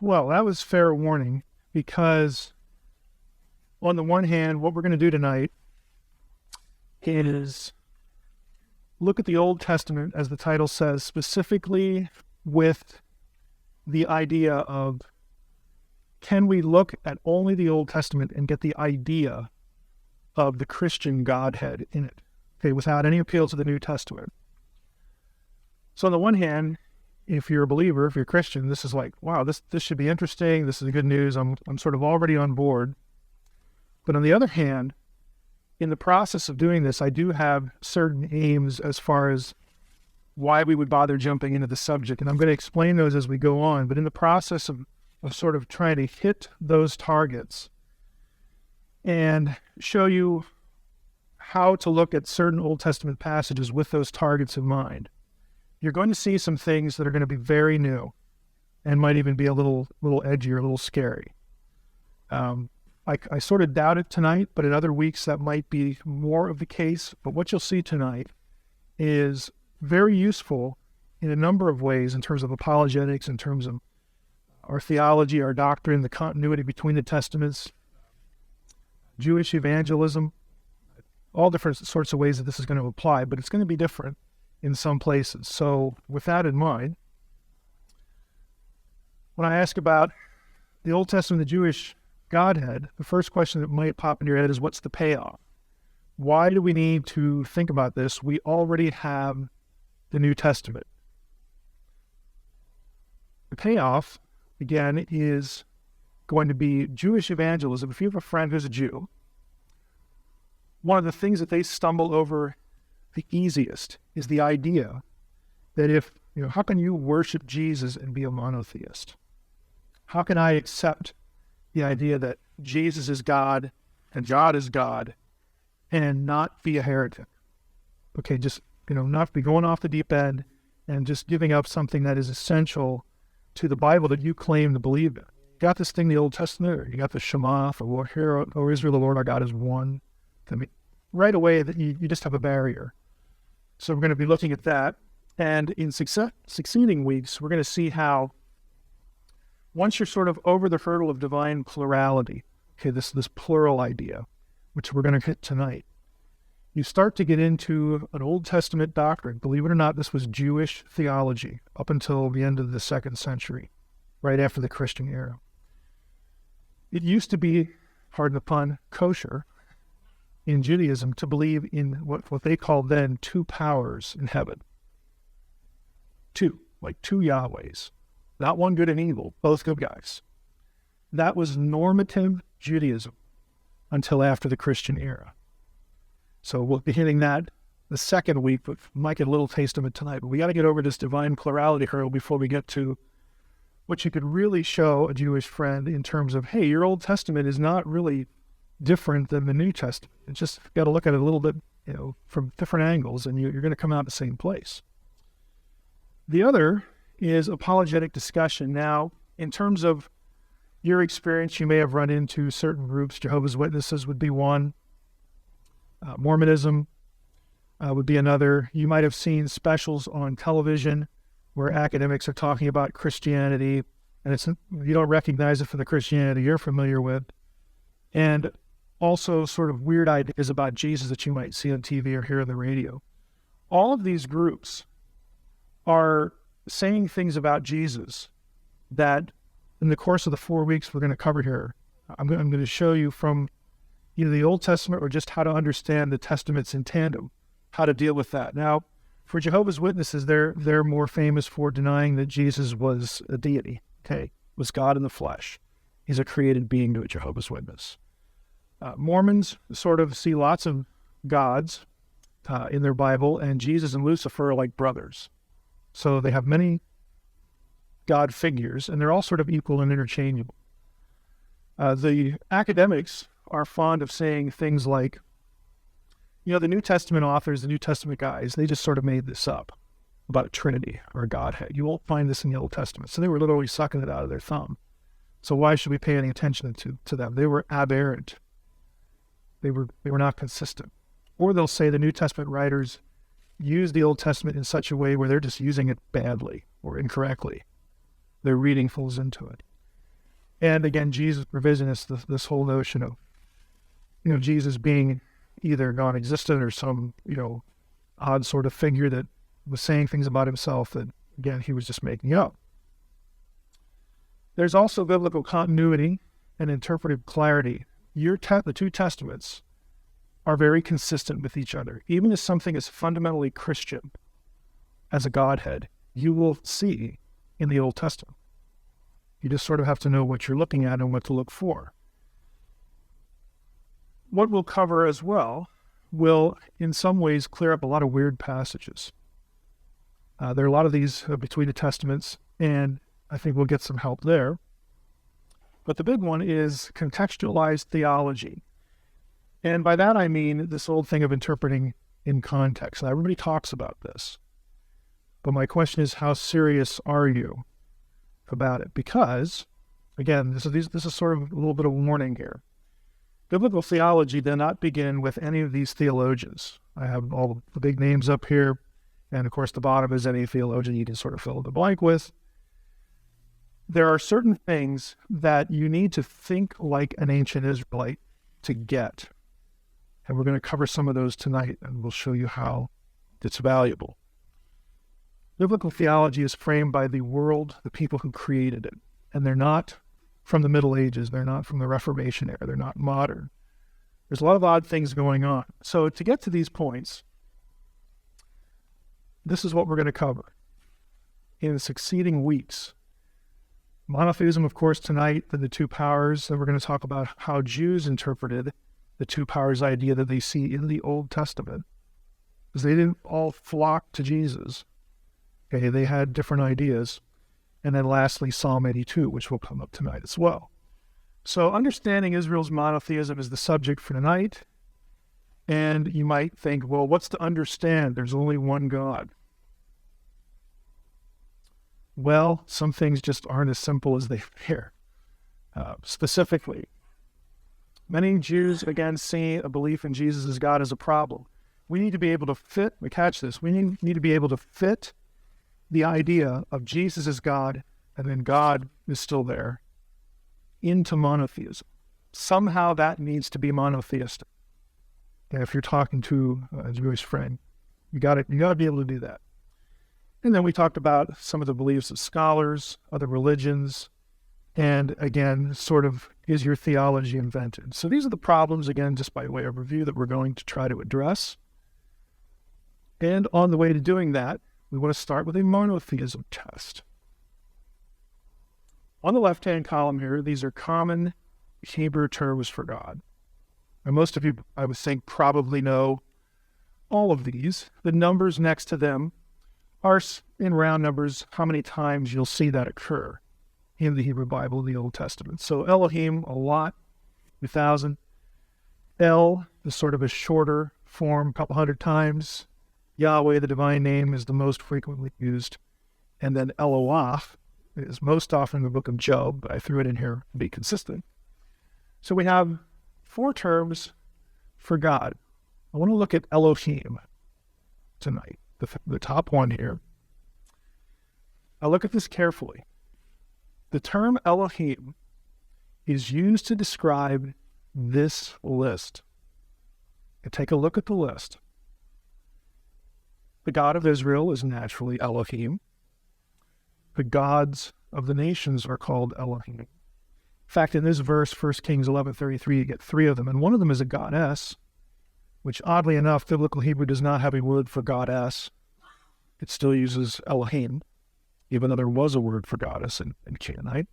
Well, that was fair warning because on the one hand, what we're going to do tonight is look at the Old Testament, as the title says, specifically with the idea of, can we look at only the Old Testament and get the idea of the Christian Godhead in it, okay, without any appeal to the New Testament? So on the one hand, if you're a believer, if you're a Christian, this is like, wow, this should be interesting. This is good news. I'm sort of already on board. But on the other hand, in the process of doing this, I do have certain aims as far as why we would bother jumping into the subject. And I'm going to explain those as we go on. But in the process of sort of trying to hit those targets and show you how to look at certain Old Testament passages with those targets in mind, you're going to see some things that are going to be very new and might even be a little edgy or a little scary. I sort of doubt it tonight, but in other weeks that might be more of the case. But what you'll see tonight is very useful in a number of ways in terms of apologetics, in terms of our theology, our doctrine, the continuity between the Testaments, Jewish evangelism, all different sorts of ways that this is going to apply, but it's going to be different in some places. So with that in mind, when I ask about the Old Testament, the Jewish Godhead, the first question that might pop in your head is, what's the payoff? Why do we need to think about this? We already have the New Testament. The payoff, again, is going to be Jewish evangelism. If you have a friend who's a Jew, one of the things that they stumble over the easiest is the idea that how can you worship Jesus and be a monotheist? How can I accept the idea that Jesus is God and God is God and not be a heretic? Okay, just, not be going off the deep end and just giving up something that is essential to the Bible that you claim to believe in. You got this thing, the Old Testament, or you got the Shema, for hear, O Israel, the Lord our God is one. I mean, right away, that you just have a barrier. So we're going to be looking at that. And in succeeding weeks, we're going to see how once you're sort of over the hurdle of divine plurality, okay, this plural idea, which we're going to hit tonight, you start to get into an Old Testament doctrine. Believe it or not, this was Jewish theology up until the end of the 2nd century, right after the Christian era. It used to be, pardon the pun, kosher in Judaism to believe in what they called then two powers in heaven. Two Yahwehs. Not one good and evil, both good guys. That was normative Judaism until after the Christian era. So we'll be hitting that the second week, but might get a little taste of it tonight. But we got to get over this divine plurality hurdle before we get to what you could really show a Jewish friend in terms of, hey, your Old Testament is not really different than the New Testament. It's just got to look at it a little bit, from different angles, and you're going to come out the same place. The other is apologetic discussion. Now, in terms of your experience, you may have run into certain groups. Jehovah's Witnesses would be one. Mormonism would be another. You might have seen specials on television where academics are talking about Christianity, and you don't recognize it for the Christianity you're familiar with. And also sort of weird ideas about Jesus that you might see on TV or hear on the radio. All of these groups are saying things about Jesus that in the course of the 4 weeks we're going to cover here, I'm going to show you from either the Old Testament or just how to understand the Testaments in tandem, how to deal with that. Now, for Jehovah's Witnesses, they're more famous for denying that Jesus was a deity, okay, was God in the flesh. He's a created being to a Jehovah's Witness. Mormons sort of see lots of gods in their Bible, and Jesus and Lucifer are like brothers. So they have many God figures, and they're all sort of equal and interchangeable. The academics are fond of saying things like, the New Testament authors, the New Testament guys, they just sort of made this up about a Trinity or a Godhead. You won't find this in the Old Testament. So they were literally sucking it out of their thumb. So why should we pay any attention to them? They were aberrant. They were not consistent. Or they'll say the New Testament writers use the Old Testament in such a way where they're just using it badly or incorrectly. Their reading falls into it. And again, Jesus provisionist, this whole notion of, Jesus being either non-existent or some, odd sort of figure that was saying things about himself that, again, he was just making up. There's also biblical continuity and interpretive clarity. The two testaments are very consistent with each other. Even as something as fundamentally Christian as a Godhead, you will see in the Old Testament. You just sort of have to know what you're looking at and what to look for. What we'll cover as well will, in some ways, clear up a lot of weird passages. There are a lot of these between the Testaments, and I think we'll get some help there. But the big one is contextualized theology. And by that I mean this old thing of interpreting in context. Now, everybody talks about this. But my question is, how serious are you about it? Because, again, this is sort of a little bit of warning here. Biblical theology did not begin with any of these theologians. I have all the big names up here, and of course the bottom is any theologian you can sort of fill in the blank with. There are certain things that you need to think like an ancient Israelite to get. And we're going to cover some of those tonight, and we'll show you how it's valuable. Biblical theology is framed by the world, the people who created it. And they're not from the Middle Ages. They're not from the Reformation era. They're not modern. There's a lot of odd things going on. So to get to these points, this is what we're going to cover in succeeding weeks. Monotheism, of course, tonight, then the two powers. Then we're going to talk about how Jews interpreted the two powers idea that they see in the Old Testament. Because they didn't all flock to Jesus. Okay, they had different ideas. And then lastly, Psalm 82, which will come up tonight as well. So understanding Israel's monotheism is the subject for tonight. And you might think, well, what's to understand? There's only one God. Well, some things just aren't as simple as they appear. Specifically, many Jews, again, see a belief in Jesus as God as a problem. We need to be able to fit, catch this, we need to be able to fit the idea of Jesus as God, and then God is still there, into monotheism. Somehow that needs to be monotheistic. And if you're talking to a Jewish friend, you got to be able to do that. And then we talked about some of the beliefs of scholars, other religions, and again, sort of, is your theology invented? So these are the problems, again, just by way of review, that we're going to try to address. And on the way to doing that, we want to start with a monotheism test. On the left-hand column here, these are common Hebrew terms for God. And most of you, I would think, probably know all of these. The numbers next to them are, in round numbers, how many times you'll see that occur in the Hebrew Bible, the Old Testament. So Elohim, a lot, 1,000. El is sort of a shorter form, a couple hundred times. Yahweh, the divine name, is the most frequently used. And then Eloah is most often in the book of Job, but I threw it in here to be consistent. So we have 4 terms for God. I want to look at Elohim tonight, the top one here. I'll look at this carefully. The term Elohim is used to describe this list. And take a look at the list. The God of Israel is naturally Elohim. The gods of the nations are called Elohim. In fact, in this verse, 1 Kings 11:33, you get 3 of them, and one of them is a goddess, which oddly enough, biblical Hebrew does not have a word for goddess. It still uses Elohim, even though there was a word for goddess in Canaanite.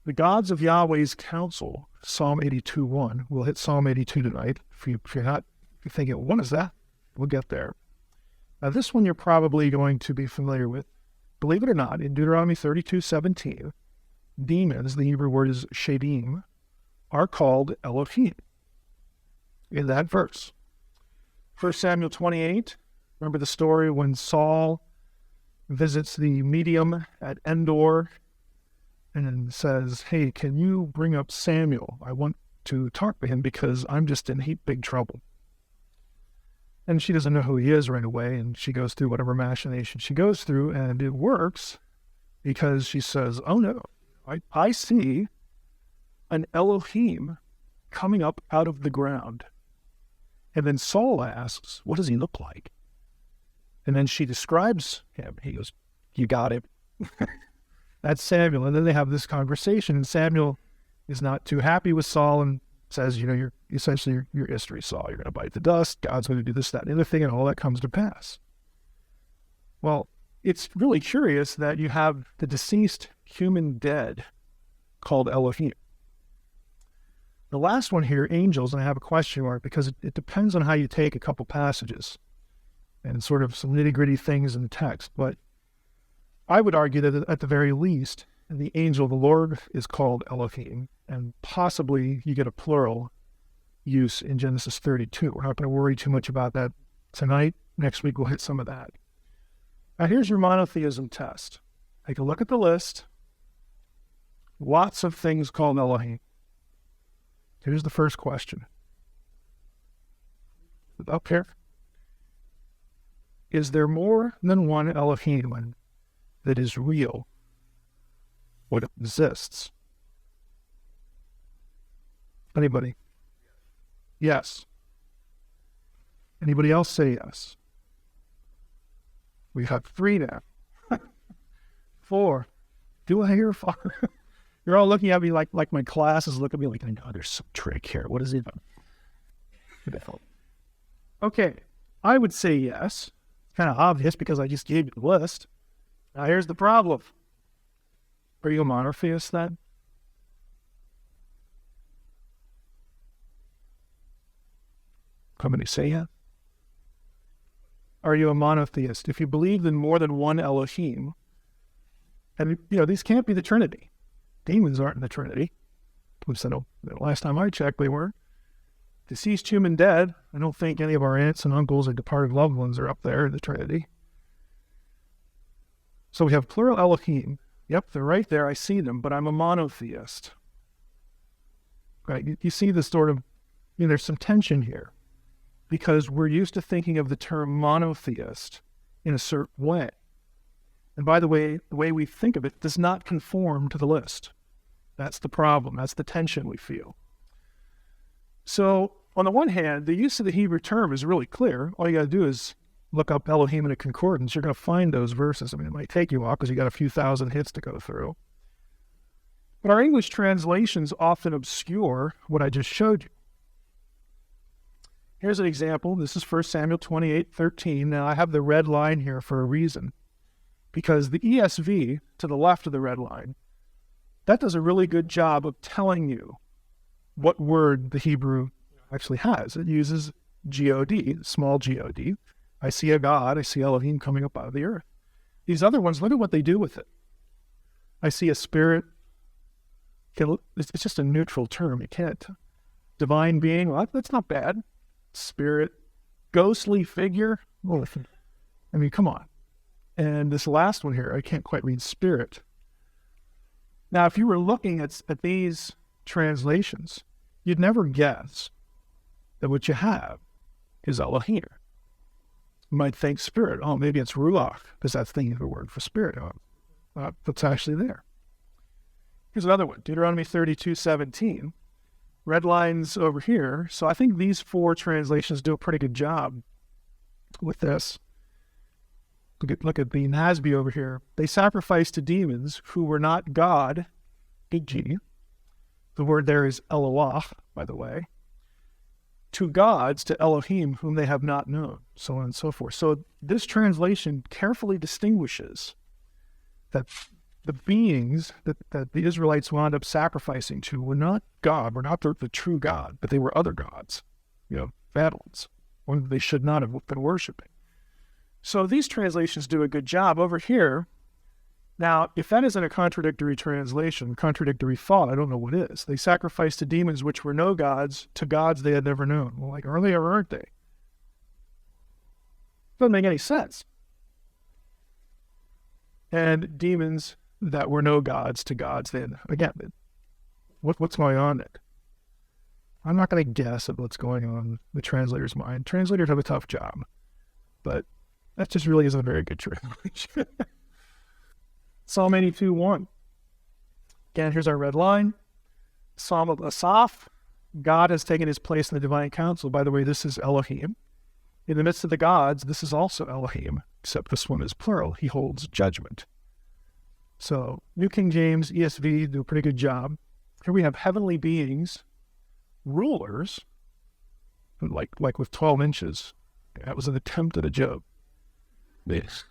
The gods of Yahweh's counsel, Psalm 82:1. We'll hit Psalm 82 tonight. If you're thinking, what is that? We'll get there. Now, this one you're probably going to be familiar with. Believe it or not, in Deuteronomy 32:17, demons, the Hebrew word is shadim, are called Elohim in that verse. 1 Samuel 28, remember the story when Saul visits the medium at Endor and says, hey, can you bring up Samuel? I want to talk to him because I'm just in big trouble. And she doesn't know who he is right away, and she goes through whatever machination she goes through, and it works because she says, oh no, I see an Elohim coming up out of the ground. And then Saul asks, what does he look like? And then she describes him. He goes, you got him. That's Samuel. And then they have this conversation, and Samuel is not too happy with Saul and says, you're essentially your history, Saul. You're going to bite the dust. God's going to do this, that, and the other thing, and all that comes to pass. Well, it's really curious that you have the deceased human dead called Elohim. The last one here, angels, and I have a question mark because it depends on how you take a couple passages and sort of some nitty-gritty things in the text. But I would argue that at the very least, the angel of the Lord is called Elohim, and possibly you get a plural use in Genesis 32. We're not going to worry too much about that tonight. Next week we'll hit some of that. Now here's your monotheism test. Take a look at the list. Lots of things called Elohim. Here's the first question. Up here. Is there more than one Elohim that is real? What exists? Anybody? Yes. Anybody else say yes? We have 3 now. 4. Do I hear 5? You're all looking at me like my classes look at me like, I know there's some trick here. What is it? Okay, I would say yes. It's kind of obvious because I just gave you the list. Now here's the problem. Are you a monotheist then? Somebody say yes? Are you a monotheist? If you believe in more than one Elohim, and these can't be the Trinity. Demons aren't in the Trinity. At least the last time I checked, they were. Deceased human dead. I don't think any of our aunts and uncles or departed loved ones are up there in the Trinity. So we have plural Elohim. Yep, they're right there. I see them, but I'm a monotheist. Right? You see this sort of, there's some tension here because we're used to thinking of the term monotheist in a certain way. And by the way we think of it does not conform to the list. That's the problem. That's the tension we feel. So on the one hand, the use of the Hebrew term is really clear. All you got to do is look up Elohim in a concordance. You're going to find those verses. I mean, it might take you a while because you got a few thousand hits to go through. But our English translations often obscure what I just showed you. Here's an example. This is 1 Samuel 28:13. Now, I have the red line here for a reason. Because the ESV, to the left of the red line, that does a really good job of telling you what word the Hebrew actually has. It uses G-O-D, small G-O-D. I see a God, I see Elohim coming up out of the earth. These other ones, look at what they do with it. I see a spirit. It's just a neutral term. You can't. Divine being, well, that's not bad. Spirit. Ghostly figure. Oh, I mean, come on. And this last one here, I can't quite read spirit. Now, if you were looking at these translations, you'd never guess that what you have is Elohim. You might think spirit. Oh, maybe it's Ruach, because that's the word for spirit. That's actually there. Here's another one, Deuteronomy 32:17. Red lines over here. So I think these 4 translations do a pretty good job with this. Look at the NASB over here. They sacrificed to demons who were not God, big G. The word there is Eloah, by the way. To gods, to Elohim, whom they have not known, so on and so forth. So this translation carefully distinguishes that the beings that the Israelites wound up sacrificing to were not God, were not the true God, but they were other gods, bad ones, one they should not have been worshiping. So these translations do a good job. Over here, now, if that isn't a contradictory translation, contradictory thought, I don't know what is. They sacrificed to demons which were no gods, to gods they had never known. Well, are they or aren't they? Doesn't make any sense. And demons that were no gods to gods they had, again, what's going on there? I'm not going to guess at what's going on in the translator's mind. Translators have a tough job, but that just really isn't a very good translation. Psalm 82:1. Again, here's our red line. Psalm of Asaph. God has taken his place in the divine council. By the way, this is Elohim. In the midst of the gods, this is also Elohim, except this one is plural. He holds judgment. So New King James, ESV do a pretty good job. Here we have heavenly beings, rulers, like with 12 inches. That was an attempt at a joke. Yes.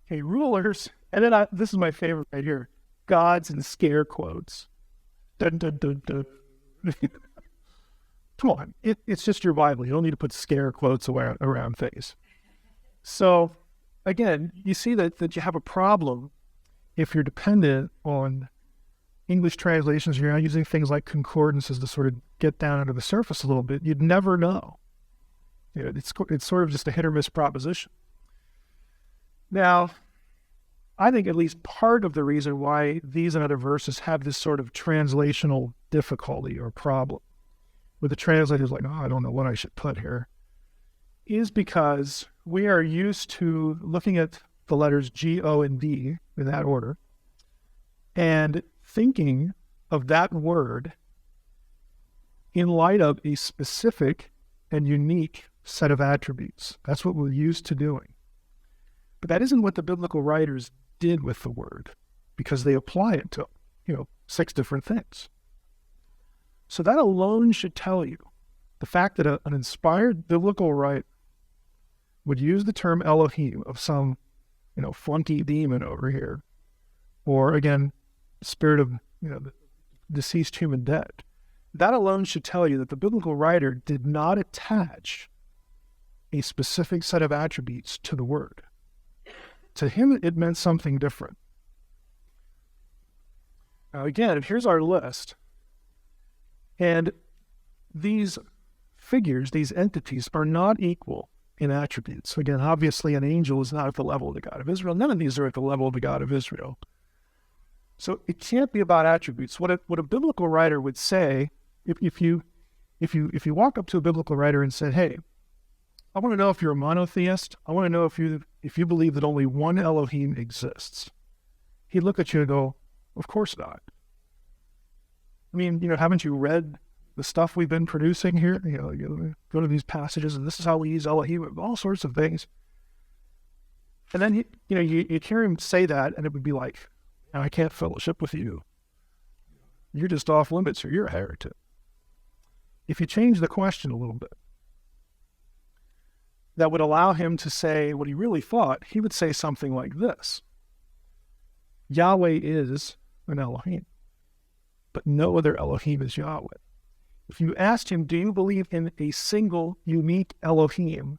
Okay, rulers, and then this is my favorite right here, gods in scare quotes. Dun, dun, dun, dun. Come on, it's just your Bible. You don't need to put scare quotes around things. So, again, you see that you have a problem if you're dependent on English translations. You're not using things like concordances to sort of get down under the surface a little bit. You'd never know. It's sort of just a hit or miss proposition. Now, I think at least part of the reason why these and other verses have this sort of translational difficulty or problem, where the translator's like, I don't know what I should put here, is because we are used to looking at the letters G, O, and D in that order and thinking of that word in light of a specific and unique set of attributes. That's what we're used to doing. But that isn't what the biblical writers did with the word, because they apply it to, 6 different things. So that alone should tell you the fact that an inspired biblical writer would use the term Elohim of some, flunky demon over here, or again, spirit of, the deceased human dead. That alone should tell you that the biblical writer did not attach a specific set of attributes to the word. To him, it meant something different. Now, again, here's our list. And these figures, these entities, are not equal in attributes. Again, obviously, an angel is not at the level of the God of Israel. None of these are at the level of the God of Israel. So it can't be about attributes. What a biblical writer would say, if you walk up to a biblical writer and said, "Hey, I want to know if you're a monotheist. I want to know if you believe that only one Elohim exists," he'd look at you and go, "Of course not. I mean, haven't you read the stuff we've been producing here? You go to these passages, and this is how we use Elohim, all sorts of things." And then you hear him say that, and it would be like, "I can't fellowship with you. You're just off limits, or you're a heretic." If you change the question a little bit, that would allow him to say what he really thought. He would say something like this: Yahweh is an Elohim, but no other Elohim is Yahweh. If you asked him, do you believe in a single, unique Elohim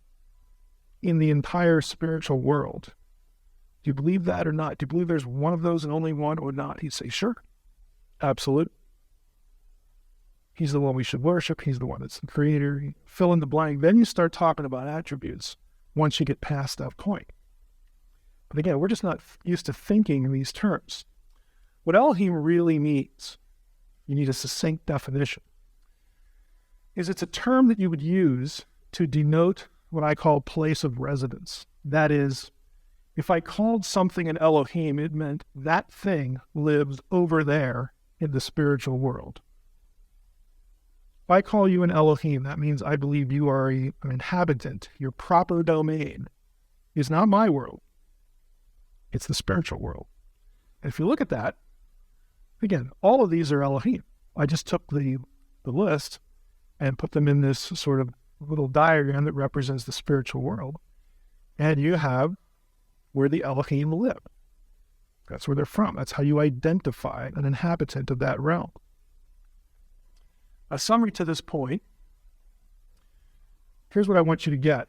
in the entire spiritual world? Do you believe that or not? Do you believe there's one of those and only one or not? He'd say, sure, absolutely. He's the one we should worship. He's the one that's the creator. Fill in the blank. Then you start talking about attributes once you get past that point. But again, we're just not used to thinking in these terms. What Elohim really means, you need a succinct definition, is it's a term that you would use to denote what I call place of residence. That is, if I called something an Elohim, it meant that thing lives over there in the spiritual world. If I call you an Elohim, that means I believe you are an inhabitant. Your proper domain is not my world. It's the spiritual world. And if you look at that, again, all of these are Elohim. I just took the list and put them in this sort of little diagram that represents the spiritual world. And you have where the Elohim live. That's where they're from. That's how you identify an inhabitant of that realm. A summary to this point, here's what I want you to get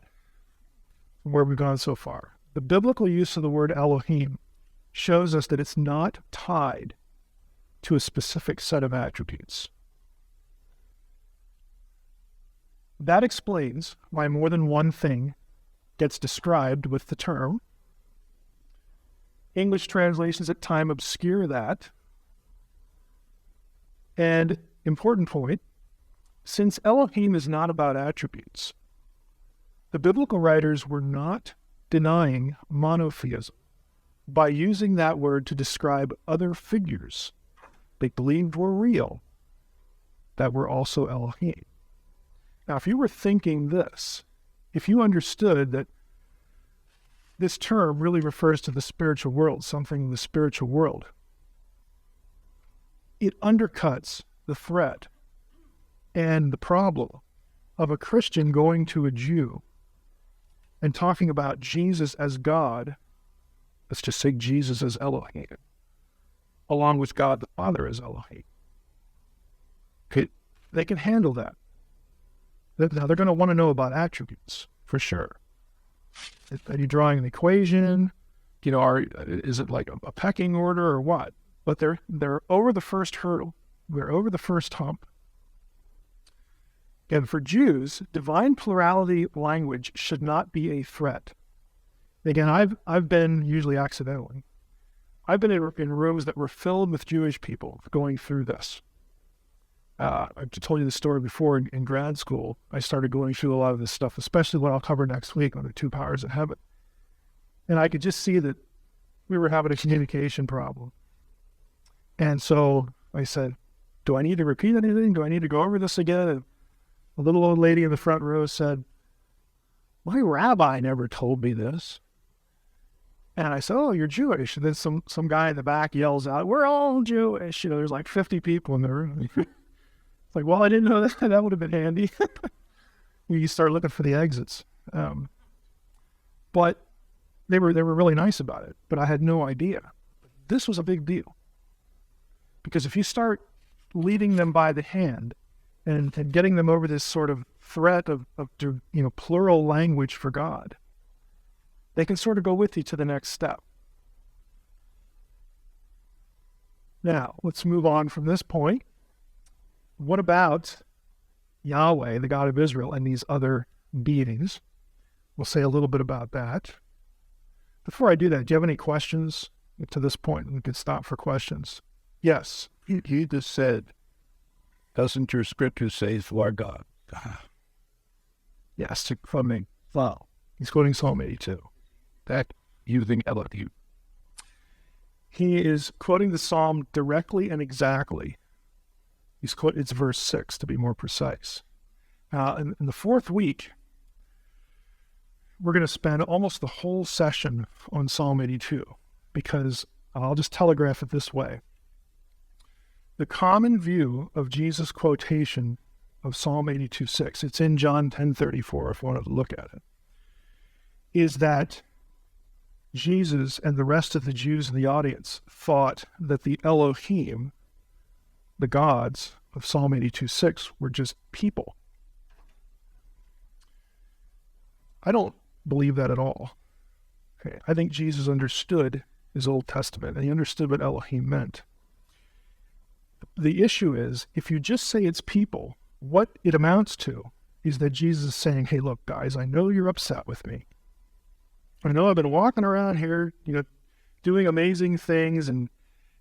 from where we've gone so far. The biblical use of the word Elohim shows us that it's not tied to a specific set of attributes. That explains why more than one thing gets described with the term. English translations at times obscure that. And important point, since Elohim is not about attributes, the biblical writers were not denying monotheism by using that word to describe other figures they believed were real, that were also Elohim. Now, if you were thinking this, if you understood that this term really refers to the spiritual world, something in the spiritual world, it undercuts the threat and the problem of a Christian going to a Jew and talking about Jesus as God, let's just say Jesus as Elohim, along with God the Father as Elohim. Okay, they can handle that. Now, they're going to want to know about attributes, for sure. Are you drawing an equation? Is it like a pecking order or what? But they're over the first hurdle. They're over the first hump. And for Jews, divine plurality language should not be a threat. Again, I've been, usually accidentally, I've been in rooms that were filled with Jewish people going through this. I've told you the story before. In grad school, I started going through a lot of this stuff, especially what I'll cover next week on the two powers of heaven. And I could just see that we were having a communication problem. And so I said, do I need to repeat anything? Do I need to go over this again? And a little old lady in the front row said, my rabbi never told me this. And I said, oh, you're Jewish. And then some guy in the back yells out, we're all Jewish. There's like 50 people in the room. It's like, well, I didn't know that. That would have been handy. You start looking for the exits. But they were really nice about it. But I had no idea. This was a big deal. Because if you start leading them by the hand and getting them over this sort of threat of plural language for God, they can sort of go with you to the next step. Now, let's move on from this point. What about Yahweh, the God of Israel, and these other beings? We'll say a little bit about that. Before I do that, do you have any questions to this point? We could stop for questions. Yes. You just said, doesn't your scripture say for God? Yes, from me. Wow. He's quoting Psalm 82. That using Elohim. He is quoting the psalm directly and exactly. It's verse 6 to be more precise. In the fourth week, we're going to spend almost the whole session on Psalm 82 because I'll just telegraph it this way. The common view of Jesus' quotation of Psalm 82:6, it's in John 10:34 if you wanted to look at it, is that Jesus and the rest of the Jews in the audience thought that the Elohim, the gods of Psalm 82:6, were just people. I don't believe that at all. Okay. I think Jesus understood his Old Testament and he understood what Elohim meant. The issue is, if you just say it's people, what it amounts to is that Jesus is saying, hey, look, guys, I know you're upset with me. I know I've been walking around here, doing amazing things, and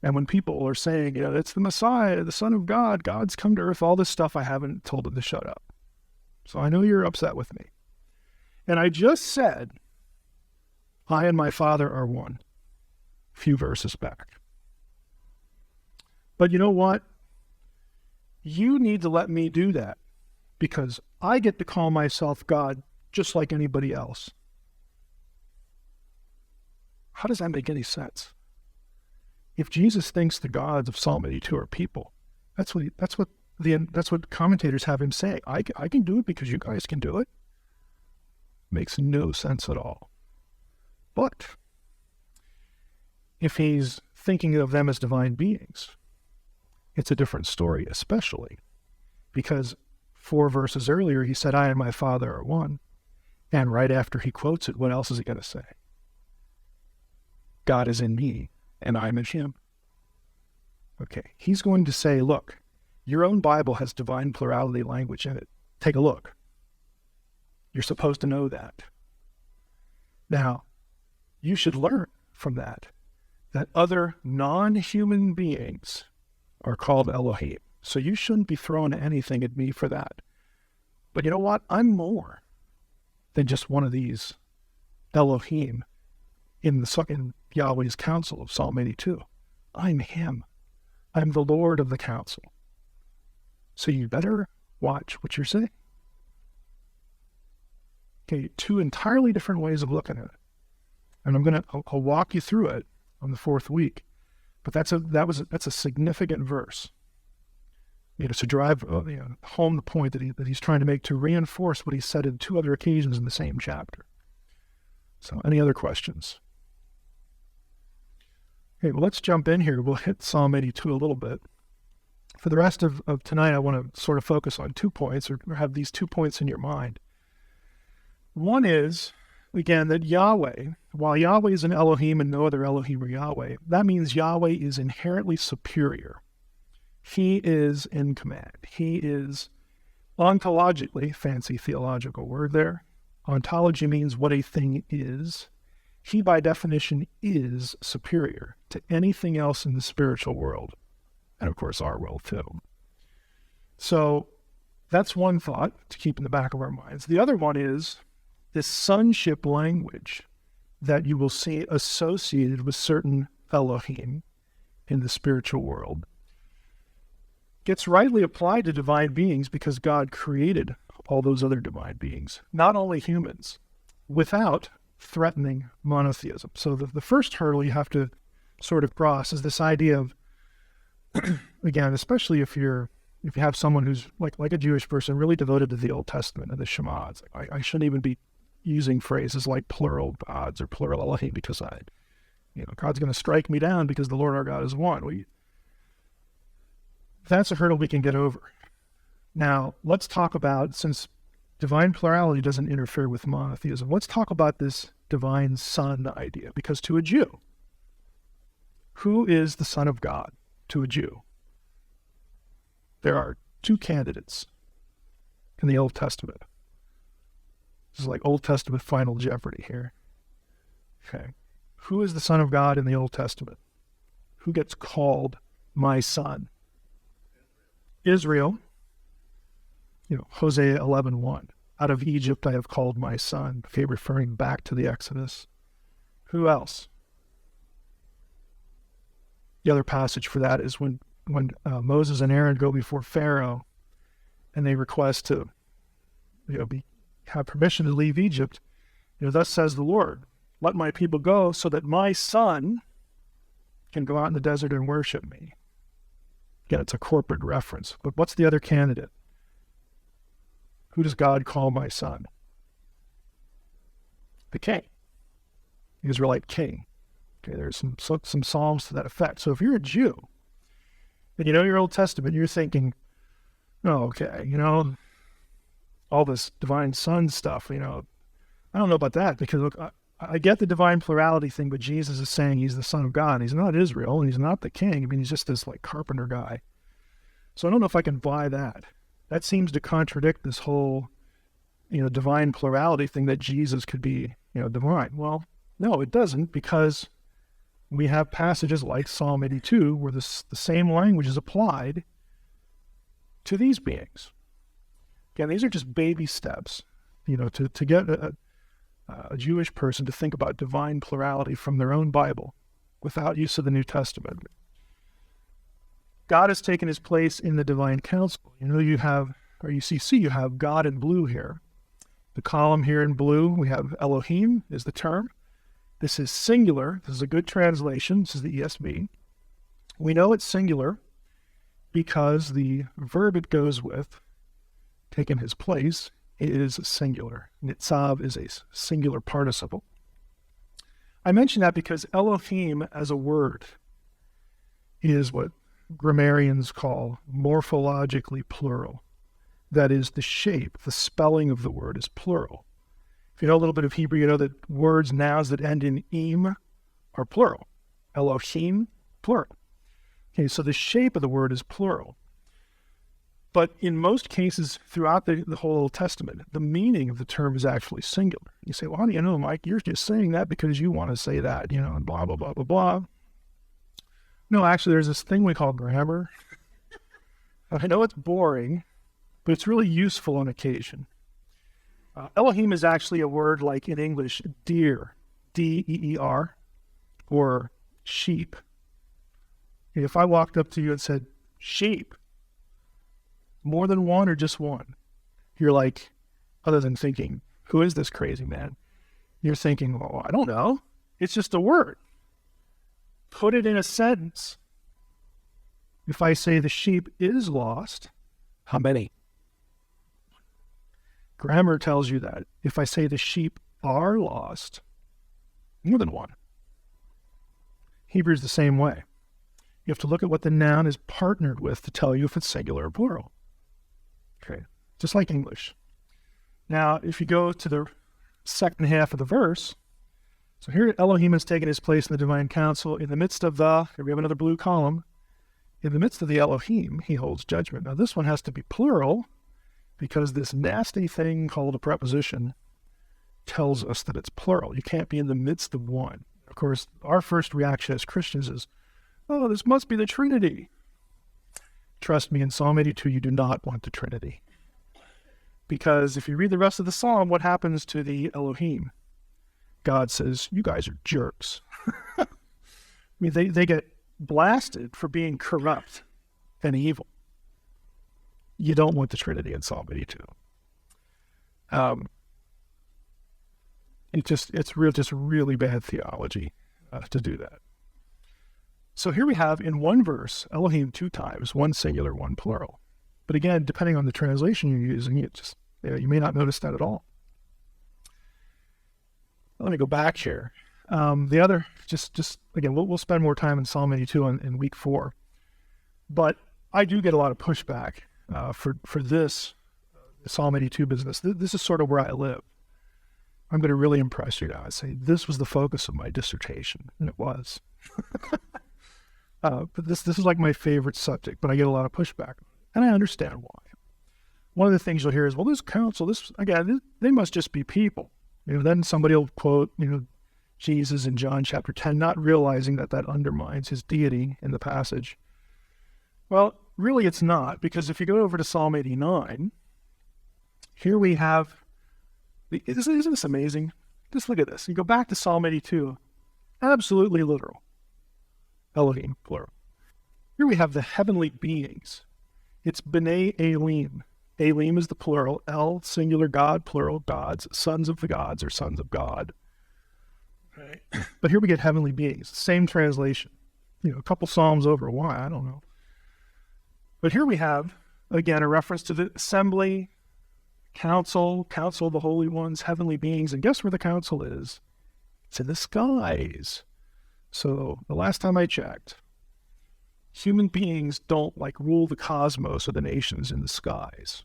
when people are saying, it's the Messiah, the Son of God, God's come to earth, all this stuff, I haven't told them to shut up. So I know you're upset with me. And I just said, I and my Father are one, a few verses back. But you know what? You need to let me do that because I get to call myself God just like anybody else. How does that make any sense? If Jesus thinks the gods of Psalm 82 are people, that's what commentators have him saying. I can do it because you guys can do it. Makes no sense at all. But if he's thinking of them as divine beings, it's a different story, especially because 4 verses earlier, he said, I and my Father are one. And right after he quotes it, what else is he going to say? God is in me, and I'm in him. Okay, he's going to say, look, your own Bible has divine plurality language in it. Take a look. You're supposed to know that. Now, you should learn from that other non-human beings are called Elohim. So you shouldn't be throwing anything at me for that. But you know what? I'm more than just one of these Elohim in Yahweh's counsel of Psalm 82. I'm him. I'm the Lord of the council. So you better watch what you're saying. Okay, two entirely different ways of looking at it. And I'll walk you through it on the fourth week. But that's a significant verse. To drive home the point that he's trying to make, to reinforce what he said in two other occasions in the same chapter. So any other questions? Okay, well, let's jump in here. We'll hit Psalm 82 a little bit. For the rest of tonight, I want to sort of focus on 2 points, or have these 2 points in your mind. One is, again, that Yahweh, while Yahweh is an Elohim and no other Elohim or Yahweh, that means Yahweh is inherently superior. He is in command. He is ontologically, fancy theological word there. Ontology means what a thing is. He, by definition, is superior to anything else in the spiritual world. And, of course, our world, too. So that's one thought to keep in the back of our minds. The other one is this sonship language that you will see associated with certain Elohim in the spiritual world gets rightly applied to divine beings because God created all those other divine beings, not only humans, without threatening monotheism. So the first hurdle you have to sort of cross is this idea of, again, especially if you have someone who's like a Jewish person really devoted to the Old Testament and the Shema. It's like, I shouldn't even be using phrases like plural gods or plural Elohim because God's going to strike me down because the Lord our God is one. That's a hurdle we can get over. Now, let's talk about, since divine plurality doesn't interfere with monotheism, let's talk about this divine Son idea. Because to a Jew, who is the Son of God to a Jew? There are two candidates in the Old Testament. This is like Old Testament Final Jeopardy here. Okay. Who is the Son of God in the Old Testament? Who gets called my son? Israel. Hosea 11:1. Out of Egypt I have called my son. Okay, referring back to the Exodus. Who else? The other passage for that is when Moses and Aaron go before Pharaoh and they request to have permission to leave Egypt. Thus says the Lord, let my people go so that my son can go out in the desert and worship me. Again, it's a corporate reference. But what's the other candidate? Who does God call my son? The king. The Israelite king. Okay, there's some psalms to that effect. So if you're a Jew, and you know your Old Testament, you're thinking, oh, okay, all this divine son stuff, I don't know about that, because look, I get the divine plurality thing, but Jesus is saying he's the Son of God. He's not Israel, and he's not the king. I mean, he's just this carpenter guy. So I don't know if I can buy that. That seems to contradict this whole, divine plurality thing that Jesus could be, divine. Well, no, it doesn't, because we have passages like Psalm 82 where the same language is applied to these beings. Again, these are just baby steps, to get a Jewish person to think about divine plurality from their own Bible without use of the New Testament. God has taken his place in the divine council. You have, or you see, you have God in blue here. The column here in blue, we have Elohim is the term. This is singular. This is a good translation. This is the ESV. We know it's singular because the verb it goes with, taking his place, is singular. Nitzav is a singular participle. I mention that because Elohim as a word is what grammarians call morphologically plural. That is, the shape, the spelling of the word is plural. If you know a little bit of Hebrew, you know that words, nouns that end in im are plural. Elohim, plural. Okay, so the shape of the word is plural. But in most cases throughout the whole Old Testament, the meaning of the term is actually singular. You say, well, how do you know, Mike? You're just saying that because you want to say that, and blah, blah, blah, blah, blah. No, actually, there's this thing we call grammar. I know it's boring, but it's really useful on occasion. Elohim is actually a word like in English, deer, D-E-E-R, or sheep, If I walked up to you and said, sheep, more than one or just one? You're like, other than thinking, who is this crazy man? You're thinking, well, I don't know. It's just a word. Put it in a sentence. If I say the sheep is lost, how many? Grammar tells you that. If I say the sheep are lost, more than one. Hebrew's the same way. You have to look at what the noun is partnered with to tell you if it's singular or plural. Okay, just like English. Now, if you go to the second half of the verse, so here Elohim has taken his place in the divine council. In the midst of here we have another blue column. In the midst of the Elohim, he holds judgment. Now, this one has to be plural because this nasty thing called a preposition tells us that it's plural. You can't be in the midst of one. Of course, our first reaction as Christians is, oh, this must be the Trinity. Trust me, in Psalm 82, you do not want the Trinity. Because if you read the rest of the psalm, what happens to the Elohim? God says, you guys are jerks. I mean, they get blasted for being corrupt and evil. You don't want the Trinity in Psalm 82. It's really bad theology to do that. So here we have in one verse, Elohim 2 times, one singular, one plural. But again, depending on the translation you're using, you may not notice that at all. Let me go back here. The other, again, we'll spend more time in Psalm 82 in week 4. But I do get a lot of pushback for this Psalm 82 business. This is sort of where I live. I'm going to really impress you now. I say this was the focus of my dissertation, and it was. But this is like my favorite subject, but I get a lot of pushback, and I understand why. One of the things you'll hear is, well, this council, they must just be people. Then somebody will quote, Jesus in John chapter 10, not realizing that undermines his deity in the passage. Well, really it's not, because if you go over to Psalm 89, here we have, isn't this amazing? Just look at this. You go back to Psalm 82, absolutely literal. Elohim, plural. Here we have the heavenly beings. It's B'nai Elim. Elim is the plural. El, singular, God, plural, gods. Sons of the gods or sons of God. Right. But here we get heavenly beings. Same translation. A couple psalms over. Why? I don't know. But here we have, again, a reference to the assembly, council of the holy ones, heavenly beings. And guess where the council is? It's in the skies. So the last time I checked, human beings don't rule the cosmos or the nations in the skies.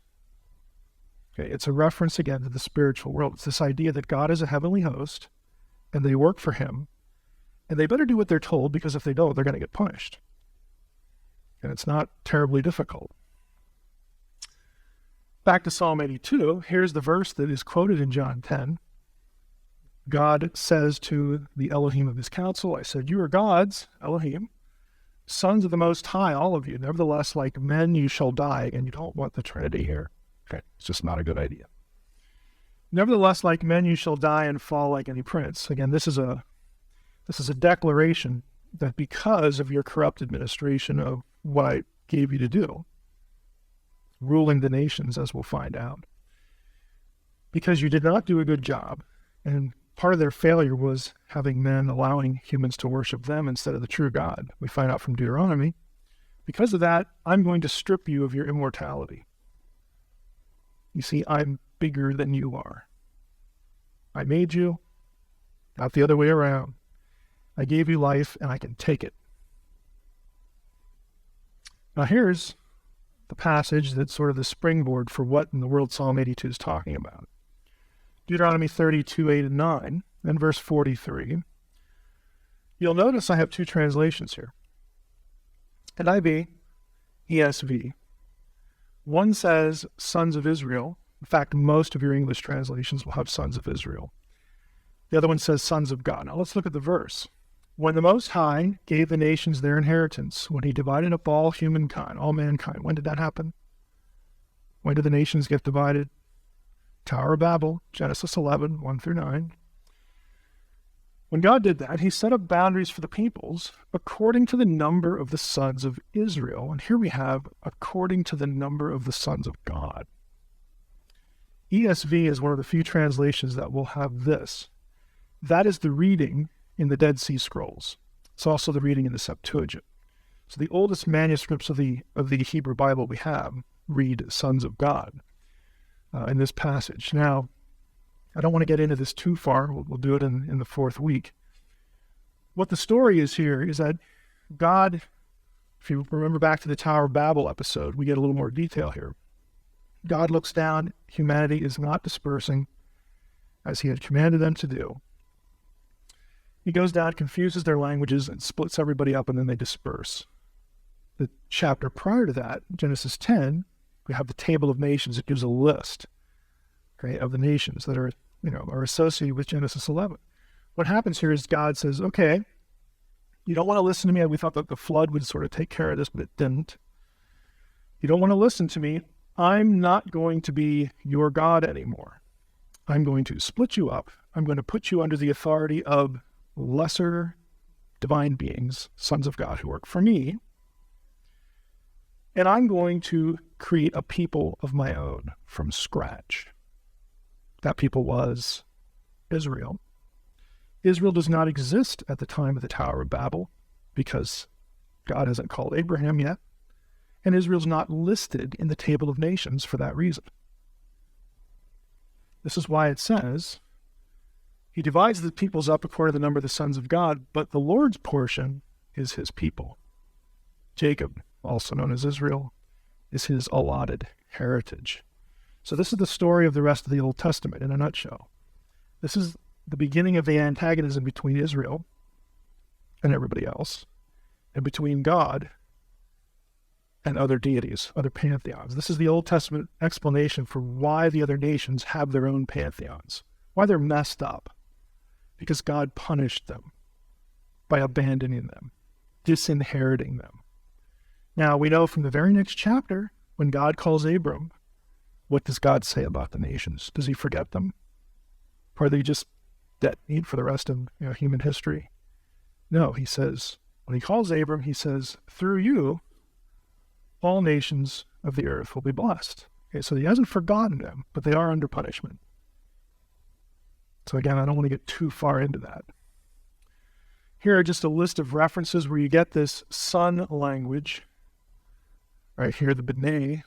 Okay, it's a reference again to the spiritual world. It's this idea that God is a heavenly host and they work for him and they better do what they're told, because if they don't, they're going to get punished. And it's not terribly difficult. Back to Psalm 82, here's the verse that is quoted in John 10. God says to the Elohim of his council, I said, you are gods, Elohim, sons of the Most High, all of you. Nevertheless, like men, you shall die. And you don't want the Trinity here. Okay, it's just not a good idea. Nevertheless, like men, you shall die and fall like any prince. Again, this is a declaration that because of your corrupt administration of what I gave you to do, ruling the nations, as we'll find out, because you did not do a good job, and part of their failure was having men allowing humans to worship them instead of the true God. We find out from Deuteronomy. Because of that, I'm going to strip you of your immortality. You see, I'm bigger than you are. I made you, not the other way around. I gave you life, and I can take it. Now here's the passage that's sort of the springboard for what in the world Psalm 82 is talking about. Deuteronomy 32, 8 and 9, and verse 43. You'll notice I have two translations here. NIV, ESV. One says sons of Israel. In fact, most of your English translations will have sons of Israel. The other one says sons of God. Now let's look at the verse. When the Most High gave the nations their inheritance, when he divided up all humankind, all mankind, when did that happen? When did the nations get divided? Tower of Babel, Genesis 11, 1 through 9. When God did that, he set up boundaries for the peoples according to the number of the sons of Israel. And here we have according to the number of the sons of God. ESV is one of the few translations that will have this. That is the reading in the Dead Sea Scrolls. It's also the reading in the Septuagint. So the oldest manuscripts of the Hebrew Bible we have read sons of God in this passage. Now, I don't want to get into this too far. We'll do it in the fourth week. What the story is here is that God, if you remember back to the Tower of Babel episode, we get a little more detail here. God looks down. Humanity is not dispersing as he had commanded them to do. He goes down, confuses their languages, and splits everybody up, and then they disperse. The chapter prior to that, Genesis 10, we have the table of nations. It gives a list, okay, of the nations that are associated with Genesis 11. What happens here is God says, okay, you don't want to listen to me. We thought that the flood would sort of take care of this, but it didn't. You don't want to listen to me. I'm not going to be your God anymore. I'm going to split you up. I'm going to put you under the authority of lesser divine beings, sons of God who work for me. And I'm going to create a people of my own from scratch. That people was Israel. Israel does not exist at the time of the Tower of Babel because God hasn't called Abraham yet. And Israel's not listed in the table of nations for that reason. This is why it says, he divides the peoples up according to the number of the sons of God, but the Lord's portion is his people. Jacob, also known as Israel, is his allotted heritage. So this is the story of the rest of the Old Testament in a nutshell. This is the beginning of the antagonism between Israel and everybody else, and between God and other deities, other pantheons. This is the Old Testament explanation for why the other nations have their own pantheons, why they're messed up, because God punished them by abandoning them, disinheriting them. Now, we know from the very next chapter, when God calls Abram, what does God say about the nations? Does he forget them? Or are they just dead meat for the rest of human history? No, he says, when he calls Abram, he says, through you, all nations of the earth will be blessed. Okay, so he hasn't forgotten them, but they are under punishment. So again, I don't want to get too far into that. Here are just a list of references where you get this son language. Right here, the B'nai,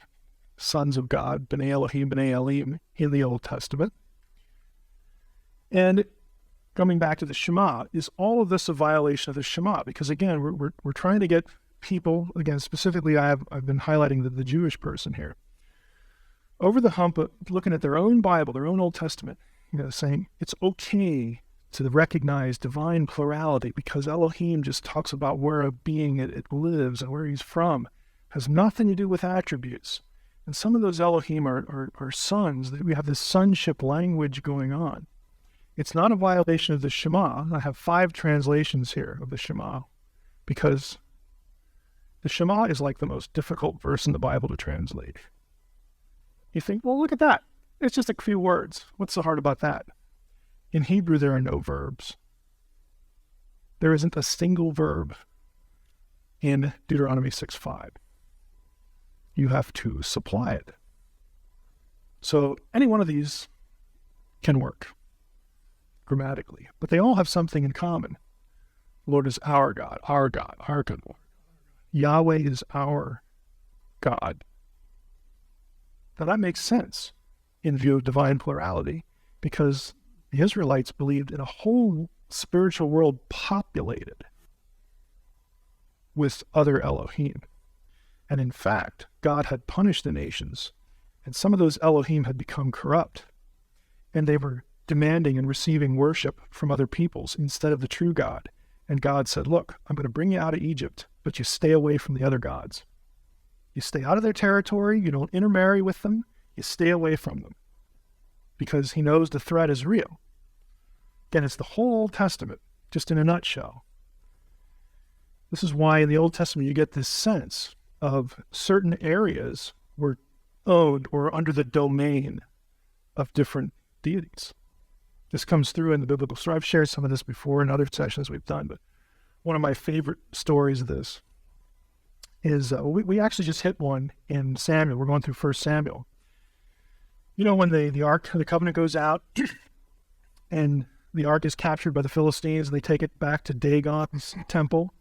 sons of God, B'nai Elohim, B'nai Elim in the Old Testament. And coming back to the Shema, is all of this a violation of the Shema? Because again, we're trying to get people, again, specifically I've been highlighting the Jewish person here, over the hump of looking at their own Bible, their own Old Testament, saying it's okay to recognize divine plurality because Elohim just talks about where a being it lives and where he's from, has nothing to do with attributes. And some of those Elohim are sons. We have this sonship language going on. It's not a violation of the Shema. I have 5 translations here of the Shema because the Shema is like the most difficult verse in the Bible to translate. You think, well, look at that. It's just a few words. What's so hard about that? In Hebrew, there are no verbs. There isn't a single verb in Deuteronomy 6:5. You have to supply it. So any one of these can work grammatically, but they all have something in common. The Lord is our God, our God, our good Lord. Yahweh is our God. Now that makes sense in view of divine plurality because the Israelites believed in a whole spiritual world populated with other Elohim. And in fact, God had punished the nations, and some of those Elohim had become corrupt, and they were demanding and receiving worship from other peoples instead of the true God. And God said, look, I'm going to bring you out of Egypt, but you stay away from the other gods. You stay out of their territory, you don't intermarry with them, you stay away from them. Because he knows the threat is real. Again, it's the whole Old Testament, just in a nutshell. This is why in the Old Testament you get this sense of certain areas were owned or under the domain of different deities. This comes through in the biblical story. I've shared some of this before in other sessions we've done, but one of my favorite stories of this is we actually just hit one in Samuel. We're going through 1 Samuel. You know, when the Ark of the Covenant goes out and the Ark is captured by the Philistines and they take it back to Dagon's temple.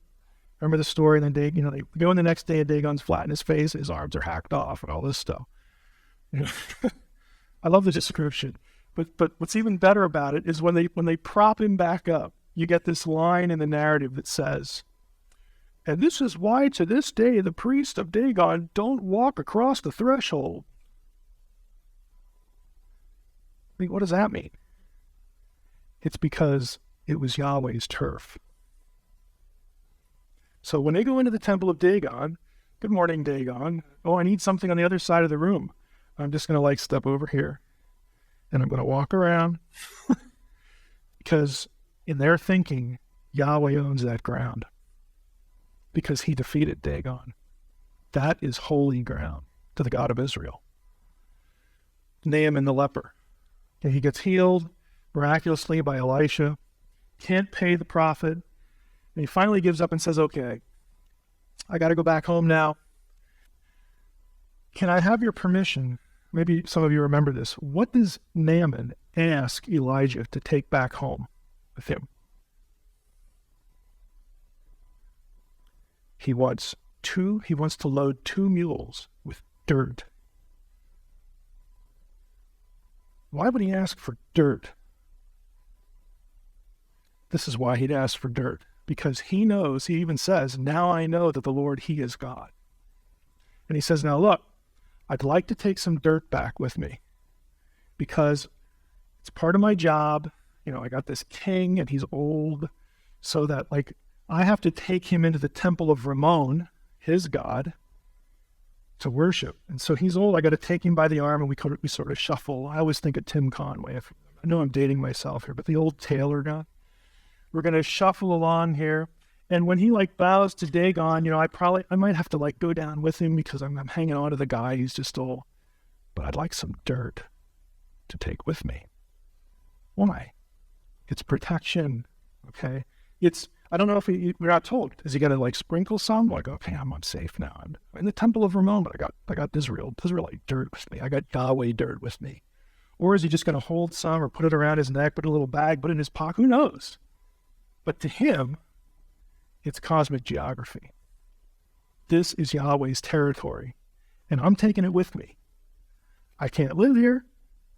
Remember the story? And then they go in the next day and Dagon's flat in his face, his arms are hacked off and all this stuff. I love the description. But what's even better about it is when they prop him back up, you get this line in the narrative that says, "And this is why to this day the priests of Dagon don't walk across the threshold." I mean, what does that mean? It's because it was Yahweh's turf. So when they go into the temple of Dagon, "Good morning, Dagon. Oh, I need something on the other side of the room. I'm just going to step over here and I'm going to walk around." Because in their thinking, Yahweh owns that ground because he defeated Dagon. That is holy ground to the God of Israel. Naaman the leper. Okay, he gets healed miraculously by Elisha, can't pay the prophet, and he finally gives up and says, "Okay, I got to go back home now. Can I have your permission?" Maybe some of you remember this. What does Naaman ask Elijah to take back home with him? He wants to load 2 mules with dirt. Why would he ask for dirt? This is why he'd ask for dirt. Because he knows, he even says, "Now I know that the Lord, he is God." And he says, "Now look, I'd like to take some dirt back with me because it's part of my job. I got this king and he's old, so that I have to take him into the temple of Ramon, his god, to worship. And so he's old. I got to take him by the arm and we sort of shuffle." I always think of Tim Conway. I know I'm dating myself here, but the old tailor guy. We're going to shuffle along here. And when he bows to Dagon, I might have to go down with him because I'm hanging on to the guy. He's just old. But I'd like some dirt to take with me. Why? It's protection. Okay. I don't know if we're not told. Is he going to sprinkle some? Okay, I'm safe now. I'm in the temple of Ramon, but I got Israelite dirt with me. I got Yahweh dirt with me. Or is he just going to hold some or put it around his neck, put a little bag, put it in his pocket? Who knows? But to him, it's cosmic geography. This is Yahweh's territory, and I'm taking it with me. I can't live here.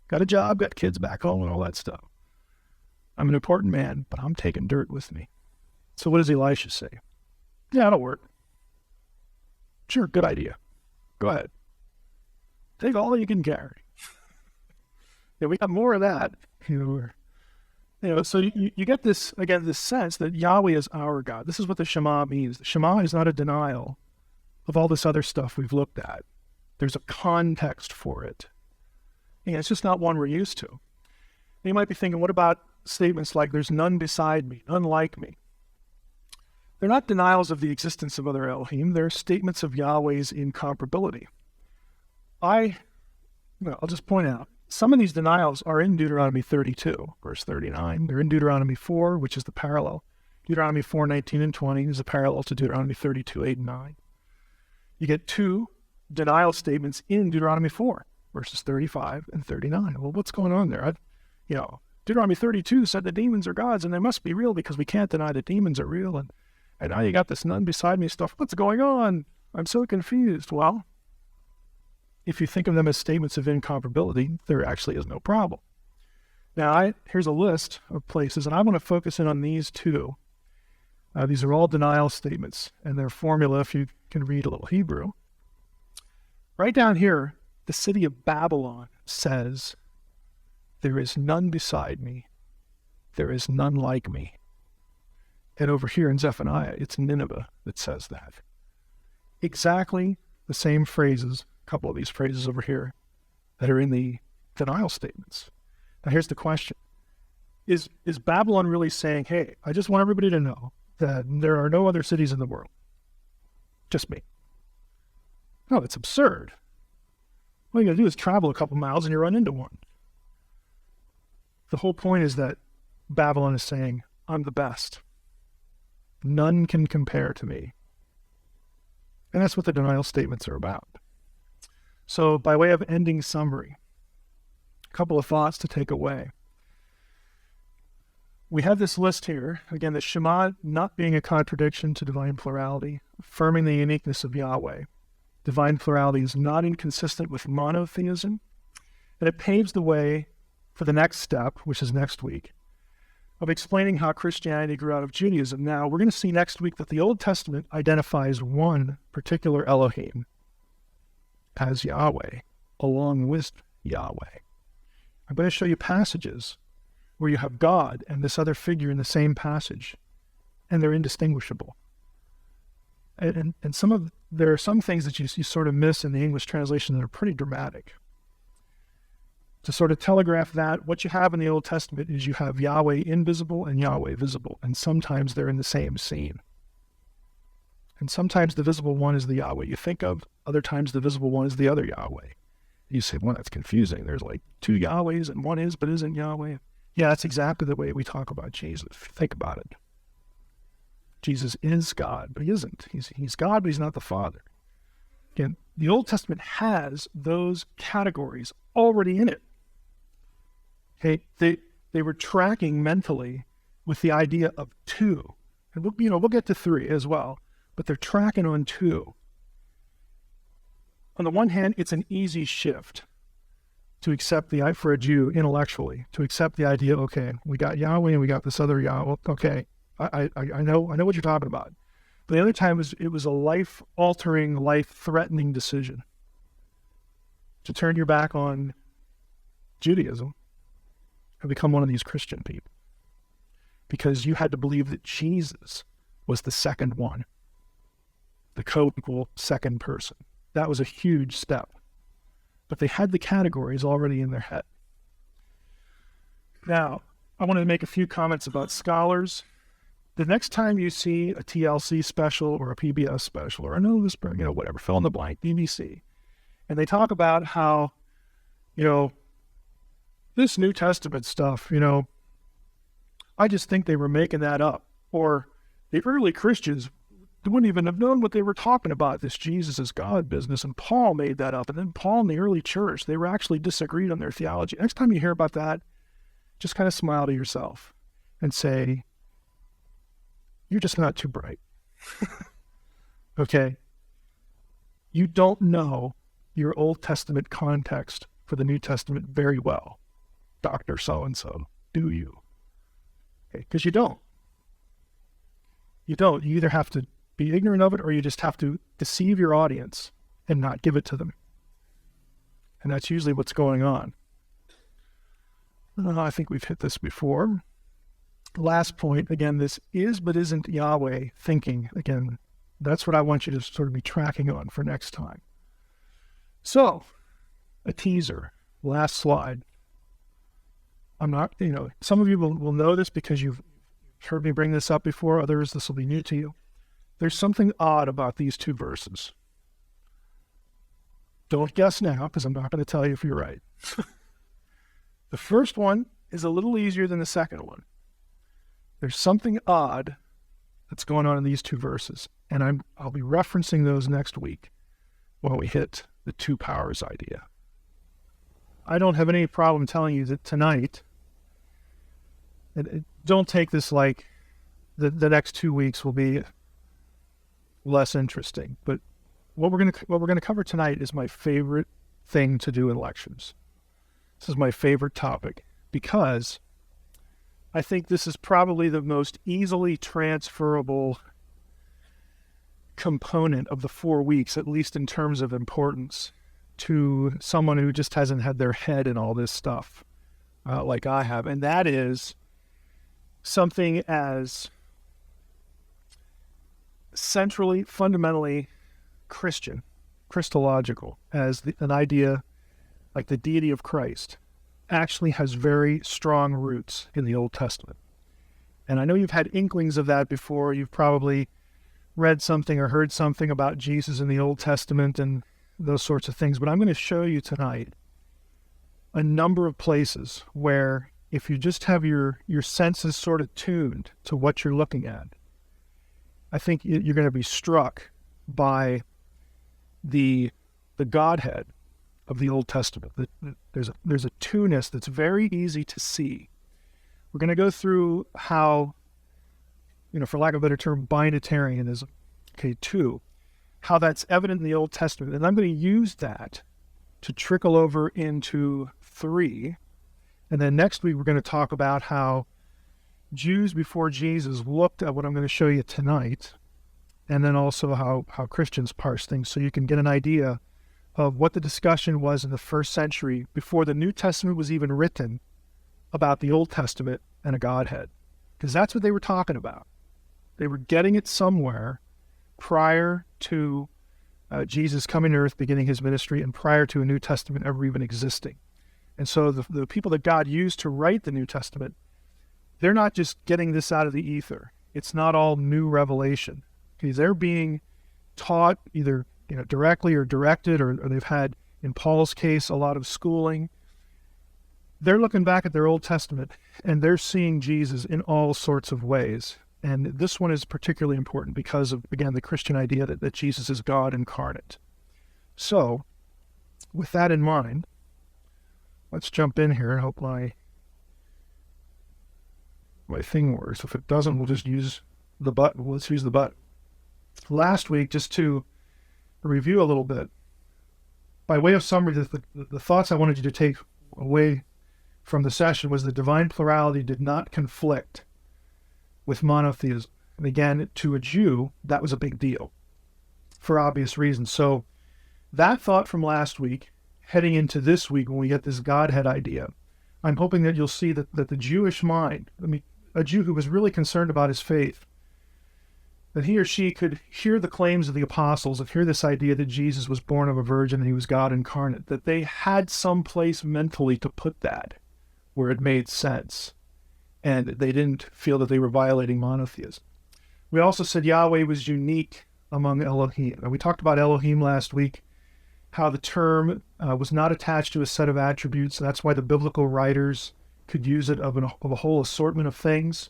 Got a job, got kids back home and all that stuff. I'm an important man, but I'm taking dirt with me. So what does Elisha say? "Yeah, it'll work." "Sure, good idea. Go ahead. Take all you can carry." Yeah, we got more of that. So you get this, again, this sense that Yahweh is our God. This is what the Shema means. The Shema is not a denial of all this other stuff we've looked at. There's a context for it. And it's just not one we're used to. And you might be thinking, what about statements like, "There's none beside me, none like me"? They're not denials of the existence of other Elohim. They're statements of Yahweh's incomparability. I'll just point out, some of these denials are in Deuteronomy 32, verse 39. They're in Deuteronomy 4, which is the parallel. Deuteronomy 4, 19 and 20 is a parallel to Deuteronomy 32, 8 and 9. You get 2 denial statements in Deuteronomy 4, verses 35 and 39. Well, what's going on there? Deuteronomy 32 said the demons are gods and they must be real because we can't deny the demons are real. And now you got this none beside me stuff. What's going on? I'm so confused. Well, if you think of them as statements of incomparability, there actually is no problem. Now, here's a list of places, and I want to focus in on these 2. These are all denial statements, and their formula, if you can read a little Hebrew. Right down here, the city of Babylon says, "There is none beside me. There is none like me." And over here in Zephaniah, it's Nineveh that says that. Exactly the same phrases, a couple of these phrases over here, that are in the denial statements. Now here's the question. Is Babylon really saying, "Hey, I just want everybody to know that there are no other cities in the world. Just me"? No, that's absurd. All you got to do is travel a couple miles and you run into one. The whole point is that Babylon is saying, I'm the best. None can compare to me. And that's what the denial statements are about. So by way of ending summary, a couple of thoughts to take away. We have this list here, again, the Shema not being a contradiction to divine plurality, affirming the uniqueness of Yahweh. Divine plurality is not inconsistent with monotheism, and it paves the way for the next step, which is next week, of explaining how Christianity grew out of Judaism. Now, we're going to see next week that the Old Testament identifies one particular Elohim as Yahweh, along with Yahweh. I'm going to show you passages where you have God and this other figure in the same passage, and they're indistinguishable. And there are some things that you sort of miss in the English translation that are pretty dramatic. To sort of telegraph that, what you have in the Old Testament is you have Yahweh invisible and Yahweh visible, and sometimes they're in the same scene. And sometimes the visible one is the Yahweh you think of, other times the visible one is the other Yahweh. You say, well, that's confusing. There's like two Yahwehs and one is but isn't Yahweh. Yeah, that's exactly the way we talk about Jesus. Think about it. Jesus is God, but he isn't. He's God, but he's not the Father. Again, the Old Testament has those categories already in it. Okay, they were tracking mentally with the idea of two. And we'll get to three as well, but they're tracking on two. On the one hand, it's an easy shift to accept for a Jew intellectually, to accept the idea, okay, we got Yahweh and we got this other Yahweh. Okay, I know what you're talking about. But the other time it was a life-altering, life-threatening decision to turn your back on Judaism and become one of these Christian people. Because you had to believe that Jesus was the second one, the co-equal second person. That was a huge step. But they had the categories already in their head. Now, I want to make a few comments about scholars. The next time you see a TLC special or a PBS special or another, whatever, fill in the blank, BBC, and they talk about how, this New Testament stuff, I just think they were making that up. Or the early Christians wouldn't even have known what they were talking about, this Jesus is God business, and Paul made that up. And then Paul and the early church, they were actually disagreed on their theology. Next time you hear about that, just kind of smile to yourself and say, you're just not too bright. Okay? You don't know your Old Testament context for the New Testament very well, Dr. So-and-so, do you? Okay, because you don't. You don't. You either have to be ignorant of it or you just have to deceive your audience and not give it to them. And that's usually what's going on. I think we've hit this before. Last point, again, this is but isn't Yahweh thinking. Again, that's what I want you to sort of be tracking on for next time. So, a teaser. Last slide. I'm not, some of you will know this because you've heard me bring this up before. Others, this will be new to you. There's something odd about these two verses. Don't guess now, because I'm not going to tell you if you're right. The first one is a little easier than the second one. There's something odd that's going on in these two verses, and I'll be referencing those next week when we hit the two powers idea. I don't have any problem telling you that tonight, don't take this like the next 2 weeks will be less interesting, but what we're going to cover tonight is my favorite thing to do in lectures. This is my favorite topic because I think this is probably the most easily transferable component of the 4 weeks, at least in terms of importance, to someone who just hasn't had their head in all this stuff like I have. And that is something as centrally, fundamentally Christian, Christological, as an idea like the deity of Christ actually has very strong roots in the Old Testament. And I know you've had inklings of that before. You've probably read something or heard something about Jesus in the Old Testament and those sorts of things. But I'm going to show you tonight a number of places where if you just have your senses sort of tuned to what you're looking at, I think you're going to be struck by the Godhead of the Old Testament. There's a two-ness that's very easy to see. We're going to go through how, for lack of a better term, binitarianism, two, how that's evident in the Old Testament. And I'm going to use that to trickle over into 3. And then next week, we're going to talk about how Jews before Jesus looked at what I'm going to show you tonight, and then also how Christians parse things, so you can get an idea of what the discussion was in the first century before the New Testament was even written about the Old Testament and a Godhead. Because that's what they were talking about. They were getting it somewhere prior to Jesus coming to earth, beginning his ministry, and prior to a New Testament ever even existing. And so the people that God used to write the New Testament, they're not just getting this out of the ether. It's not all new revelation. Okay, they're being taught either directly or directed, or they've had, in Paul's case, a lot of schooling. They're looking back at their Old Testament, and they're seeing Jesus in all sorts of ways. And this one is particularly important because of, again, the Christian idea that Jesus is God incarnate. So, with that in mind, let's jump in here and hope my thing works. If it doesn't, we'll just use the button. Let's use the button. Last week, just to review a little bit, by way of summary, the thoughts I wanted you to take away from the session was that divine plurality did not conflict with monotheism. And again, to a Jew, that was a big deal for obvious reasons. So that thought from last week, heading into this week when we get this Godhead idea, I'm hoping that you'll see that the Jewish mind, a Jew who was really concerned about his faith, that he or she could hear the claims of the apostles and hear this idea that Jesus was born of a virgin and he was God incarnate, that they had some place mentally to put that where it made sense, and they didn't feel that they were violating monotheism. We also said Yahweh was unique among Elohim. And we talked about Elohim last week, how the term was not attached to a set of attributes. That's why the biblical writers could use it of a whole assortment of things.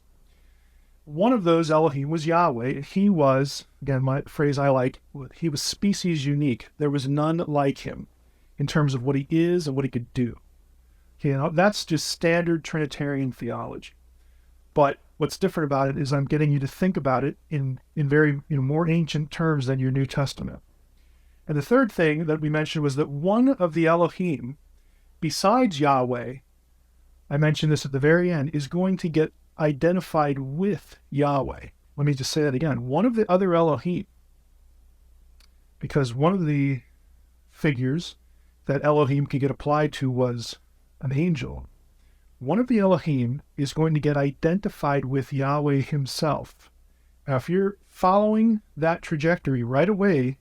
One of those, Elohim, was Yahweh. He was, again, my phrase I like, he was species unique. There was none like him in terms of what he is and what he could do. Okay, that's just standard Trinitarian theology. But what's different about it is I'm getting you to think about it in very more ancient terms than your New Testament. And the third thing that we mentioned was that one of the Elohim, besides Yahweh, I mentioned this at the very end, is going to get identified with Yahweh. Let me just say that again. One of the other Elohim, because one of the figures that Elohim could get applied to was an angel. One of the Elohim is going to get identified with Yahweh himself. Now, if you're following that trajectory right away,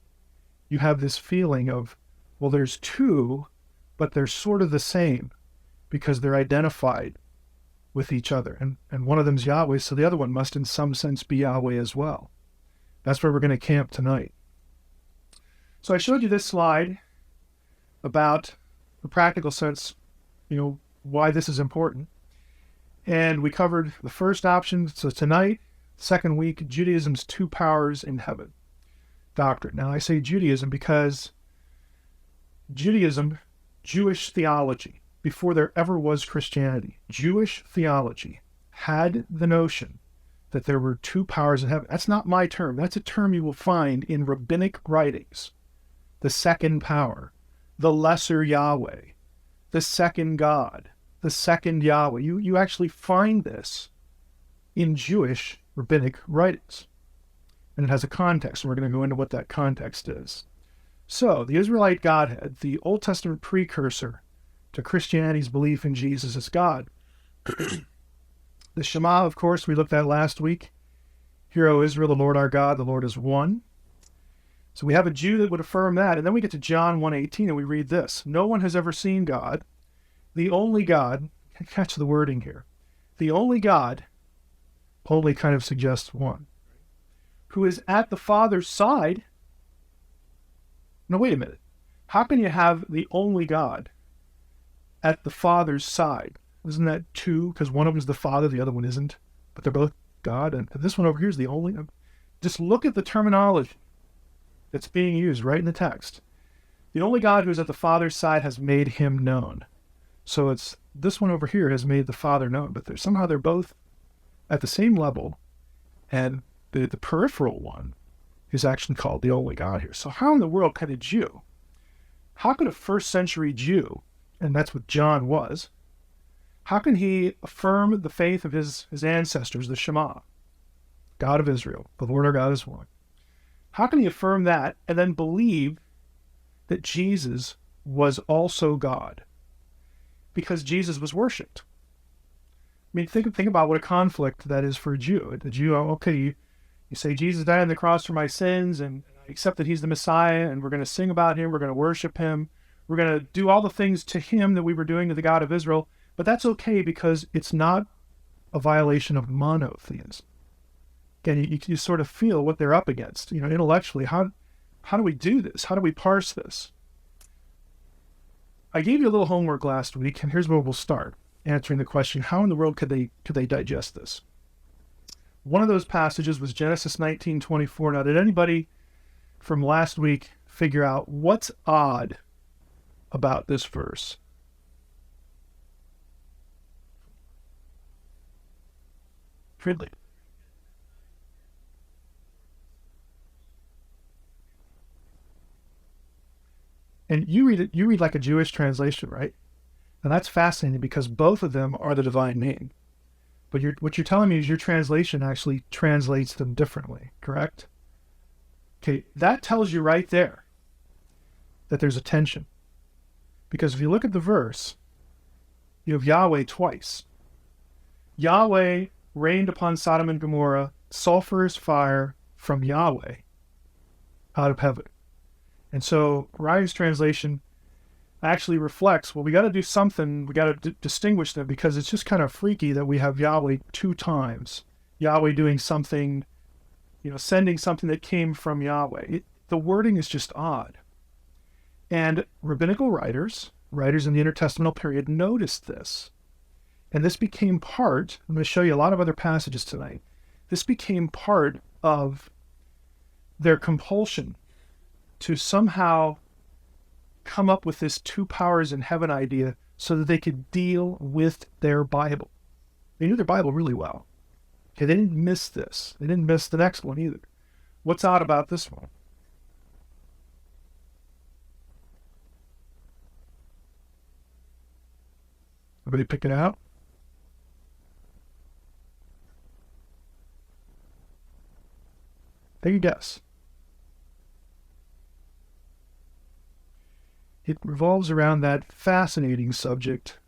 you have this feeling of, well, there's two, but they're sort of the same because they're identified with each other. And one of them's Yahweh, so the other one must in some sense be Yahweh as well. That's where we're going to camp tonight. So I showed you this slide about the practical sense, why this is important. And we covered the first option. So tonight, second week, Judaism's two powers in heaven doctrine. Now I say Judaism because Judaism, Jewish theology, before there ever was Christianity, Jewish theology had the notion that there were two powers in heaven. That's not my term. That's a term you will find in rabbinic writings. The second power, the lesser Yahweh, the second God, the second Yahweh. You actually find this in Jewish rabbinic writings. And it has a context, and we're going to go into what that context is. So, the Israelite Godhead, the Old Testament precursor to Christianity's belief in Jesus as God. The Shema, of course, we looked at last week. Hear, O Israel, the Lord our God, the Lord is one. So we have a Jew that would affirm that. And then we get to John 1:18 and we read this. No one has ever seen God. The only God, catch the wording here. The only God only kind of suggests one. Who is at the Father's side. Now wait a minute. How can you have the only God at the Father's side? Isn't that two? Because one of them is the Father, the other one isn't. But they're both God. And this one over here is the only. Just look at the terminology that's being used right in the text. The only God who's at the Father's side has made him known. So it's this one over here has made the Father known. But somehow they're both at the same level. And the peripheral one is actually called the only God here. So how in the world could a Jew, how could a first century Jew, and that's what John was, how can he affirm the faith of his ancestors, the Shema, God of Israel, the Lord our God is one? How can he affirm that and then believe that Jesus was also God? Because Jesus was worshipped. I mean, think about what a conflict that is for a Jew. The Jew, okay, you say Jesus died on the cross for my sins, and I accept that he's the Messiah, and we're going to sing about him, we're going to worship him, we're going to do all the things to him that we were doing to the God of Israel, but that's okay because it's not a violation of monotheism. Again, you sort of feel what they're up against, intellectually. How do we do this? How do we parse this? I gave you a little homework last week, and here's where we'll start answering the question, how in the world could they digest this? One of those passages was Genesis 19:24. Now, did anybody from last week figure out what's odd about this verse? Ridley. And you read like a Jewish translation, right? And that's fascinating because both of them are the divine name. But what you're telling me is your translation actually translates them differently, correct? Okay, that tells you right there that there's a tension. Because if you look at the verse, you have Yahweh twice. Yahweh rained upon Sodom and Gomorrah sulfurous fire from Yahweh out of heaven. And so Ryan's translation actually reflects, well, we got to do something, we got to distinguish them because it's just kind of freaky that we have Yahweh two times. Yahweh doing something, sending something that came from Yahweh. The wording is just odd. And rabbinical writers in the intertestamental period noticed this. And this became part, I'm going to show you a lot of other passages tonight, this became part of their compulsion to somehow come up with this two powers in heaven idea so that they could deal with their Bible. They knew their Bible really well. Okay, they didn't miss this. They didn't miss the next one either. What's odd about this one? Everybody pick it out? Take a guess. It revolves around that fascinating subject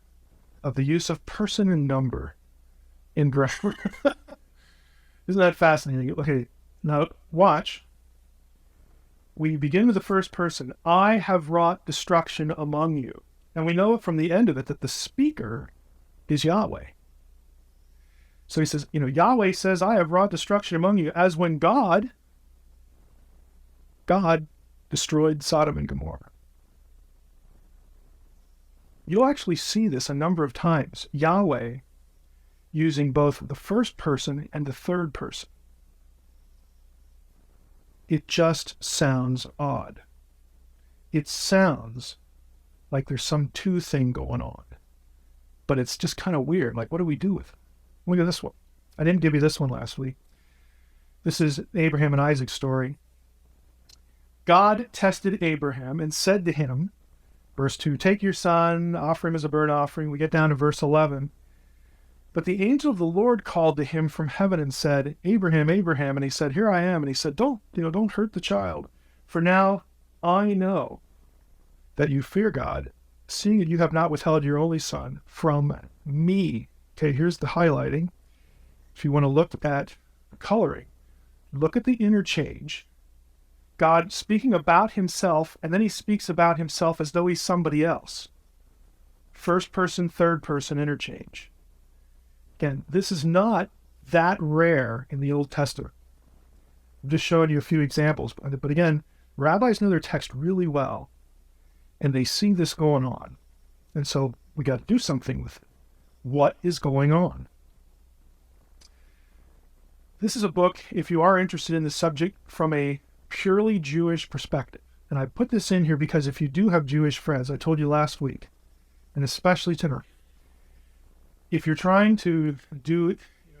of the use of person and number in grammar. Isn't that fascinating? Okay, now watch. We begin with the first person. I have wrought destruction among you. And we know from the end of it that the speaker is Yahweh. So he says, Yahweh says, I have wrought destruction among you, as when God destroyed Sodom and Gomorrah. You'll actually see this a number of times. Yahweh using both the first person and the third person. It just sounds odd. It sounds like there's some two thing going on. But it's just kind of weird. Like, what do we do with it? Look at this one. I didn't give you this one last week. This is Abraham and Isaac's story. God tested Abraham and said to him, verse 2, take your son, offer him as a burnt offering. We get down to verse 11. But the angel of the Lord called to him from heaven and said, Abraham, Abraham. And he said, here I am. And he said, don't hurt the child. For now I know that you fear God, seeing that you have not withheld your only son from me. Okay, here's the highlighting. If you want to look at coloring, look at the interchange. God speaking about himself, and then he speaks about himself as though he's somebody else. First person, third person interchange. Again, this is not that rare in the Old Testament. I'm just showing you a few examples. But again, rabbis know their text really well, and they see this going on. And so we got to do something with it. what is going on. This is a book, if you are interested in the subject from a purely Jewish perspective. And I put this in here because if you do have Jewish friends, I told you last week, and especially tonight, if you're trying to do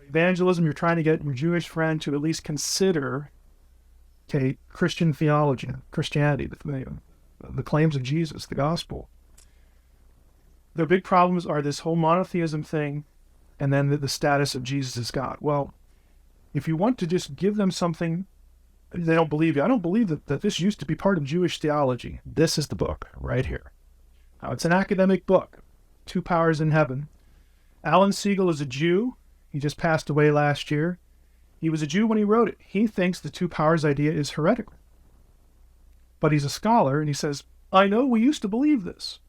evangelism, you're trying to get your Jewish friend to at least consider, Christian theology, Christianity, the claims of Jesus, the gospel. Their big problems are this whole monotheism thing and then the status of Jesus as God. Well, if you want to just give them something, they don't believe you. I don't believe that this used to be part of Jewish theology. This is the book right here. Now, it's an academic book, Two Powers in Heaven. Alan Siegel is a Jew. He just passed away last year. He was a Jew when he wrote it. He thinks the two powers idea is heretical. But he's a scholar, and he says, I know we used to believe this.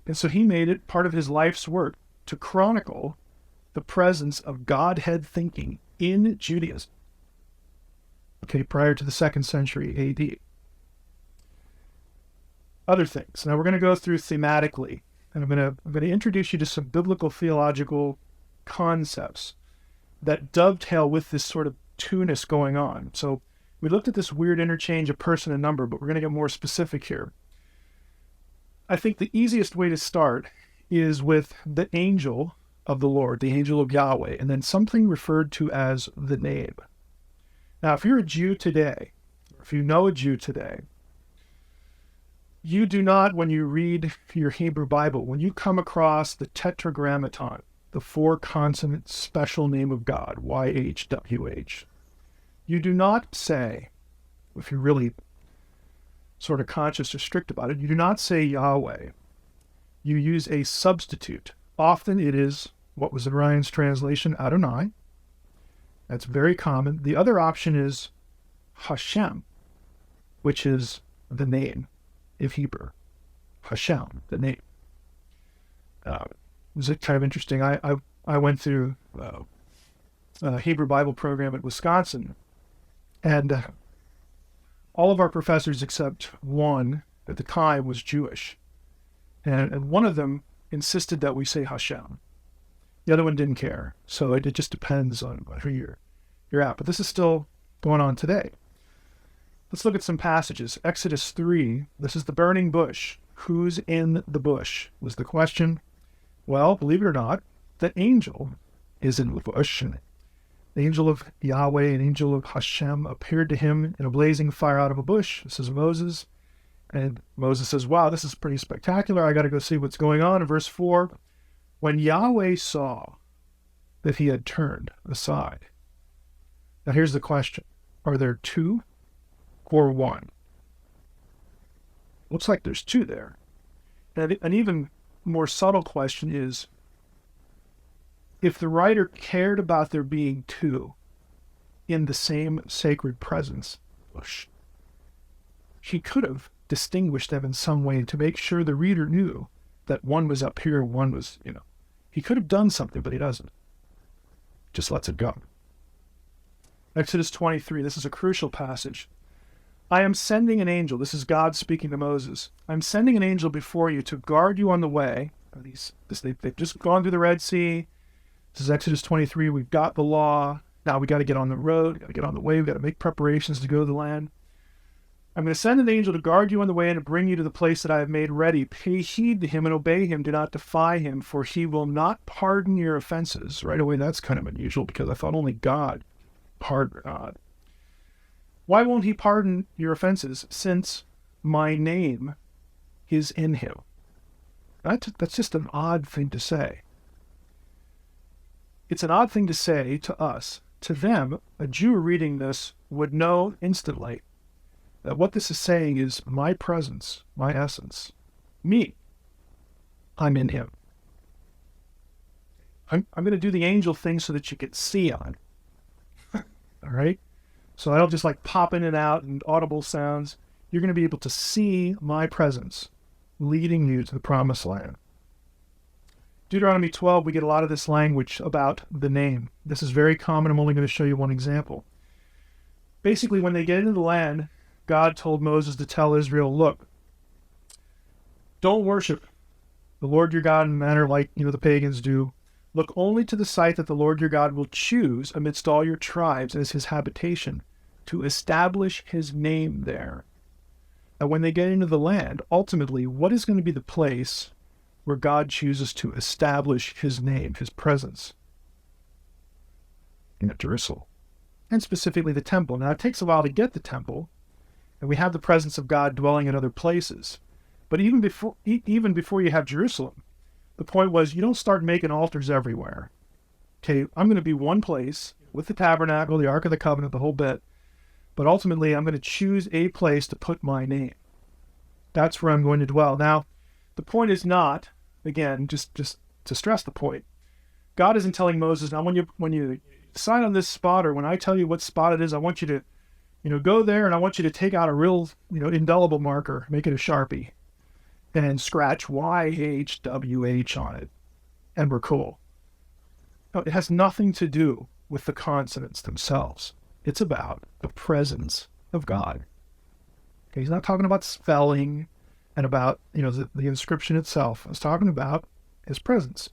And so he made it part of his life's work to chronicle the presence of Godhead thinking in Judaism, prior to the 2nd century AD. Other things. Now we're going to go through thematically, and I'm going to introduce you to some biblical theological concepts that dovetail with this sort of two-ness going on. So we looked at this weird interchange of person and number, but we're going to get more specific here. I think the easiest way to start is with the angel of the Lord, the angel of Yahweh, and then something referred to as the name. Now, if you're a Jew today, or if you know a Jew today, you do not, when you read your Hebrew Bible, when you come across the Tetragrammaton, the 4-consonant special name of God, YHWH, you do not say, if you're really sort of conscious or strict about it, you do not say Yahweh. You use a substitute. Often it is, what was in Ryan's translation, Adonai. That's very common. The other option is Hashem, which is the name of Hebrew. Hashem, the name. Is it kind of interesting? I went through a Hebrew Bible program at Wisconsin, and all of our professors except one at the time was Jewish. And one of them insisted that we say Hashem. The other one didn't care. So it just depends on who you're at. But this is still going on today. Let's look at some passages. Exodus 3, this is the burning bush. Who's in the bush was the question. Well, believe it or not, the angel is in the bush. And the angel of Yahweh, an angel of Hashem, appeared to him in a blazing fire out of a bush. This is Moses. And Moses says, wow, this is pretty spectacular. I got to go see what's going on. In verse 4, when Yahweh saw that he had turned aside. Now here's the question. Are there two or one? Looks like there's two there. And an even more subtle question is, if the writer cared about there being two in the same sacred presence, he could have distinguished them in some way to make sure the reader knew that one was up here, one was, he could have done something, but he doesn't. Just lets it go. Exodus 23, this is a crucial passage. I am sending an angel. This is God speaking to Moses. I'm sending an angel before you to guard you on the way. They've just gone through the Red Sea. This is Exodus 23. We've got the law. Now we got to get on the road. Got to get on the way. We've got to make preparations to go to the land. I'm going to send an angel to guard you on the way and to bring you to the place that I have made ready. Pay heed to him and obey him. Do not defy him, for he will not pardon your offenses. Right away, that's kind of unusual because I thought only God pardoned God. Why won't he pardon your offenses, since my name is in him? That's just an odd thing to say. It's an odd thing to say to us. To them, a Jew reading this would know instantly that what this is saying is my presence, my essence, me. I'm in him. I'm going to do the angel thing so that you can see on. All right? So I don't just like pop in and out and audible sounds. You're going to be able to see my presence leading you to the promised land. Deuteronomy 12, we get a lot of this language about the name. This is very common. I'm only going to show you one example. Basically, when they get into the land, God told Moses to tell Israel, look, don't worship the Lord your God in a manner like, the pagans do. Look only to the site that the Lord your God will choose amidst all your tribes as his habitation, to establish his name there. And when they get into the land, ultimately, what is going to be the place where God chooses to establish his name, his presence? In Jerusalem. And specifically the temple. Now, it takes a while to get the temple, and we have the presence of God dwelling in other places. But even before you have Jerusalem, the point was you don't start making altars everywhere. Okay, I'm going to be one place with the tabernacle, the Ark of the Covenant, the whole bit. But ultimately, I'm going to choose a place to put my name. That's where I'm going to dwell. Now, the point is not, again, just to stress the point, God isn't telling Moses, now when you decide on this spot, or when I tell you what spot it is, I want you to, go there, and I want you to take out a real, indelible marker, make it a Sharpie, and scratch YHWH on it, and we're cool. No, it has nothing to do with the consonants themselves. It's about the presence of God. Okay, he's not talking about spelling and about, the inscription itself. He's talking about his presence.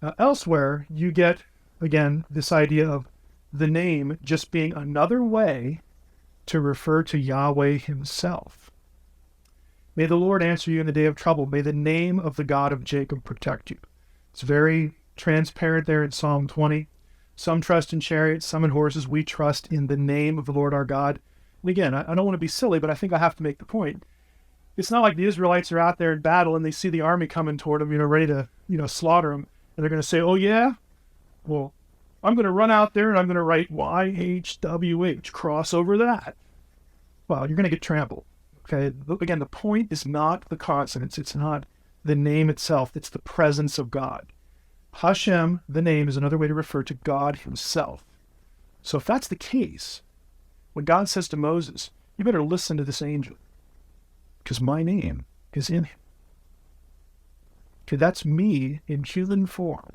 Now, elsewhere, you get, again, this idea of the name just being another way to refer to Yahweh himself. May the Lord answer you in the day of trouble. May the name of the God of Jacob protect you. It's very transparent there in Psalm 20. Some trust in chariots, some in horses. We trust in the name of the Lord our God. And again, I don't want to be silly, but I think I have to make the point. It's not like the Israelites are out there in battle and they see the army coming toward them, ready to, slaughter them. And they're going to say, oh yeah? Well, I'm going to run out there and I'm going to write YHWH, cross over that. Well, you're going to get trampled. Okay, again, the point is not the consonants. It's not the name itself. It's the presence of God. Hashem, the name, is another way to refer to God himself. So if that's the case, when God says to Moses, you better listen to this angel, because my name is in him. Okay, that's me in human form.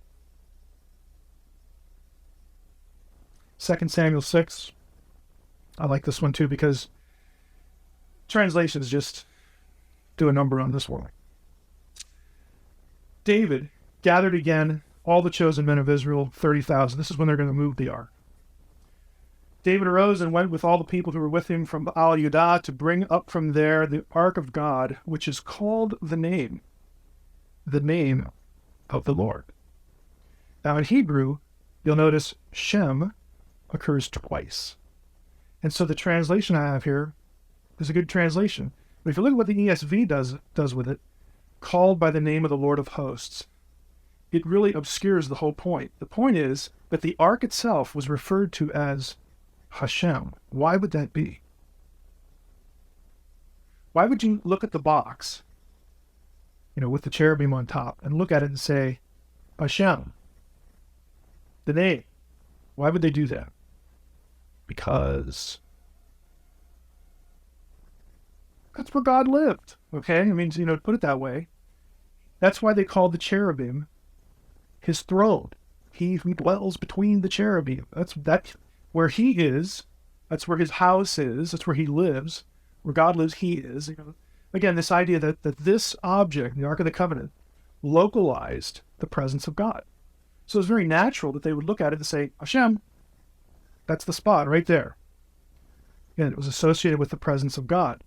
2 Samuel 6. I like this one too, because translations just do a number on this one. David gathered again all the chosen men of Israel, 30,000. This is when they're going to move the ark. David arose and went with all the people who were with him from Baal-Judah to bring up from there the ark of God, which is called the name of the Lord. Now in Hebrew, you'll notice Shem occurs twice. And so the translation I have here is a good translation. But if you look at what the ESV does with it, called by the name of the Lord of hosts, it really obscures the whole point. The point is that the ark itself was referred to as Hashem. Why would that be? Why would you look at the box, with the cherubim on top, and look at it and say, Hashem, the name? Why would they do that? Because that's where God lived, okay? I mean, to put it that way. That's why they called the cherubim his throne. He who dwells between the cherubim. That's where he is. That's where his house is. That's where he lives. Where God lives, he is. Again, this idea that this object, the Ark of the Covenant, localized the presence of God. So it's very natural that they would look at it and say, Hashem, that's the spot right there. And it was associated with the presence of God.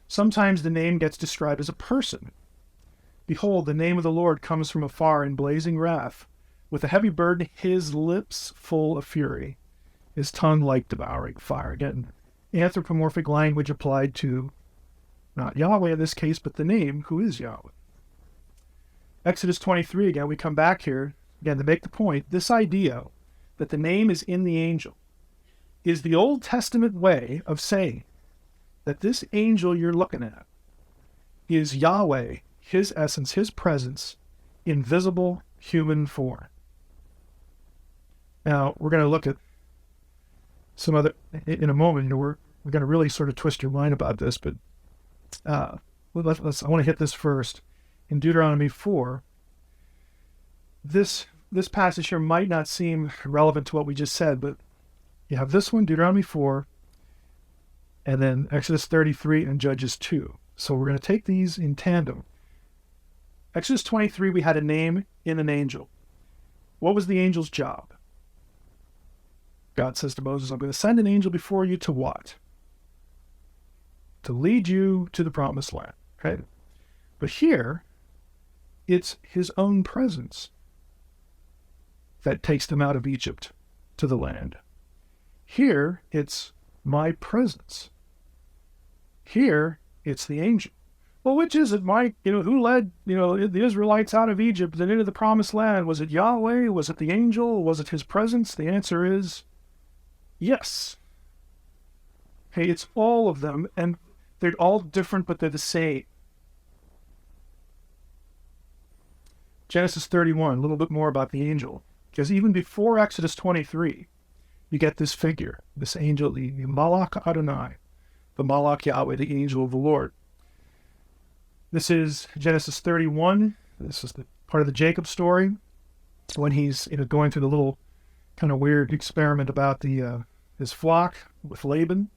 Sometimes the name gets described as a person. Behold, the name of the Lord comes from afar in blazing wrath, with a heavy burden, his lips full of fury, his tongue like devouring fire. Again, anthropomorphic language applied to not Yahweh in this case, but the name, who is Yahweh. Exodus 23, again, we come back here, again, to make the point, this idea that the name is in the angel is the Old Testament way of saying that this angel you're looking at is Yahweh, his essence, his presence, in visible human form. Now, we're going to look at some other, in a moment, we're going to really sort of twist your mind about this, but I want to hit this first. In Deuteronomy 4, this passage here might not seem relevant to what we just said, but you have this one, Deuteronomy 4, and then Exodus 33 and Judges 2. So we're going to take these in tandem. Exodus 23, we had a name in an angel. What was the angel's job? God says to Moses, I'm going to send an angel before you to what? To lead you to the promised land. Okay? But here, it's his own presence that takes them out of Egypt to the land. Here, it's my presence. Here, it's the angel. Well, which is it, Mike? Who led, the Israelites out of Egypt and into the promised land? Was it Yahweh? Was it the angel? Was it his presence? The answer is yes. Hey, it's all of them, and they're all different, but they're the same. Genesis 31, a little bit more about the angel. Because even before Exodus 23, you get this figure, this angel, the Malach Adonai, the Malach Yahweh, the angel of the Lord. This is Genesis 31. This is the part of the Jacob story when he's going through the little kind of weird experiment about his flock with Laban.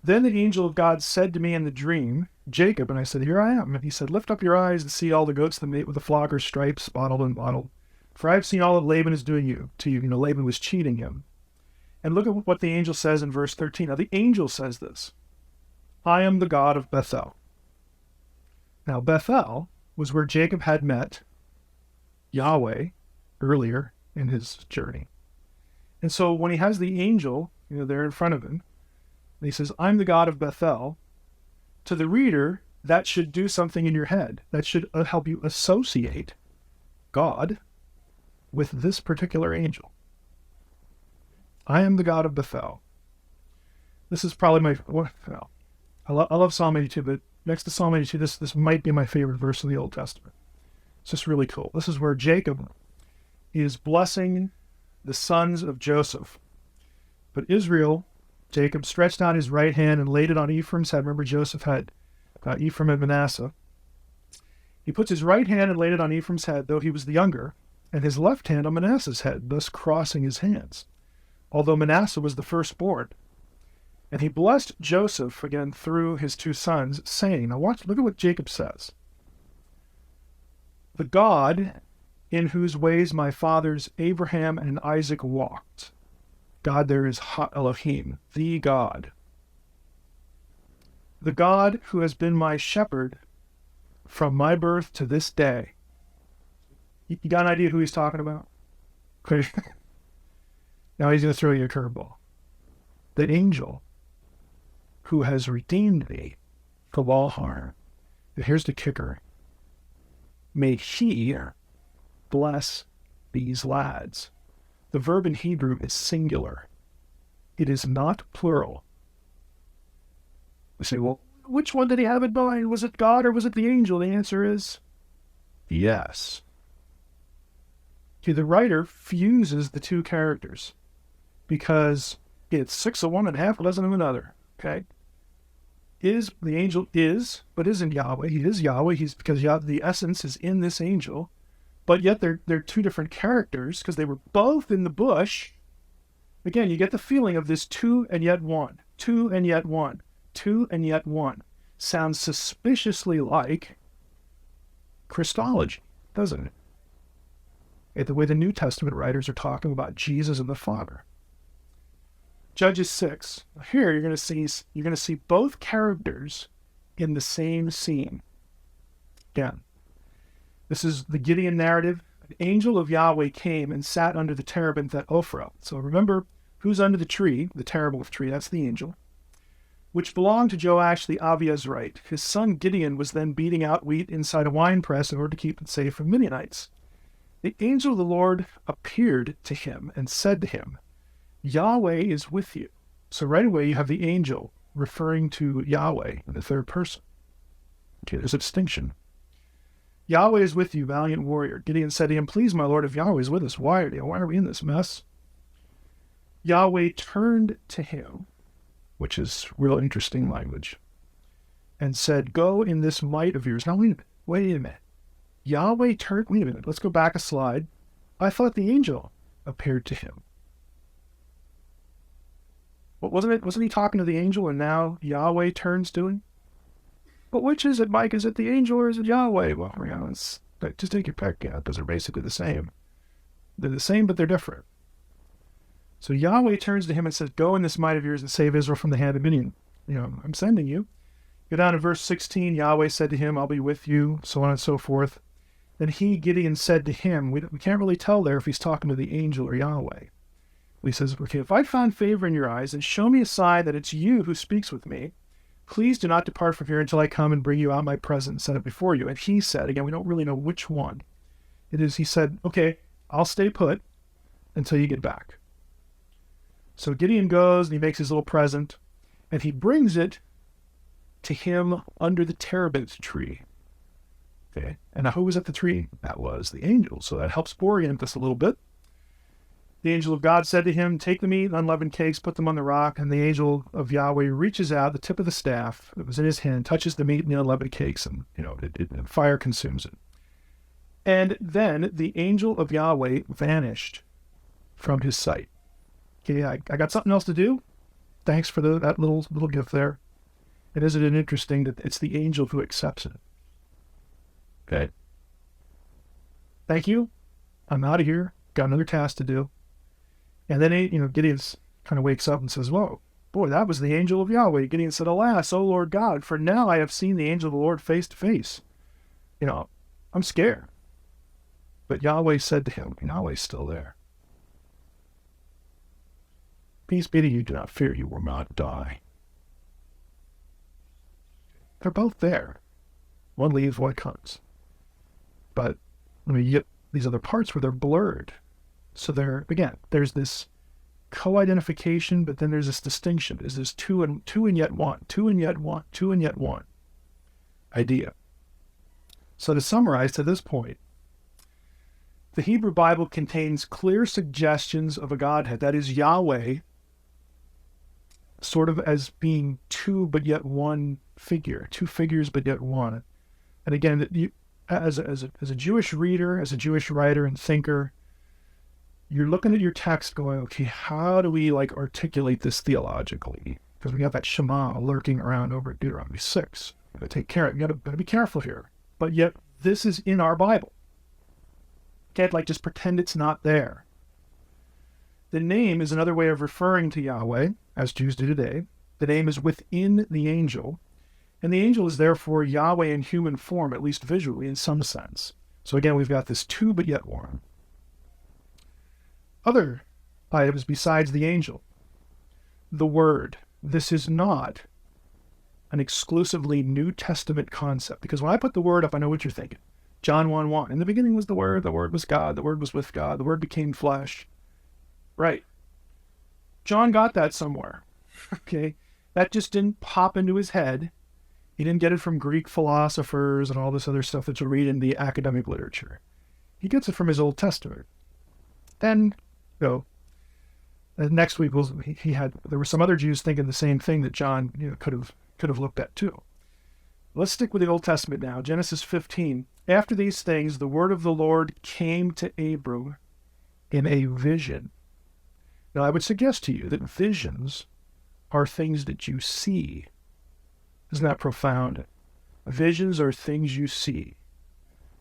Then the angel of God said to me in the dream, Jacob, and I said, here I am. And he said, lift up your eyes and see all the goats that mate with the flock are striped, spotted, and mottled. For I have seen all that Laban is doing to you. Laban was cheating him. And look at what the angel says in verse 13. Now the angel says this, I am the God of Bethel. Now Bethel was where Jacob had met Yahweh earlier in his journey. And so when he has the angel, there in front of him, and he says, I'm the God of Bethel, to the reader, that should do something in your head. That should help you associate God with this particular angel. I am the God of Bethel. This is probably I love Psalm 82, but next to Psalm 82, this might be my favorite verse of the Old Testament. It's just really cool. This is where Jacob is blessing the sons of Joseph. But Israel, Jacob, stretched out his right hand and laid it on Ephraim's head. Remember, Joseph had Ephraim and Manasseh. He puts his right hand and laid it on Ephraim's head, though he was the younger, and his left hand on Manasseh's head, thus crossing his hands, although Manasseh was the firstborn. And he blessed Joseph again through his two sons, saying, now look at what Jacob says. The God in whose ways my fathers Abraham and Isaac walked. God there is Ha Elohim, the God. The God who has been my shepherd from my birth to this day. You got an idea who he's talking about? Okay. Now he's going to throw you a curveball. The angel who has redeemed me from all harm. And here's the kicker. May he bless these lads. The verb in Hebrew is singular. It is not plural. We say, well, which one did he have in mind? Was it God or was it the angel? The answer is yes. Okay, the writer fuses the two characters because it's 6 of one and half a dozen of another. Okay? The angel is, but isn't Yahweh. He is Yahweh. Because the essence is in this angel. But yet they're two different characters because they were both in the bush. Again, you get the feeling of this two and yet one. Two and yet one. Two and yet one. Sounds suspiciously like Christology, doesn't it? The way the New Testament writers are talking about Jesus and the Father. Judges 6. Here you're going to see both characters in the same scene. Again, this is the Gideon narrative. An angel of Yahweh came and sat under the terebinth at Ophrah. So remember, who's under the tree? The terebinth tree, that's the angel, which belonged to Joash the Abiezrite. His son Gideon was then beating out wheat inside a winepress in order to keep it safe from Midianites. The angel of the Lord appeared to him and said to him, Yahweh is with you. So right away you have the angel referring to Yahweh in the third person. Okay, there's a distinction. Yahweh is with you, valiant warrior. Gideon said to him, please, my lord, if Yahweh is with us, why are we in this mess? Yahweh turned to him, which is real interesting language, and said, go in this might of yours. Now, wait a minute. Yahweh turned, wait a minute, let's go back a slide. I thought the angel appeared to him. What wasn't it? Wasn't he talking to the angel and now Yahweh turns to him? But which is it, Mike? Is it the angel or is it Yahweh? Well, just take your pick, because they're basically the same. They're the same, but they're different. So Yahweh turns to him and says, go in this might of yours and save Israel from the hand of Midian. I'm sending you. Go down to verse 16. Yahweh said to him, I'll be with you, so on and so forth. Then Gideon, said to him, we can't really tell there if he's talking to the angel or Yahweh. He says, okay, if I found favor in your eyes, and show me a sign that it's you who speaks with me, please do not depart from here until I come and bring you out my present and set it before you. And he said, again, we don't really know which one it is. He said, okay, I'll stay put until you get back. So Gideon goes and he makes his little present and he brings it to him under the terebinth tree. Okay. And now who was at the tree? That was the angel. So that helps orient this a little bit. The angel of God said to him, take the meat and unleavened cakes, put them on the rock. And the angel of Yahweh reaches out the tip of the staff that was in his hand, touches the meat and the unleavened cakes, and fire consumes it. And then the angel of Yahweh vanished from his sight. Okay, I got something else to do. Thanks for that little gift there. And isn't it interesting that it's the angel who accepts it? Okay. Thank you. I'm out of here. Got another task to do. And then, Gideon kind of wakes up and says, whoa, boy, that was the angel of Yahweh. Gideon said, alas, O Lord God, for now I have seen the angel of the Lord face to face. I'm scared. But Yahweh said to him, Yahweh's still there. Peace be to you, do not fear, you will not die. They're both there. One leaves, one comes. But you get these other parts where they're blurred. So there's this co-identification, but then there's this distinction. There's this two and yet one, two and yet one, two and yet one idea. So to summarize to this point, the Hebrew Bible contains clear suggestions of a Godhead. That is Yahweh, sort of as being two but yet one figure, two figures but yet one. And again, as a Jewish reader, as a Jewish writer and thinker, you're looking at your text going, okay, how do we articulate this theologically? Because we have that Shema lurking around over at Deuteronomy 6. You gotta take care. You gotta be careful here. But yet this is in our Bible. Can't just pretend it's not there. The name is another way of referring to Yahweh, as Jews do today. The name is within the angel, and the angel is therefore Yahweh in human form, at least visually, in some sense. So again, we've got this two but yet one. Other items besides the angel. The Word. This is not an exclusively New Testament concept, because when I put the Word up, I know what you're thinking. John 1:1. In the beginning was the Word was God, the Word was with God, the Word became flesh. Right. John got that somewhere. Okay. That just didn't pop into his head. He didn't get it from Greek philosophers and all this other stuff that you'll read in the academic literature. He gets it from his Old Testament. Then, next week there were some other Jews thinking the same thing that John could have looked at too. Let's stick with the Old Testament now. Genesis 15. After these things, the word of the Lord came to Abram in a vision. Now, I would suggest to you that visions are things that you see. Isn't that profound? Visions are things you see.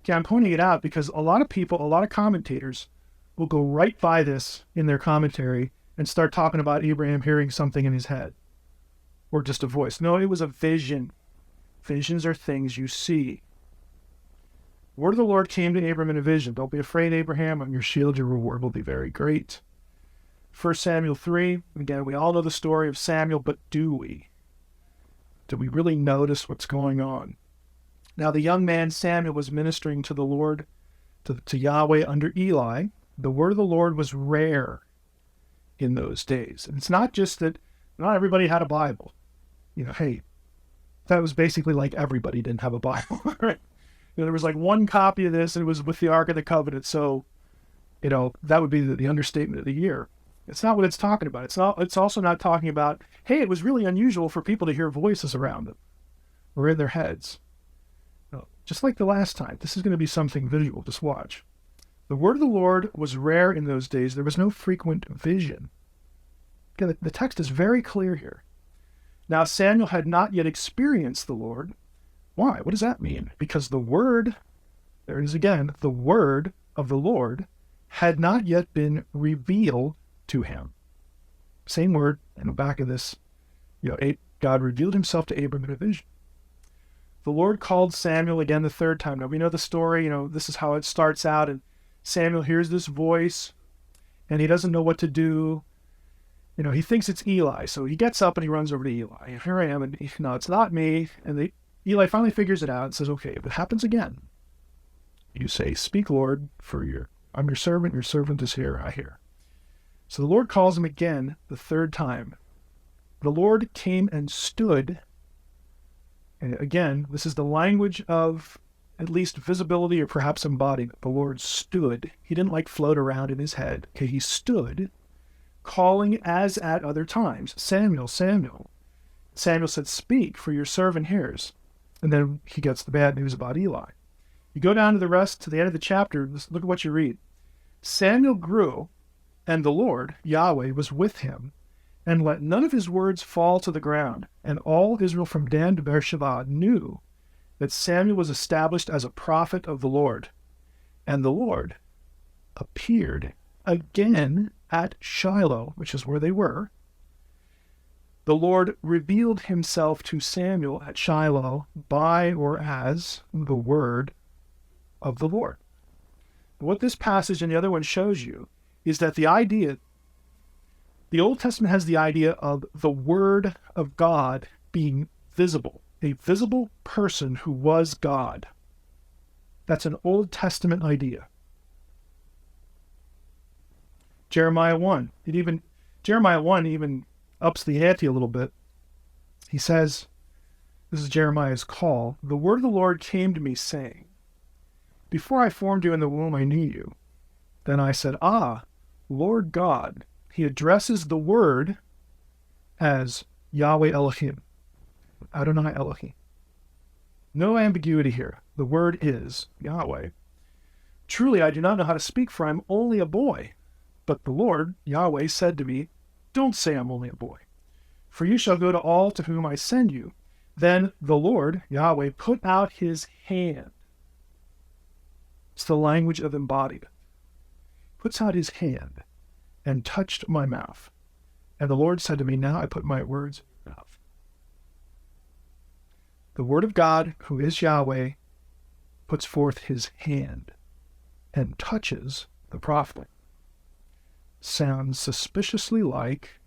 Okay, I'm pointing it out because a lot of people, a lot of commentators will go right by this in their commentary and start talking about Abraham hearing something in his head or just a voice. No, it was a vision. Visions are things you see. The word of the Lord came to Abram in a vision. Don't be afraid, Abraham. I'm your shield. Your reward will be very great. 1 Samuel 3. Again, we all know the story of Samuel, but do we? Do we really notice what's going on? Now, the young man Samuel was ministering to the Lord, to Yahweh under Eli. The word of the Lord was rare in those days. And it's not just that not everybody had a Bible. Hey, that was basically like everybody didn't have a Bible, right? There was one copy of this, and it was with the Ark of the Covenant. So, that would be the understatement of the year. It's not what it's talking about. It's also not talking about, hey, it was really unusual for people to hear voices around them or in their heads. No, just like the last time, this is going to be something visual. Just watch. The word of the Lord was rare in those days. There was no frequent vision. Okay, the text is very clear here. Now, Samuel had not yet experienced the Lord. Why? What does that mean? Because the word, there it is again, the word of the Lord had not yet been revealed to him. Same word in the back of this. God revealed himself to Abram in a vision. The Lord called Samuel again the third time. Now we know the story, this is how it starts out, and Samuel hears this voice and he doesn't know what to do. He thinks it's Eli, so he gets up and he runs over to Eli. Here I am, and no, it's not me. And Eli finally figures it out and says, okay, if it happens again, you say, speak, Lord, I'm your servant is here, I hear. So the Lord calls him again the third time. The Lord came and stood. And again, this is the language of at least visibility or perhaps embodiment. The Lord stood. He didn't float around in his head. Okay, he stood, calling as at other times, Samuel, Samuel. Samuel said, speak, for your servant hears. And then he gets the bad news about Eli. You go down to the end of the chapter, look at what you read. Samuel grew, and the Lord, Yahweh, was with him, and let none of his words fall to the ground. And all Israel from Dan to Beersheba knew that Samuel was established as a prophet of the Lord. And the Lord appeared again at Shiloh, which is where they were. The Lord revealed himself to Samuel at Shiloh by or as the word of the Lord. What this passage and the other one shows you is that the Old Testament has the idea of the Word of God being visible, a visible person who was God. That's an Old Testament idea. Jeremiah 1 even ups the ante a little bit. He says, this is Jeremiah's call, the word of the Lord came to me saying, before I formed you in the womb, I knew you. Then I said, Lord God. He addresses the word as Yahweh Elohim, Adonai Elohim. No ambiguity here. The word is Yahweh. Truly, I do not know how to speak, for I'm only a boy. But the Lord, Yahweh, said to me, don't say I'm only a boy, for you shall go to all to whom I send you. Then the Lord, Yahweh, put out his hand. It's the language of embodiment. Puts out his hand and touched my mouth. And the Lord said to me, now I put my words in your mouth. The word of God, who is Yahweh, puts forth his hand and touches the prophet. Sounds suspiciously like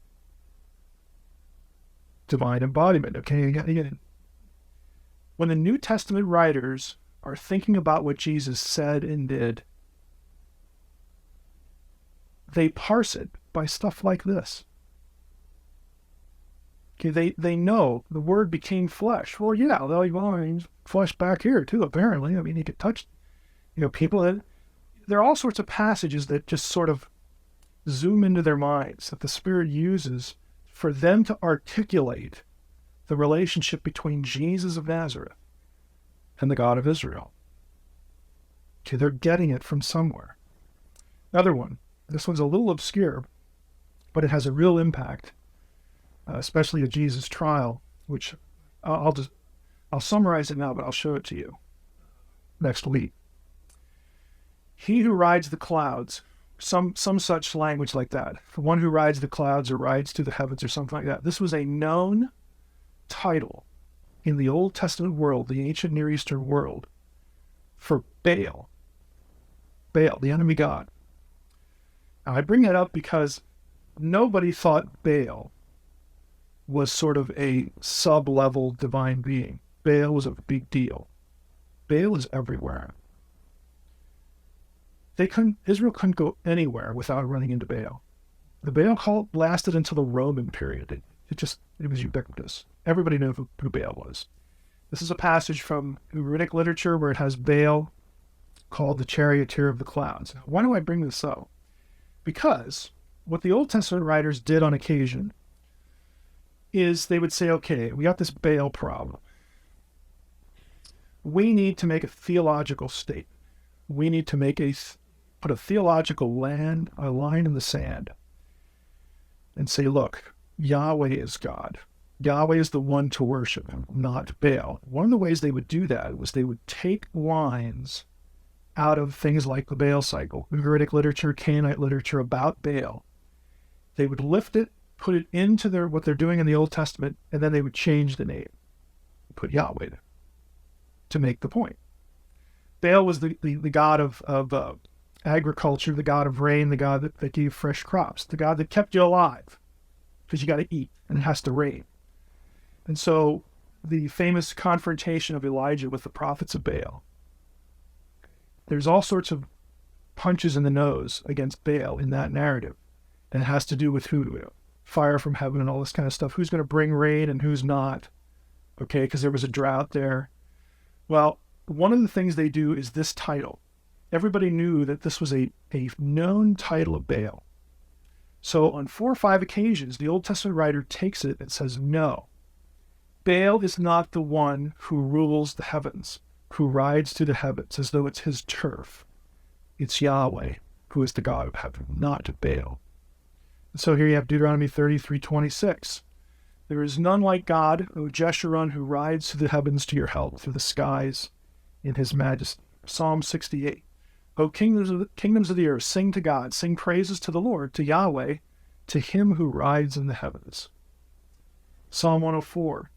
divine embodiment. Okay, again, when the New Testament writers are thinking about what Jesus said and did, they parse it by stuff like this. Okay, they know the word became flesh. Well, yeah, flesh back here too, apparently. He could touch, people. There are all sorts of passages that just sort of zoom into their minds that the Spirit uses for them to articulate the relationship between Jesus of Nazareth and the God of Israel. Okay, they're getting it from somewhere. Another one. This one's a little obscure, but it has a real impact, especially at Jesus' trial, which I'll summarize it now, but I'll show it to you next week. He who rides the clouds, some such language like that, the one who rides the clouds or rides to the heavens or something like that. This was a known title in the Old Testament world, the ancient Near Eastern world, for Baal, the enemy god. Now, I bring that up because nobody thought Baal was sort of a sub-level divine being. Baal was a big deal. Baal is everywhere. Israel couldn't go anywhere without running into Baal. The Baal cult lasted until the Roman period. It was ubiquitous. Everybody knew who Baal was. This is a passage from Ugaritic literature where it has Baal called the charioteer of the clouds. Why do I bring this up? Because what the Old Testament writers did on occasion is they would say, okay, we got this Baal problem. We need to make a theological statement. We need to put a theological a line in the sand and say, look, Yahweh is God. Yahweh is the one to worship, not Baal. One of the ways they would do that was they would take lines out of things like the Baal cycle, Ugaritic literature, Canaanite literature about Baal. They would lift it, put it into what they're doing in the Old Testament, and then they would change the name, put Yahweh there, to make the point. Baal was the god of agriculture, the god of rain, the god that gave fresh crops, the god that kept you alive, because you got to eat and it has to rain. And so the famous confrontation of Elijah with the prophets of Baal, there's all sorts of punches in the nose against Baal in that narrative. And it has to do with fire from heaven and all this kind of stuff. Who's going to bring rain and who's not? Okay, because there was a drought there. Well, one of the things they do is this title. Everybody knew that this was a known title of Baal. So on 4 or 5 occasions, the Old Testament writer takes it and says, no, Baal is not the one who rules the heavens, who rides through the heavens as though it's his turf. It's Yahweh, who is the God of heaven, not Baal. So here you have Deuteronomy 33:26. There is none like God, O Jeshurun, who rides through the heavens to your help, through the skies in his majesty. Psalm 68. O kingdoms of the earth, sing to God, sing praises to the Lord, to Yahweh, to him who rides in the heavens. Psalm 104.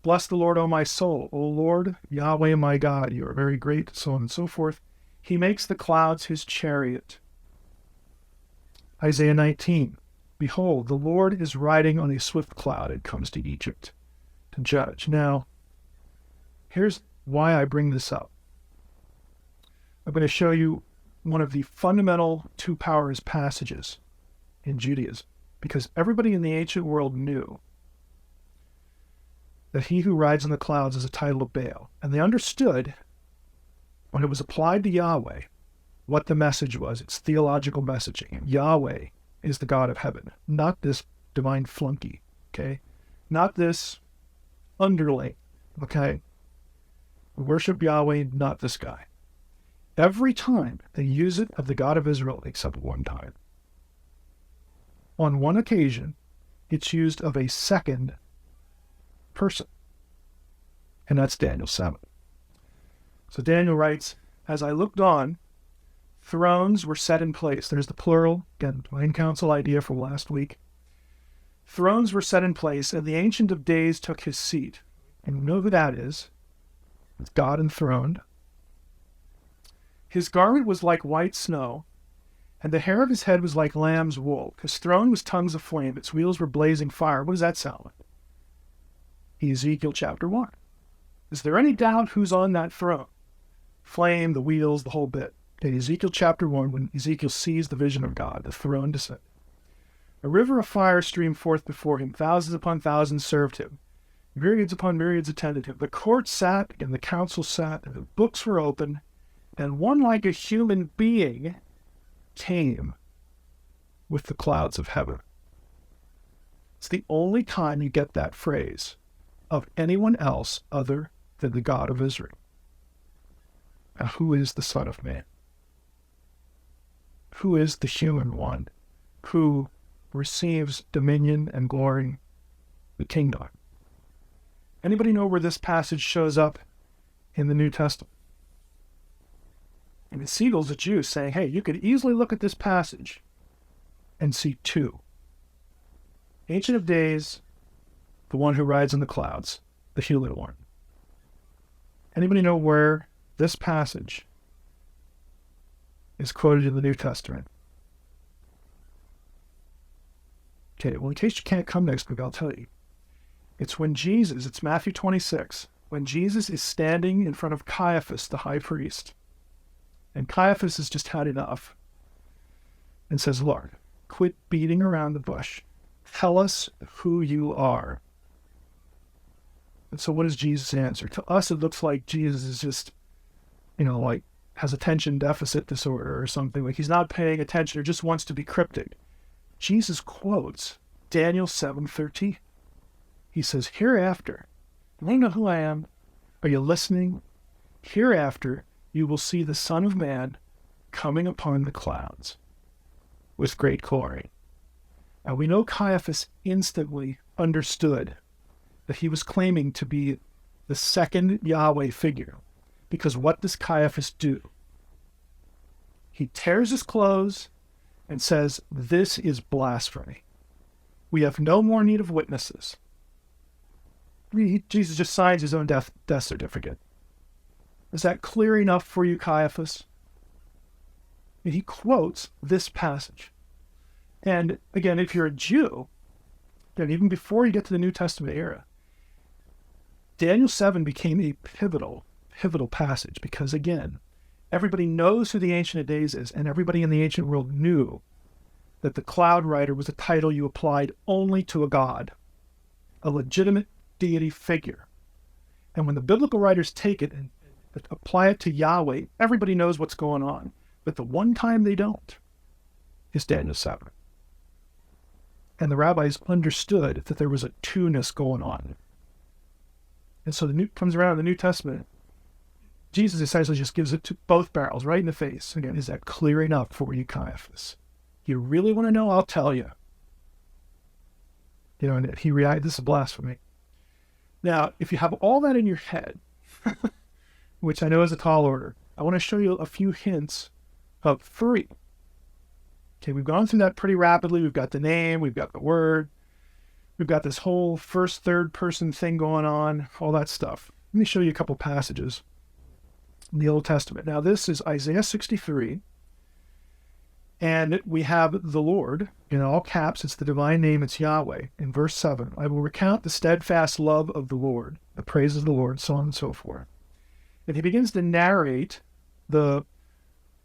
Bless the Lord, O my soul. O Lord, Yahweh my God, you are very great, so on and so forth. He makes the clouds his chariot. Isaiah 19. Behold, the Lord is riding on a swift cloud and comes to Egypt to judge. Now, here's why I bring this up. I'm going to show you one of the fundamental two powers passages in Judaism, because everybody in the ancient world knew that he who rides on the clouds is a title of Baal. And they understood, when it was applied to Yahweh, what the message was. It's theological messaging. Yahweh is the God of heaven, not this divine flunky, okay? Not this underling, okay? Worship Yahweh, not this guy. Every time they use it of the God of Israel, except one time. On one occasion, it's used of a second person, and that's Daniel 7. So Daniel writes, as I looked on, thrones were set in place. There's the plural, again, divine council idea from last week. Thrones were set in place, and the Ancient of Days took his seat. And you know who that is. It's God enthroned. His garment was like white snow, and the hair of his head was like lamb's wool. His throne was tongues of flame. Its wheels were blazing fire. What does that sound like? Ezekiel chapter 1. Is there any doubt who's on that throne? Flame, the wheels, the whole bit. Okay, Ezekiel chapter 1, when Ezekiel sees the vision of God, the throne descended. A river of fire streamed forth before him. Thousands upon thousands served him. Myriads upon myriads attended him. The court sat, and the council sat, and the books were open, and one like a human being came with the clouds of heaven. It's the only time you get that phrase of anyone else other than the God of Israel. Now, who is the Son of Man? Who is the human one who receives dominion and glory, the kingdom? Anybody know where this passage shows up in the New Testament? And Siegel's a Jew saying, hey, you could easily look at this passage and see two. Ancient of Days, the one who rides on the clouds, the human one. Anybody know where this passage is quoted in the New Testament? Okay, well, in case you can't come next week, I'll tell you. It's when Jesus, it's Matthew 26, when Jesus is standing in front of Caiaphas, the high priest. And Caiaphas has just had enough and says, Lord, quit beating around the bush. Tell us who you are. And so what does Jesus answer? To us, it looks like Jesus is just, like has attention deficit disorder or something. Like he's not paying attention or just wants to be cryptic. Jesus quotes Daniel 7:13. He says, hereafter, you want to know who I am? Are you listening? Hereafter, you will see the Son of Man coming upon the clouds with great glory. And we know Caiaphas instantly understood that he was claiming to be the second Yahweh figure. Because what does Caiaphas do? He tears his clothes and says, "This is blasphemy. We have no more need of witnesses." Jesus just signs his own death certificate. Is that clear enough for you, Caiaphas? And he quotes this passage. And again, if you're a Jew, then even before you get to the New Testament era, Daniel 7 became a pivotal passage because, again, everybody knows who the Ancient of Days is, and everybody in the ancient world knew that the Cloud Rider was a title you applied only to a god, a legitimate deity figure. And when the biblical writers take it and apply it to Yahweh, everybody knows what's going on. But the one time they don't is Daniel 7. And the rabbis understood that there was a two-ness going on. And so comes around in the New Testament, Jesus essentially just gives it to both barrels, right in the face. Again, is that clear enough for you, Caiaphas? You really want to know? I'll tell you. And he reacted, this is blasphemy. Now, if you have all that in your head, which I know is a tall order, I want to show you a few hints of 3. Okay, we've gone through that pretty rapidly. We've got the name, we've got the word, we've got this whole first, third person thing going on, all that stuff. Let me show you a couple passages in the Old Testament. Now, this is Isaiah 63, and we have the Lord, in all caps, it's the divine name, it's Yahweh. In verse 7, I will recount the steadfast love of the Lord, the praises of the Lord, so on and so forth. And he begins to narrate the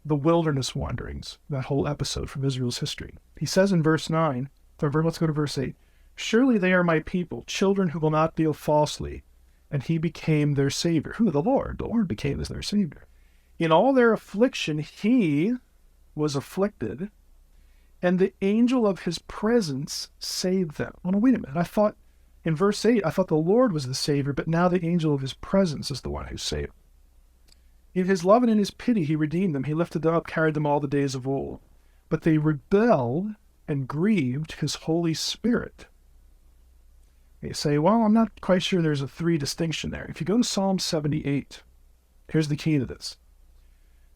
wilderness wanderings, that whole episode from Israel's history. He says in verse 9, let's go to verse 8, surely they are my people, children who will not deal falsely, and he became their Savior. Who? The Lord. The Lord became their Savior. In all their affliction, he was afflicted, and the angel of his presence saved them. Oh, no, wait a minute. I thought in verse 8, the Lord was the Savior, but now the angel of his presence is the one who saved. In his love and in his pity, he redeemed them. He lifted them up, carried them all the days of old. But they rebelled and grieved his Holy Spirit. You say, well, I'm not quite sure there's a 3 distinction there. If you go to Psalm 78, here's the key to this.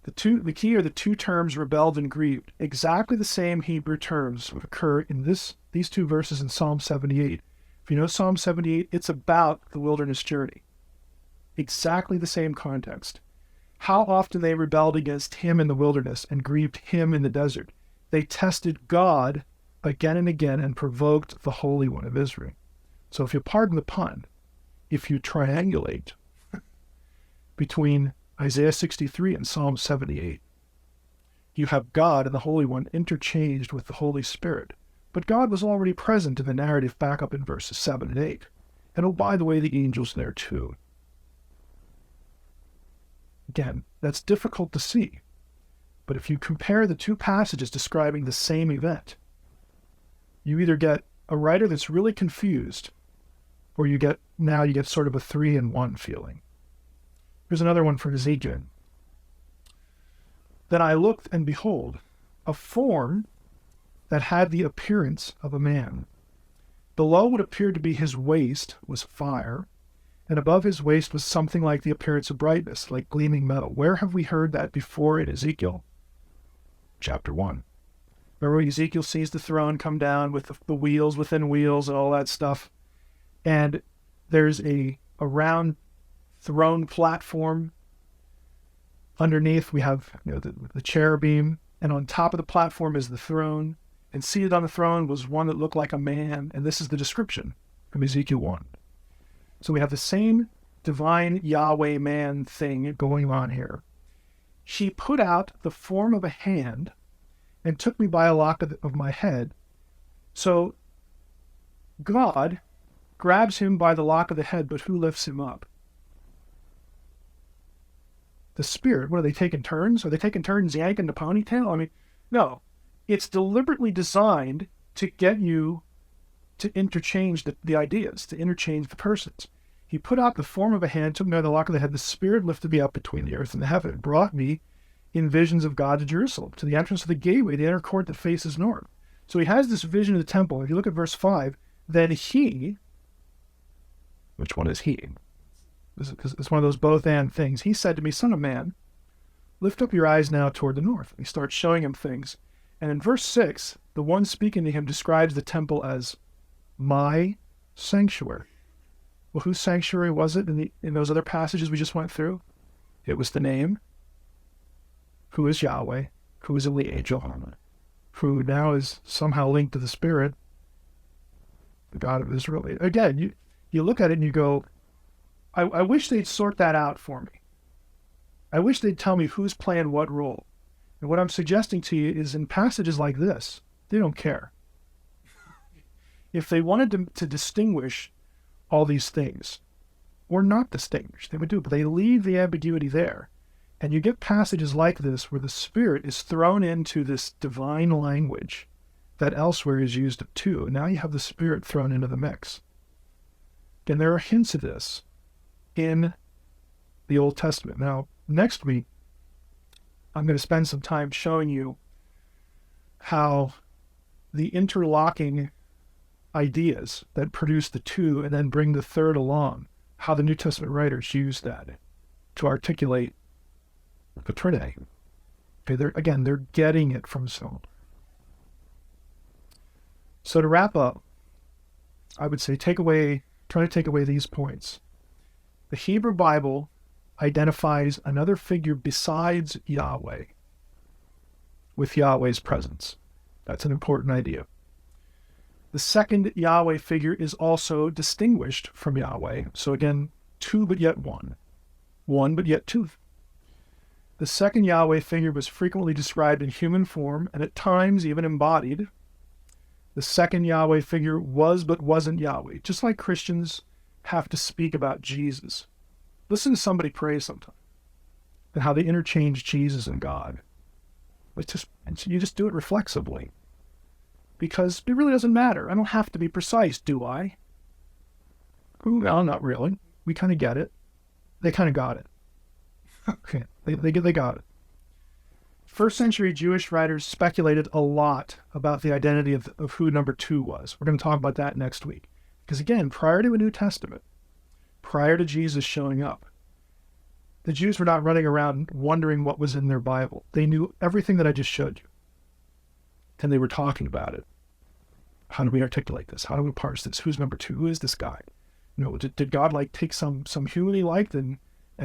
The key are the 2 terms rebelled and grieved. Exactly the same Hebrew terms occur in these 2 verses in Psalm 78. If you know Psalm 78, it's about the wilderness journey. Exactly the same context. How often they rebelled against him in the wilderness and grieved him in the desert. They tested God again and again and provoked the Holy One of Israel. So if you pardon the pun, if you triangulate between Isaiah 63 and Psalm 78, you have God and the Holy One interchanged with the Holy Spirit. But God was already present in the narrative back up in verses 7 and 8. And oh, by the way, the angel's there too. Again, that's difficult to see. But if you compare the 2 passages describing the same event, you either get a writer that's really confused, or you get sort of a 3-in-1 feeling. Here's another one for Ezekiel. Then I looked, and behold, a form that had the appearance of a man. Below what appeared to be his waist was fire, and above his waist was something like the appearance of brightness, like gleaming metal. Where have we heard that before in Ezekiel? Chapter 1. Remember when Ezekiel sees the throne come down with the wheels within wheels and all that stuff? And there's a round throne platform. Underneath we have the cherubim, and on top of the platform is the throne. And seated on the throne was one that looked like a man. And this is the description from Ezekiel 1. So we have the same divine Yahweh man thing going on here. She put out the form of a hand and took me by a lock of my head. So God grabs him by the lock of the head, but who lifts him up? The Spirit. What, are they taking turns? Are they taking turns yanking the ponytail? I mean, no. It's deliberately designed to get you to interchange the ideas, to interchange the persons. He put out the form of a hand, took me by the lock of the head. The Spirit lifted me up between the earth and the heaven, and brought me in visions of God to Jerusalem, to the entrance of the gateway, the inner court that faces north. So he has this vision of the temple. If you look at verse 5, then he, which one is he? It's one of those both and things. He said to me, Son of man, lift up your eyes now toward the north. He starts showing him things. And in verse 6, the one speaking to him describes the temple as my sanctuary. Well, whose sanctuary was it in those other passages we just went through? It was the name, who is Yahweh, who is the angel, who now is somehow linked to the Spirit, the God of Israel. Again, you look at it and you go, I wish they'd sort that out for me. I wish they'd tell me who's playing what role. And what I'm suggesting to you is in passages like this, they don't care. If they wanted to distinguish all these things, or not distinguish, they would do it, but they leave the ambiguity there. And you get passages like this where the Spirit is thrown into this divine language that elsewhere is used too. And now you have the Spirit thrown into the mix. And there are hints of this in the Old Testament. Now, next week, I'm going to spend some time showing you how the interlocking ideas that produce the two and then bring the third along, how the New Testament writers use that to articulate the Trinity. Okay, they're getting it from someone. So to wrap up, I would say try to take away these points. The Hebrew Bible identifies another figure besides Yahweh with Yahweh's presence. That's an important idea. The second Yahweh figure is also distinguished from Yahweh. So again, two but yet one. One but yet two. The second Yahweh figure was frequently described in human form and at times even embodied. The second Yahweh figure was but wasn't Yahweh. Just like Christians have to speak about Jesus. Listen to somebody pray sometime and how they interchange Jesus and God. You just do it reflexively. Because it really doesn't matter. I don't have to be precise, do I? Well, not really. We kind of get it. They kind of got it. Okay, they got it. First century Jewish writers speculated a lot about the identity of who number two was. We're going to talk about that next week. Because again, prior to a New Testament, prior to Jesus showing up, the Jews were not running around wondering what was in their Bible. They knew everything that I just showed you. And they were talking about it. How do we articulate this? How do we parse this? Who's number two? Who is this guy? Did God take some human he liked and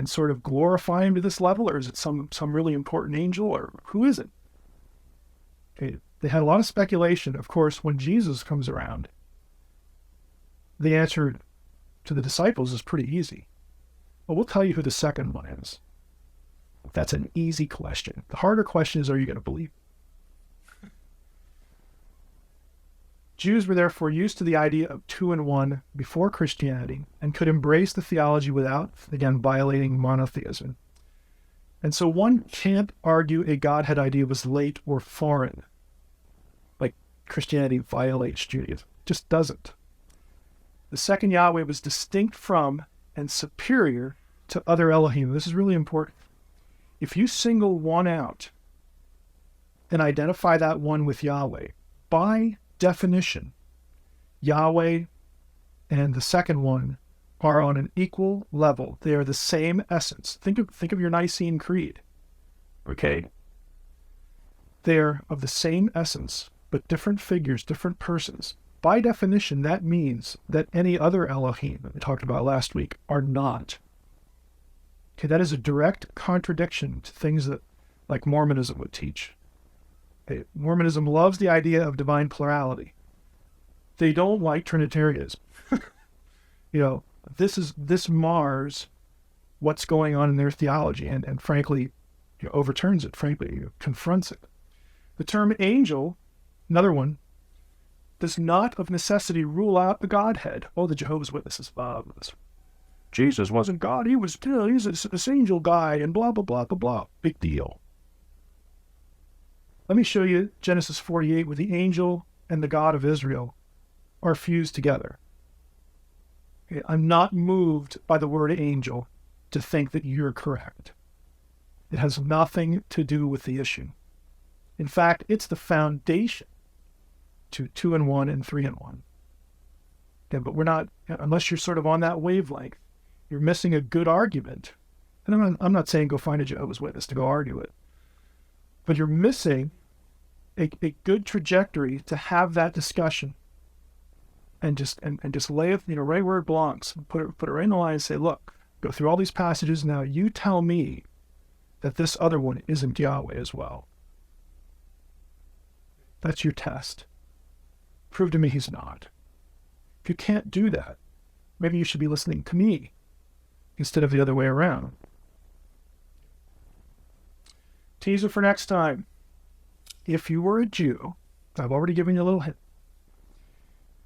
sort of glorify him to this level? Or is it some really important angel? Or who is it? Okay, they had a lot of speculation. Of course, when Jesus comes around, the answer to the disciples is pretty easy. Well, we'll tell you who the second one is. That's an easy question. The harder question is, are you going to believe? Jews were therefore used to the idea of two and one before Christianity and could embrace the theology without, again, violating monotheism. And so one can't argue a Godhead idea was late or foreign, like Christianity violates Judaism. It just doesn't. The second Yahweh was distinct from and superior to other Elohim. This is really important. If you single one out and identify that one with Yahweh, by definition, Yahweh and the second one are on an equal level. They are the same essence. Think of your Nicene Creed. Okay? They're of the same essence, but different figures, different persons. By definition, that means that any other Elohim that we talked about last week are not. Okay, that is a direct contradiction to things that, like Mormonism would teach. Okay, Mormonism loves the idea of divine plurality. They don't like Trinitarianism. This mars what's going on in their theology and frankly, overturns it, frankly, confronts it. The term angel, another one, does not of necessity rule out the Godhead. Oh, the Jehovah's Witnesses. Jesus wasn't God. He's this angel guy and blah, blah, blah, blah, blah. Big deal. Let me show you Genesis 48 where the angel and the God of Israel are fused together. Okay, I'm not moved by the word angel to think that you're correct. It has nothing to do with the issue. In fact, it's the foundation to 2 and 1 and 3 and 1. Okay, but we're not, unless you're sort of on that wavelength, you're missing a good argument And I'm not saying go find a Jehovah's Witness to go argue it, but you're missing a good trajectory to have that discussion and just lay it, right where it belongs. Put it right in the line and say, look, go through all these passages. Now you tell me that this other one isn't Yahweh as well. That's your test. Prove to me he's not. If you can't do that, maybe you should be listening to me instead of the other way around. Teaser for next time. If you were a Jew, I've already given you a little hint.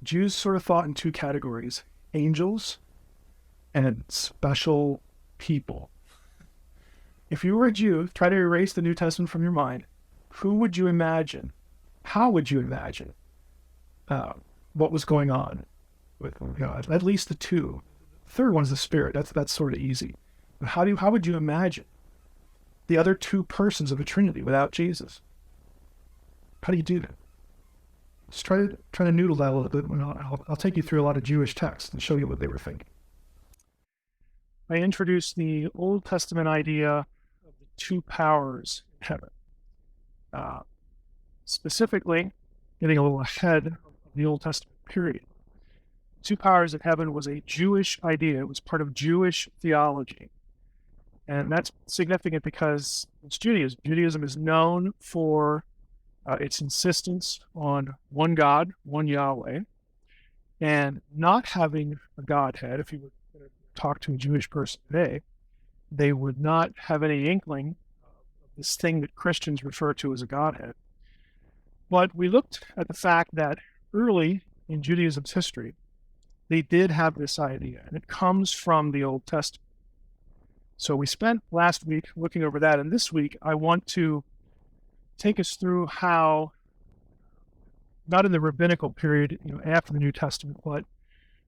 Jews sort of thought in two categories: angels and special people. If you were a Jew, try to erase the New Testament from your mind. Who would you imagine? How would you imagine what was going on with at least the two? Third one's the Spirit. That's sort of easy. But how would you imagine the other two persons of a Trinity without Jesus? How do you do that? Just try to noodle that a little bit. I'll take you through a lot of Jewish texts and show you what they were thinking. I introduced the Old Testament idea of the two powers in heaven. Specifically, getting a little ahead of the Old Testament period. Two powers in heaven was a Jewish idea. It was part of Jewish theology. And that's significant because it's Judaism. Judaism is known for its insistence on one God, one Yahweh, and not having a Godhead. If you were to talk to a Jewish person today, they would not have any inkling of this thing that Christians refer to as a Godhead. But we looked at the fact that early in Judaism's history, they did have this idea, and it comes from the Old Testament. So we spent last week looking over that, and this week I want to take us through how, not in the rabbinical period, after the New Testament, but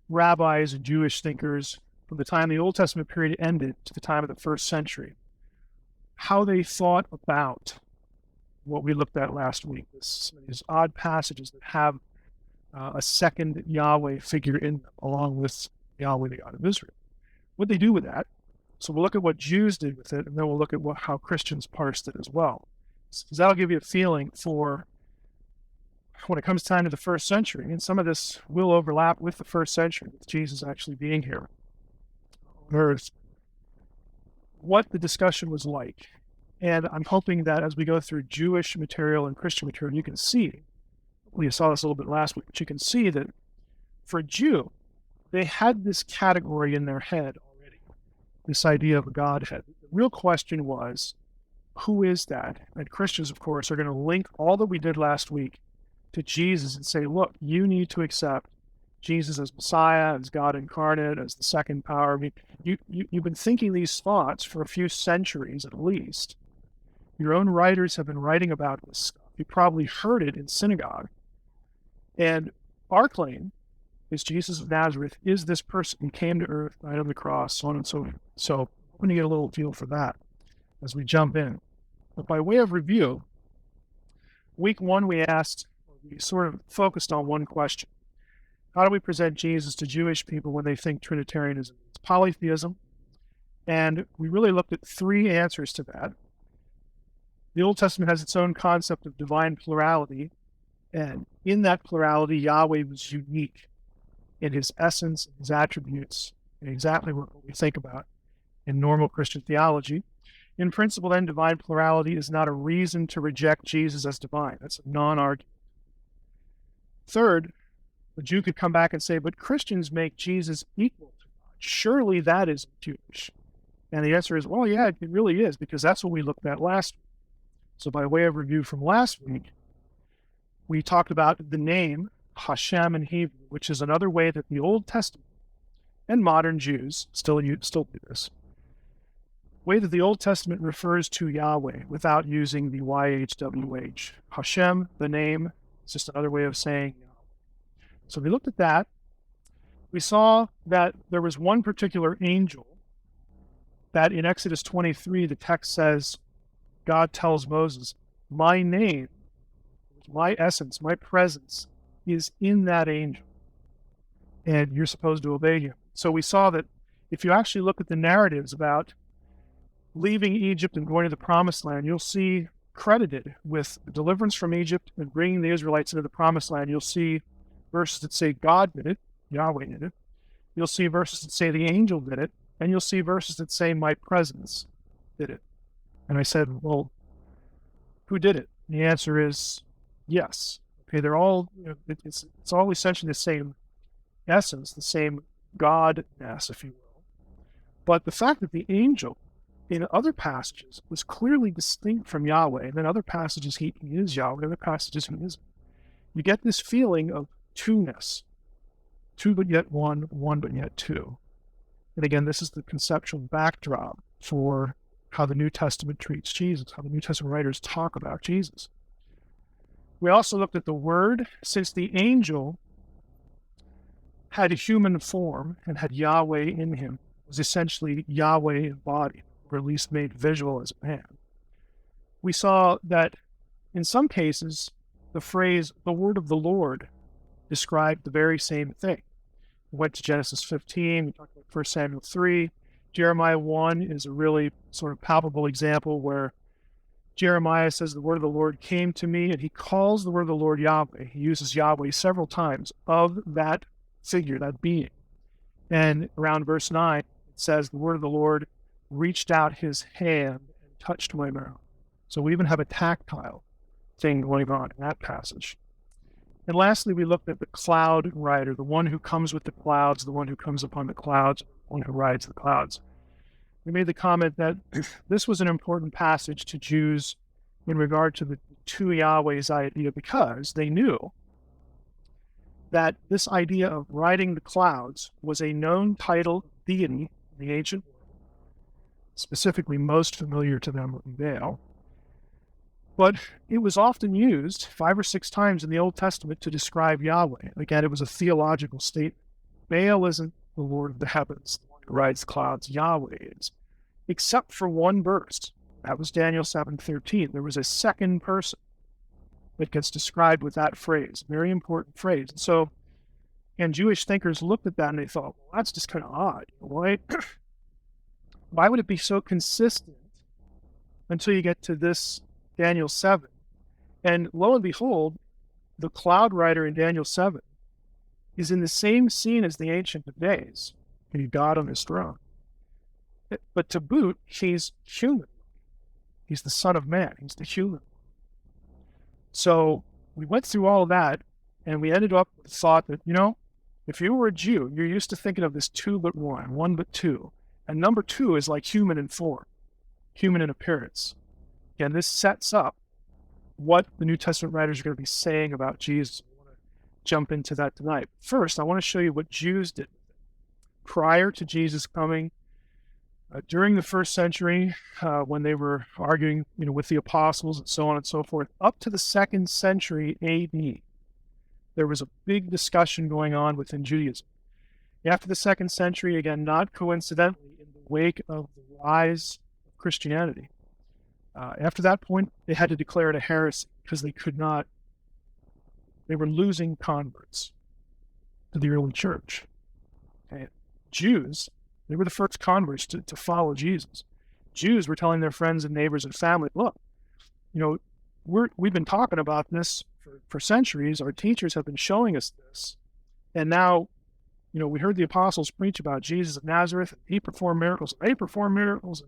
rabbis and Jewish thinkers from the time the Old Testament period ended to the time of the first century, how they thought about what we looked at last week, these odd passages that have a second Yahweh figure in them, along with Yahweh, the God of Israel. What they do with that. So we'll look at what Jews did with it, and then we'll look at how Christians parsed it as well. So that'll give you a feeling for when it comes time to the first century, and some of this will overlap with the first century, with Jesus actually being here on earth, what the discussion was like. And I'm hoping that as we go through Jewish material and Christian material, you can see, we saw this a little bit last week, but you can see that for a Jew, they had this category in their head already, this idea of a Godhead. The real question was, who is that? And Christians, of course, are going to link all that we did last week to Jesus and say, look, you need to accept Jesus as Messiah, as God incarnate, as the second power. I mean, you've been thinking these thoughts for a few centuries at least. Your own writers have been writing about this stuff. You probably heard it in synagogue. And our claim is Jesus of Nazareth is this person who came to earth, died on the cross, so on and so forth. So I'm going to get a little feel for that as we jump in. But by way of review, week one we sort of focused on one question. How do we present Jesus to Jewish people when they think Trinitarianism? It's polytheism. And we really looked at three answers to that. The Old Testament has its own concept of divine plurality. And in that plurality, Yahweh was unique in his essence, his attributes, and exactly what we think about in normal Christian theology. In principle, then, divine plurality is not a reason to reject Jesus as divine. That's a non-argument. Third, the Jew could come back and say, but Christians make Jesus equal to God. Surely that is Jewish. And the answer is, well, yeah, it really is, because that's what we looked at last week. So by way of review from last week, we talked about the name Hashem in Hebrew, which is another way that the Old Testament and modern Jews still do this. Way that the Old Testament refers to Yahweh without using the YHWH. Hashem, the name, is just another way of saying Yahweh. So we looked at that. We saw that there was one particular angel that in Exodus 23, the text says, God tells Moses, my name, my essence, my presence is in that angel. And you're supposed to obey him. So we saw that if you actually look at the narratives about leaving Egypt and going to the Promised Land, you'll see credited with deliverance from Egypt and bringing the Israelites into the Promised Land. You'll see verses that say God did it, Yahweh did it. You'll see verses that say the angel did it, and you'll see verses that say my presence did it. And I said, well, who did it? And the answer is yes. Okay, they're all, it's all essentially the same essence, the same Godness, if you will. But the fact that the angel in other passages was clearly distinct from Yahweh, and then other passages he is Yahweh, other passages he isn't. You get this feeling of two-ness. Two but yet one, one but yet two. And again, this is the conceptual backdrop for how the New Testament treats Jesus, how the New Testament writers talk about Jesus. We also looked at the Word. Since the angel had a human form and had Yahweh in him, it was essentially Yahweh embodied, or at least made visual as a man. We saw that in some cases, the phrase, the word of the Lord, described the very same thing. We went to Genesis 15, we talked about 1 Samuel 3. Jeremiah 1 is a really sort of palpable example where Jeremiah says the word of the Lord came to me, and he calls the word of the Lord Yahweh. He uses Yahweh several times of that figure, that being. And around verse 9, it says the word of the Lord reached out his hand and touched my mouth. So we even have a tactile thing going on in that passage. And lastly, we looked at the cloud rider, the one who comes with the clouds, the one who comes upon the clouds, the one who rides the clouds. We made the comment that this was an important passage to Jews in regard to the two Yahweh's idea, because they knew that this idea of riding the clouds was a known title of deity in the ancient world, specifically most familiar to them in Baal. But it was often used 5 or 6 times in the Old Testament to describe Yahweh. Again, it was a theological statement. Baal isn't the Lord of the heavens, the one who rides the clouds. Yahweh is. Except for one verse. That was Daniel 7:13. There was a second person that gets described with that phrase, very important phrase. And so, and Jewish thinkers looked at that and they thought, well, that's just kind of odd. Why would it be so consistent until you get to this Daniel 7? And lo and behold, the cloud rider in Daniel 7 is in the same scene as the Ancient of Days, God on his throne. But to boot, he's human. He's the Son of Man. He's the human. So we went through all of that, and we ended up with the thought that, if you were a Jew, you're used to thinking of this 2 but 1, 1 but 2. And number 2 is like human in form, human in appearance. And this sets up what the New Testament writers are going to be saying about Jesus. I want to jump into that tonight. First, I want to show you what Jews did prior to Jesus coming. During the first century, when they were arguing, with the apostles and so on and so forth, up to the 2nd century A.D., there was a big discussion going on within Judaism. After the 2nd century, again, not coincidentally, in the wake of the rise of Christianity, after that point, they had to declare it a heresy because they were losing converts to the early church. Okay. Jews, they were the first converts to follow Jesus. Jews were telling their friends and neighbors and family, look, we've been talking about this for centuries. Our teachers have been showing us this. And now, we heard the apostles preach about Jesus of Nazareth. And he performed miracles. They performed miracles.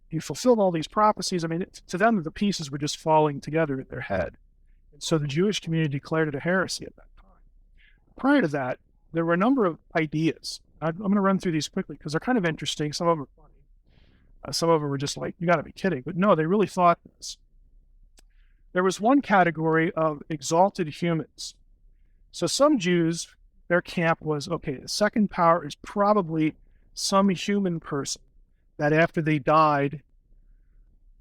He fulfilled all these prophecies. I mean, to them, the pieces were just falling together in their head. And so the Jewish community declared it a heresy at that time. Prior to that, there were a number of ideas. I'm going to run through these quickly because they're kind of interesting. Some of them are funny. Some of them were just like, you got to be kidding. But no, they really thought this. There was one category of exalted humans. So some Jews, their camp was, okay, the second power is probably some human person that after they died,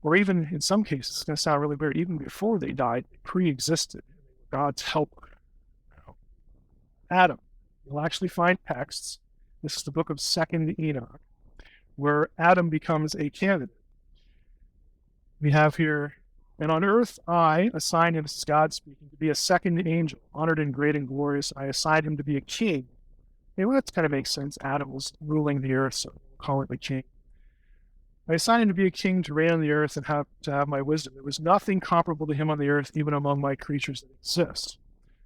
or even in some cases, it's going to sound really weird, even before they died, they pre-existed. God's helper. Adam. You'll actually find texts. This is the book of 2nd Enoch, where Adam becomes a candidate. We have here, and on earth I assigned him, this is God speaking, to be a second angel, honored and great and glorious. I assigned him to be a king. Okay, well, that kind of makes sense. Adam was ruling the earth, so we'll call it the king. I assigned him to be a king to reign on the earth and to have my wisdom. There was nothing comparable to him on the earth, even among my creatures that exist.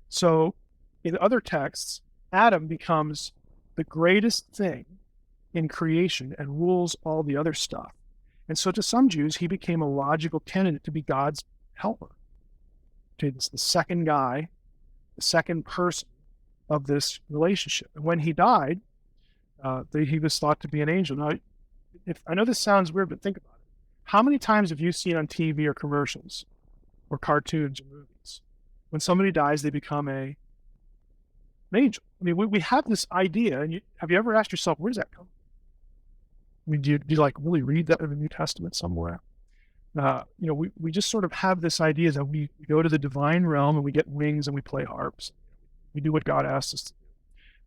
So in other texts, Adam becomes the greatest thing in creation and rules all the other stuff. And so to some Jews, he became a logical candidate to be God's helper. Okay, this is the second guy, the second person of this relationship. And when he died, he was thought to be an angel. Now, I know this sounds weird, but think about it. How many times have you seen on TV or commercials or cartoons or movies, when somebody dies, they become an angel? I mean, we have this idea, and have you ever asked yourself, where does that come from? I mean, do you like really read that in the New Testament somewhere? We just sort of have this idea that we go to the divine realm and we get wings and we play harps. We do what God asks us to do.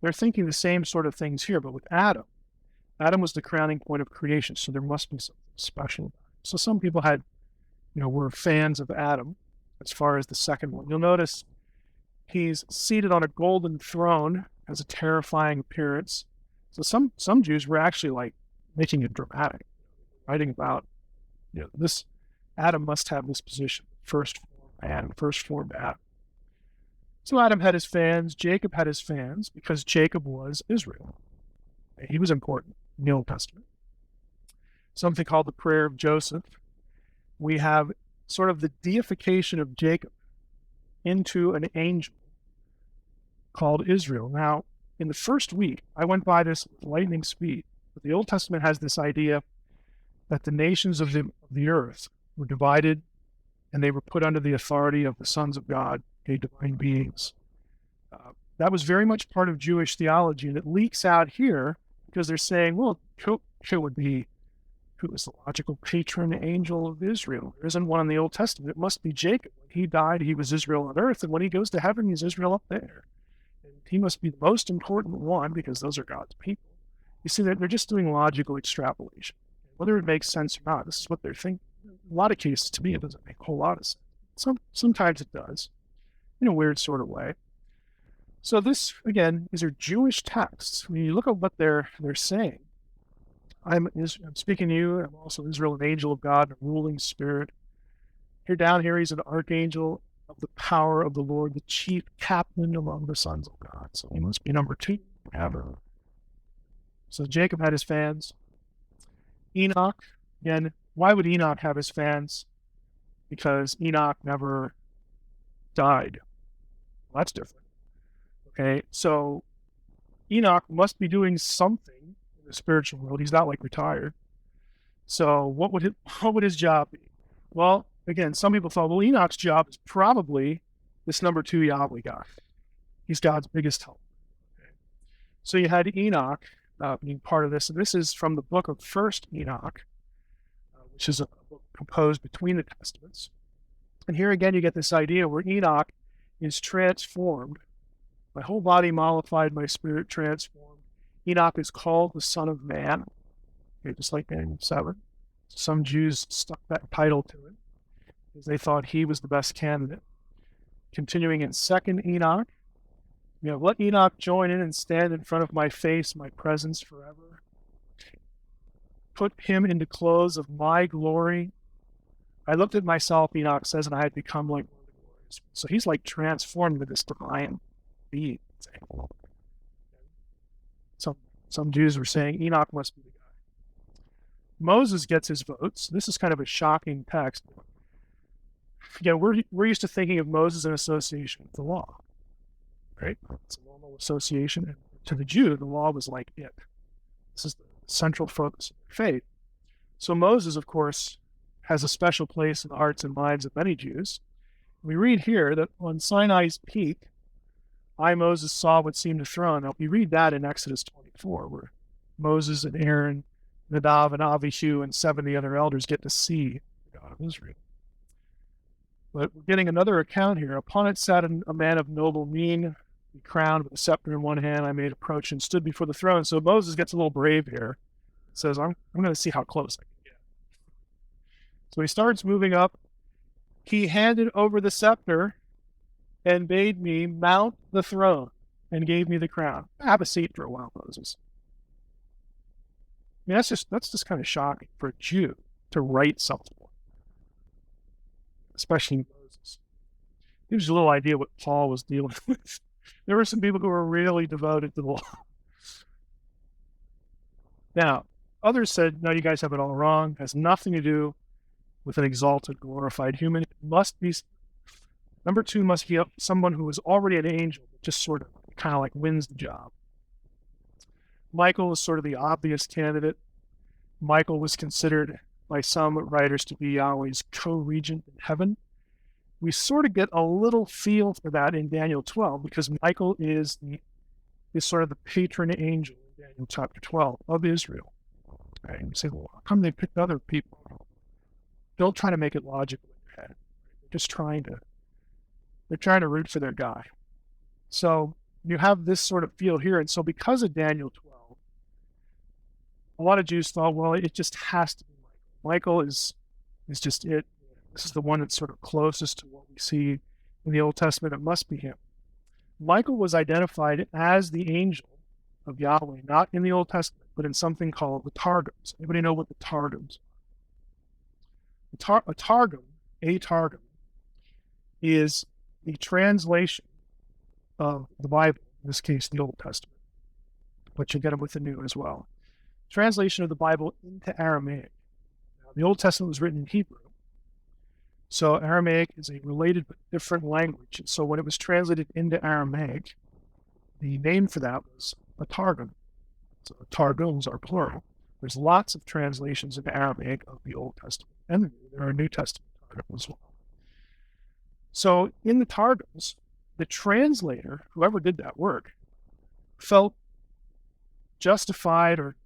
They're thinking the same sort of things here, but with Adam was the crowning point of creation, so there must be something special about it. So some people were fans of Adam as far as the second one. You'll notice he's seated on a golden throne, has a terrifying appearance. So some Jews were actually like making it dramatic, writing about, this Adam must have this position, first formed Adam. So Adam had his fans, Jacob had his fans, because Jacob was Israel. He was important in the Old Testament. Something called the prayer of Joseph. We have sort of the deification of Jacob into an angel called Israel. Now, in the first week, I went by this with lightning speed, but the Old Testament has this idea that the nations of the earth were divided and they were put under the authority of the sons of God, divine beings. That was very much part of Jewish theology, and it leaks out here because they're saying, well, who is the logical patron angel of Israel? There isn't one in the Old Testament. It must be Jacob. When he died, he was Israel on earth, and when he goes to heaven, he's Israel up there. And he must be the most important one because those are God's people. You see, they're just doing logical extrapolation. Whether it makes sense or not, this is what they're thinking. In a lot of cases, to me, it doesn't make a whole lot of sense. Sometimes it does, in a weird sort of way. So this, again, these are Jewish texts. When you look at what they're saying, I'm speaking to you, I'm also Israel, an angel of God, a ruling spirit. Down here, he's an archangel of the power of the Lord, the chief captain among the sons of God. So he must be number 2 ever. So Jacob had his fans. Enoch, again, why would Enoch have his fans? Because Enoch never died. Well, that's different. Okay, so Enoch must be doing something in the spiritual world. He's not like retired. So what would his job be? Well, again, some people thought, well, Enoch's job is probably this number 2 Yahweh guy. He's God's biggest help. Okay. So you had Enoch being part of this, and this is from the book of First Enoch, which is a book composed between the Testaments. And here again, you get this idea where Enoch is transformed. My whole body mollified, my spirit transformed. Enoch is called the Son of Man, okay, just like Daniel 7. Some Jews stuck that title to it because they thought he was the best candidate. Continuing in 2nd Enoch, let Enoch join in and stand in front of my face, my presence forever. Put him into clothes of my glory. I looked at myself, Enoch says, and I had become like one of the glorious. So he's like transformed into this divine being. Some Jews were saying Enoch must be the guy. Moses gets his votes. This is kind of a shocking text. Again, we're used to thinking of Moses in association with the law, right? It's a normal association. And to the Jew, the law was like it. This is the central focus of their faith. So Moses, of course, has a special place in the hearts and minds of many Jews. We read here that on Sinai's peak, I, Moses, saw what seemed a throne. Now, we read that in Exodus 24, where Moses and Aaron, Nadav and Abihu, and 70 other elders get to see the God of Israel. But we're getting another account here. Upon it sat a man of noble mien, crowned with a scepter in one hand. I made approach and stood before the throne. So Moses gets a little brave here. Says, I'm going to see how close I can get. So he starts moving up. He handed over the scepter and bade me mount the throne and gave me the crown. Have a seat for a while, Moses. mean, that's just kind of shocking for a Jew to write something, especially Moses. Gives you a little idea what Paul was dealing with. There were some people who were really devoted to the law. Now, others said, no, you guys have it all wrong. It has nothing to do with an exalted, glorified human. It must be, number two, must be someone who is already an angel, but just sort of kind of like wins the job. Michael was sort of the obvious candidate. Michael was considered by some writers to be Yahweh's co-regent in heaven. We sort of get a little feel for that in Daniel 12 because Michael is sort of the patron angel in Daniel chapter 12 of Israel. Right? And you say, well, how come they picked other people? Don't try to make it logical in your head. They're just trying to root for their guy. So you have this sort of feel here. And so because of Daniel 12, a lot of Jews thought, well, it just has to be Michael. Michael is just it. This is the one that's sort of closest to what we see in the Old Testament. It must be him. Michael was identified as the angel of Yahweh, not in the Old Testament, but in something called the Targums. Anybody know what the Targums are? A Targum is the translation of the Bible, in this case, the Old Testament, but you'll get them with the New as well. Translation of the Bible into Aramaic. Now, the Old Testament was written in Hebrew, so Aramaic is a related but different language. And so when it was translated into Aramaic, the name for that was a Targum. So Targums are plural. There's lots of translations into Aramaic of the Old Testament, and there are New Testament Targums as well. So in the Targums, the translator, whoever did that work, felt justified, or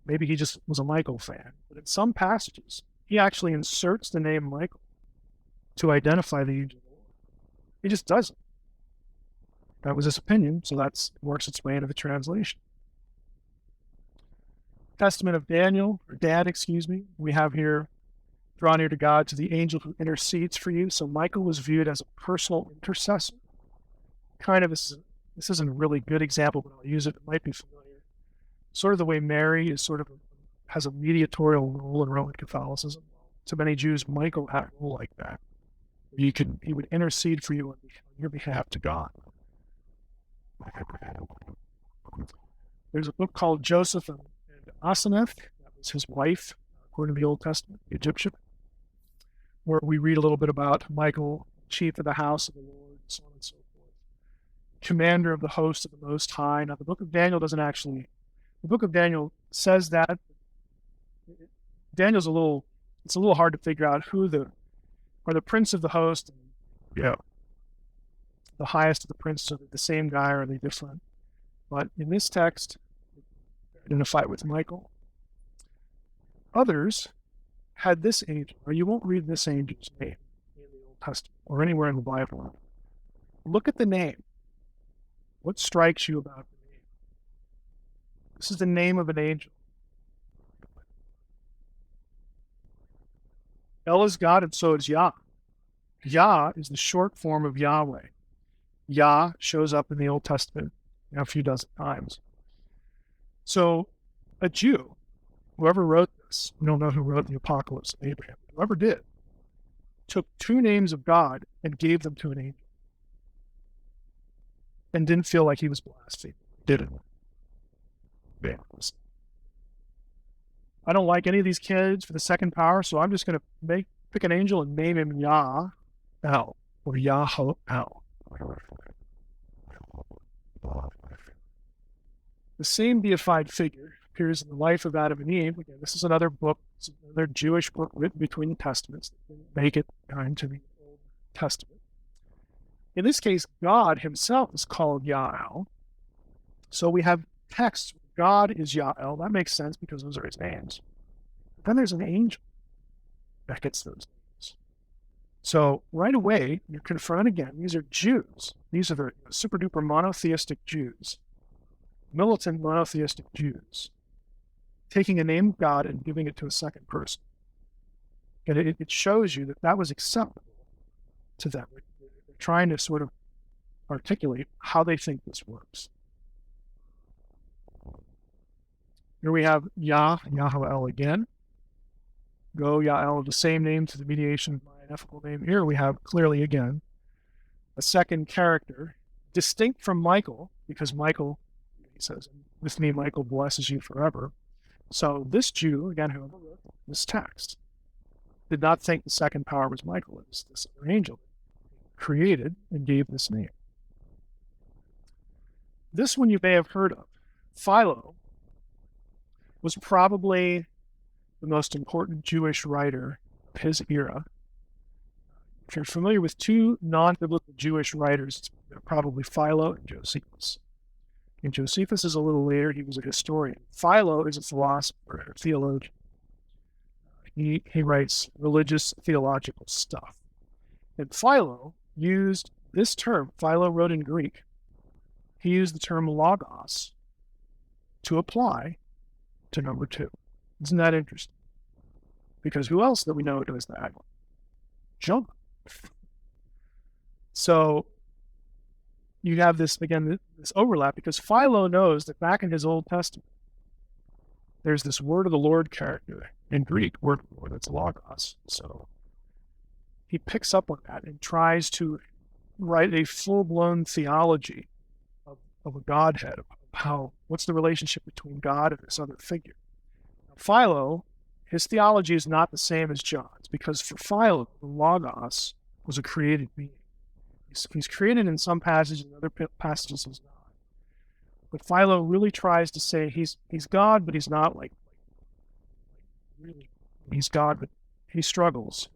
maybe he just was a Michael fan. But in some passages, he actually inserts the name Michael to identify the angel of the Lord. He just doesn't. That was his opinion, so that works its way into the translation. Testament of Daniel, or Dad, we have here, draw near to God, to the angel who intercedes for you. So Michael was viewed as a personal intercessor. Kind of, this isn't a really good example, but I'll use it. It might be familiar. Sort of the way Mary is has a mediatorial role in Roman Catholicism. To many Jews, Michael had a role like that. He would intercede for you on your behalf to God. There's a book called Joseph and Asenath. That was his wife, according to the Old Testament, the Egyptian, where we read a little bit about Michael, chief of the house of the Lord, and so on and so forth. Commander of the host of the Most High. Now, the book of Daniel says that. Daniel's it's a little hard to figure out who the prince of the host, the highest of the princes, are they the same guy or are they different? But in this text, identified with Michael. Others had this angel, or you won't read this angel's name in the Old Testament or anywhere in the Bible. Look at the name. What strikes you about the name? This is the name of an angel. El is God, and so is Yah. Yah is the short form of Yahweh. Yah shows up in the Old Testament a few dozen times. So a Jew, whoever wrote this, we don't know who wrote the Apocalypse of Abraham, whoever did, took two names of God and gave them to an angel. And didn't feel like he was blaspheming. Didn't. I don't like any of these kids for the second power, so I'm just going to pick an angel and name him Yah El, or Yahweh El. The same deified figure appears in the life of Adam and Eve. Again, this is another book, another Jewish book written between the Testaments that didn't make it into the Old Testament. In this case, God himself is called Yah-El. So we have texts. God is Yah-El. That makes sense because those are his names. But then there's an angel that gets those names. So right away, you're confronted again. These are Jews. These are the super duper monotheistic Jews, militant monotheistic Jews, taking a name of God and giving it to a second person. And it shows you that was acceptable to them. They're trying to sort of articulate how they think this works. Here we have Yah, Yahweh again. Go, Yahel, the same name to the mediation by an ineffable name. Here we have clearly again a second character, distinct from Michael, because Michael, he says, with me, Michael blesses you forever. So this Jew, again, who wrote this text, did not think the second power was Michael. It was this other angel created and gave this name. This one you may have heard of. Philo was probably the most important Jewish writer of his era. If you're familiar with two non-biblical Jewish writers, they're probably Philo and Josephus. And Josephus is a little later. He was a historian. Philo is a philosopher, a theologian. He writes religious theological stuff. And Philo used this term. Philo wrote in Greek. He used the term logos to apply to number 2. Isn't that interesting? Because who else that we know does that? Jonah. So you have this, again, this overlap, because Philo knows that back in his Old Testament, there's this word of the Lord character in Greek, word of the Lord, that's logos. So he picks up on that and tries to write a full-blown theology of a Godhead, of what's the relationship between God and this other figure. Now, Philo, his theology is not the same as John's, because for Philo, the logos was a created being. He's created in some passages, in other passages he's not. But Philo really tries to say he's God, but he's not like really. He's God, but he struggles.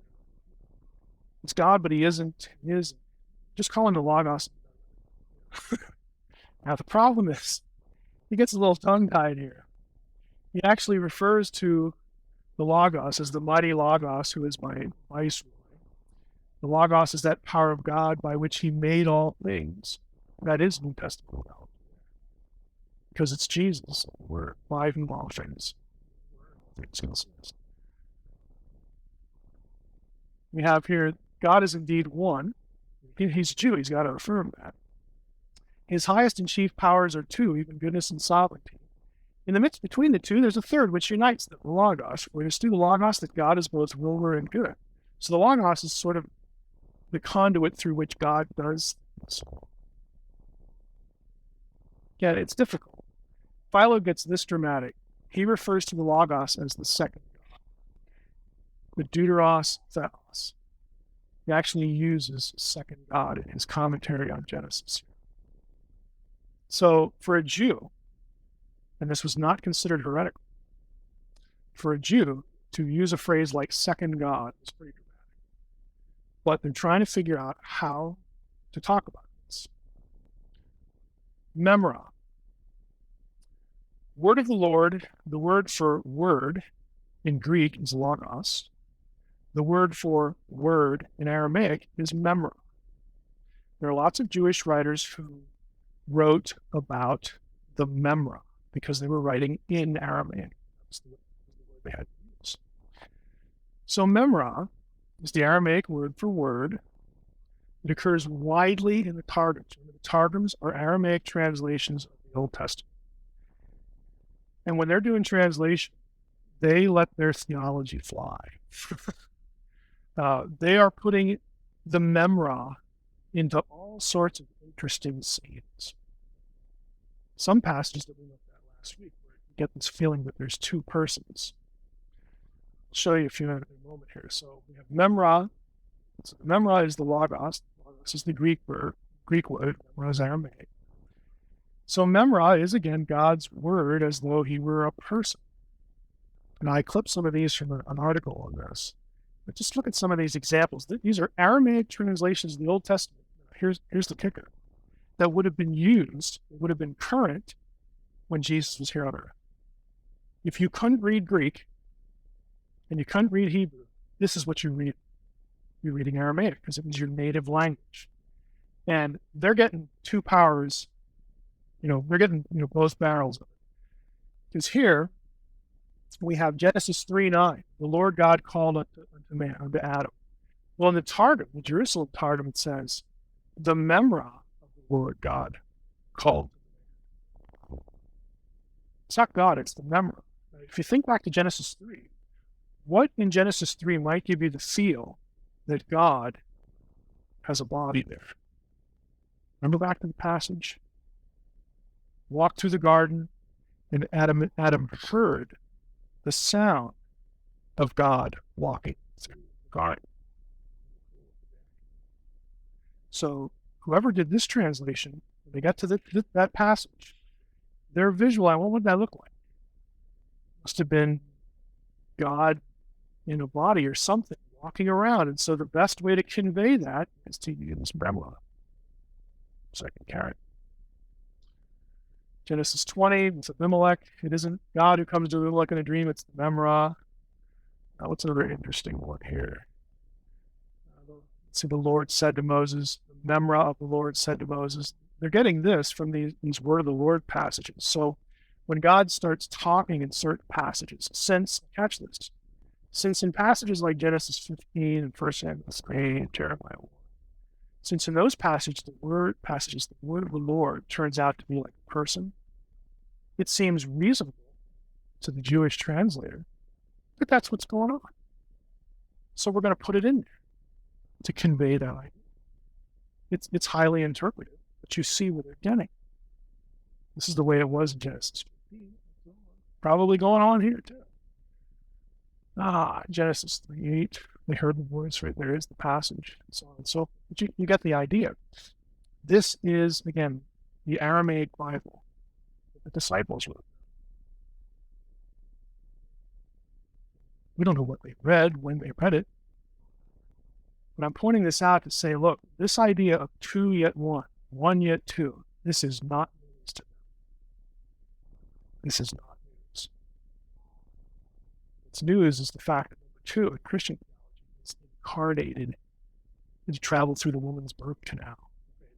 He's God, but he isn't. He is. Just call him the logos. Now the problem is, he gets a little tongue-tied here. He actually refers to the logos as the mighty logos, who is my viceroy. The logos is that power of God by which he made all things. That is New Testament theology. Because it's Jesus. We're alive in all things. We have here, God is indeed one. He's a Jew. He's got to affirm that. His highest and chief powers are 2, even goodness and sovereignty. In the midst between the 2, there's a third which unites them, the logos. We understand the logos that God is both ruler and good. So the logos is sort of the conduit through which God does this. Yeah, it's difficult. Philo gets this dramatic. He refers to the logos as the second God, the deuteros theos. He actually uses second God in his commentary on Genesis. So for a Jew, and this was not considered heretical, for a Jew to use a phrase like second God is pretty dramatic. But they're trying to figure out how to talk about this. Memra. Word of the Lord, the word for word in Greek is logos. The word for word in Aramaic is memra. There are lots of Jewish writers who wrote about the memra because they were writing in Aramaic. That's the word they had to use. So memra is the Aramaic word for word. It occurs widely in the Targums. The Targums are Aramaic translations of the Old Testament. And when they're doing translation, they let their theology fly. They are putting the memra into all sorts of interesting scenes. Some passages that we looked at last week, where you get this feeling that there's 2 persons. I'll show you a few in a moment here. So we have memra. So memra is the logos. Logos is the Greek word. Memra is Aramaic. So memra is, again, God's word as though he were a person. And I clipped some of these from an article on this. But just look at some of these examples. These are Aramaic translations of the Old Testament. Here's the kicker. That would have been used, it would have been current when Jesus was here on earth. If you couldn't read Greek and you couldn't read Hebrew, this is what you read. You're reading Aramaic because it was your native language. And they're getting 2 powers. They're getting both barrels of it. Because here we have Genesis 3:9. The Lord God called unto Adam. Well, in the Targum, the Jerusalem Targum, it says, the memra of the Lord God called. It's not God, it's the memra. If you think back to Genesis 3, what in Genesis 3 might give you the feel that God has a body there? Remember back to the passage? Walked through the garden, and Adam heard the sound of God walking through the garden. So whoever did this translation, when they got to that passage, their visual, what would that look like? Must have been God in a body or something walking around. And so the best way to convey that is to use memra. Second caret. Genesis 20, with Abimelech, it isn't God who comes to Abimelech in a dream, it's the memra. Now, what's another interesting one here? See, the Lord said to Moses, the memra of the Lord said to Moses. They're getting this from these word of the Lord passages. So when God starts talking in certain passages, catch this, since in passages like Genesis 15 and 1 Samuel 3 and Jeremiah 1, since in those passages, the word of the Lord turns out to be like a person, it seems reasonable to the Jewish translator that that's what's going on. So we're going to put it in there to convey that idea. It's highly interpretive, but you see what they're getting. This is the way it was in Genesis 15. Probably going on here too. Genesis 3:8. They heard the voice, right? There is the passage, and so on and so forth. But you get the idea. This is, again, the Aramaic Bible that the disciples wrote. We don't know what they read when they read it. But I'm pointing this out to say, look, this idea of two yet one, one yet two, this is not news to them. This is not news. What's news is the fact that number two, in Christian theology, is incarnated and traveled through the woman's birth canal.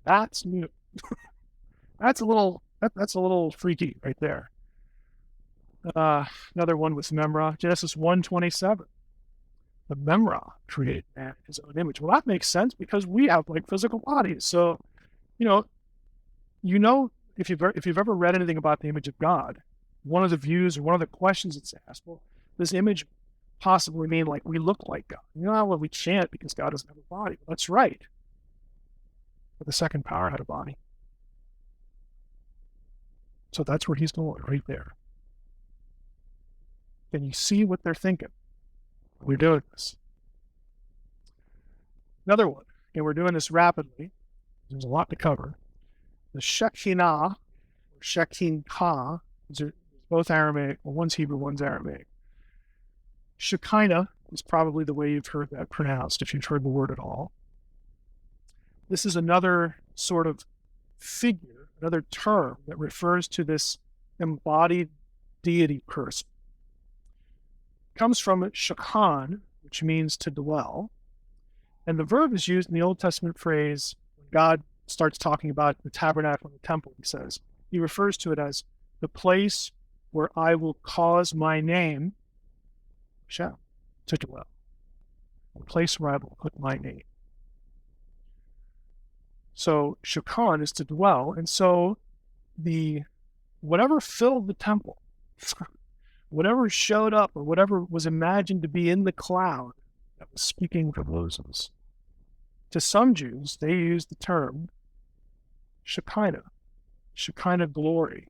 That's new. That's a little freaky right there. Another one with memra, Genesis 1:27. The memra created man in his own image. Well, that makes sense because we have like physical bodies. So, if you've ever read anything about the image of God, one of the views or one of the questions it's asked, well, does image possibly mean like we look like God? Well, we can't because God doesn't have a body. Well, that's right. But the second power had a body. So that's where he's going, right there. Can you see what they're thinking? We're doing this. Another one, and we're doing this rapidly. There's a lot to cover. The Shekinah, or Shekinah, these are both Aramaic. Well, one's Hebrew, one's Aramaic. Shekinah is probably the way you've heard that pronounced, if you've heard the word at all. This is another sort of figure, another term that refers to this embodied deity person. Comes from shakan, which means to dwell. And the verb is used in the Old Testament phrase, when God starts talking about the tabernacle and the temple, he refers to it as the place where I will cause my name, to dwell. The place where I will put my name. So shakan is to dwell, and so whatever filled the temple, whatever showed up or whatever was imagined to be in the cloud that was speaking for Moses, to some Jews, they used the term Shekinah glory.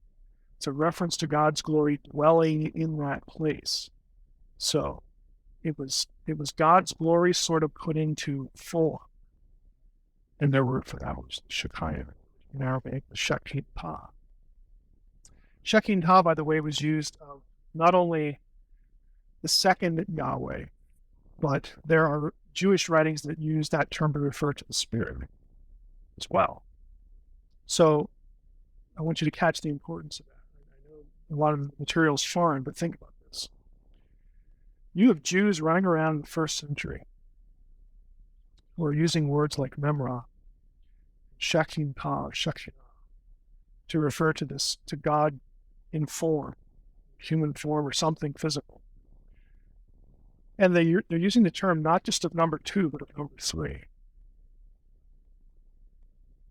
It's a reference to God's glory dwelling in that place. So it was God's glory sort of put into form. And their word for that was Shekinah. In Arabic, the Shekinah. Shekinah, by the way, was used of not only the second Yahweh, but there are Jewish writings that use that term to refer to the Spirit as well. So I want you to catch the importance of that. I know a lot of the material is foreign, but think about this. You have Jews running around in the first century who are using words like memra, Shekinah, to refer to this, to God in form, human form or something physical. And they're using the term not just of number two, but of number three.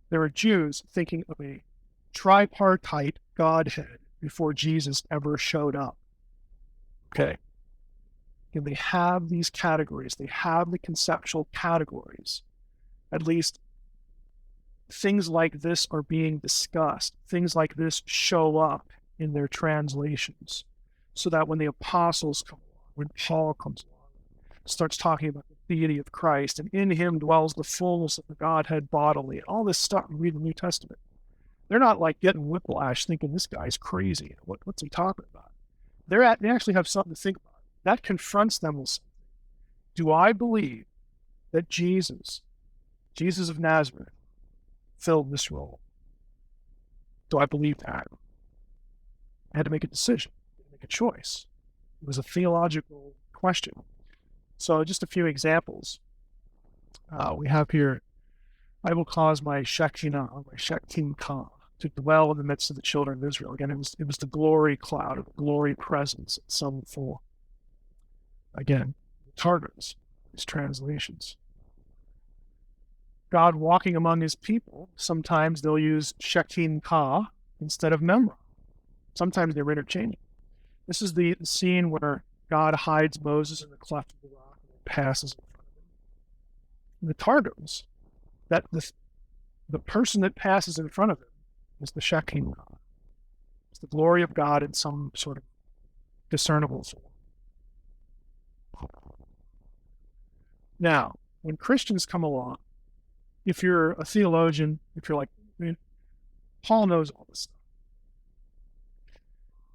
There are Jews thinking of a tripartite Godhead before Jesus ever showed up. Okay. And they have these categories. They have the conceptual categories. At least things like this are being discussed. Things like this show up in their translations, so that when the apostles come along, when Paul comes along, starts talking about the deity of Christ, and in him dwells the fullness of the Godhead bodily, and all this stuff you read in the New Testament, they're not like getting whiplash thinking this guy's crazy. What's he talking about? They actually have something to think about. That confronts them with something. Do I believe that Jesus of Nazareth, filled this role? Do I believe that? I had to make a decision, make a choice. It was a theological question. So just a few examples. We have here, I will cause my Shekinah, my Shekinah, to dwell in the midst of the children of Israel. Again, it was the glory cloud, or the glory presence in some form. Again, the Targums, these translations. God walking among his people, sometimes they'll use Shekinah instead of Memra. Sometimes they're interchangeable. This is the scene where God hides Moses in the cleft of the rock and passes in front of him. In the Targums, that the person that passes in front of him is the Shekinah. It's the glory of God in some sort of discernible form. Now, when Christians come along, if you're a theologian, if you're like, Paul knows all this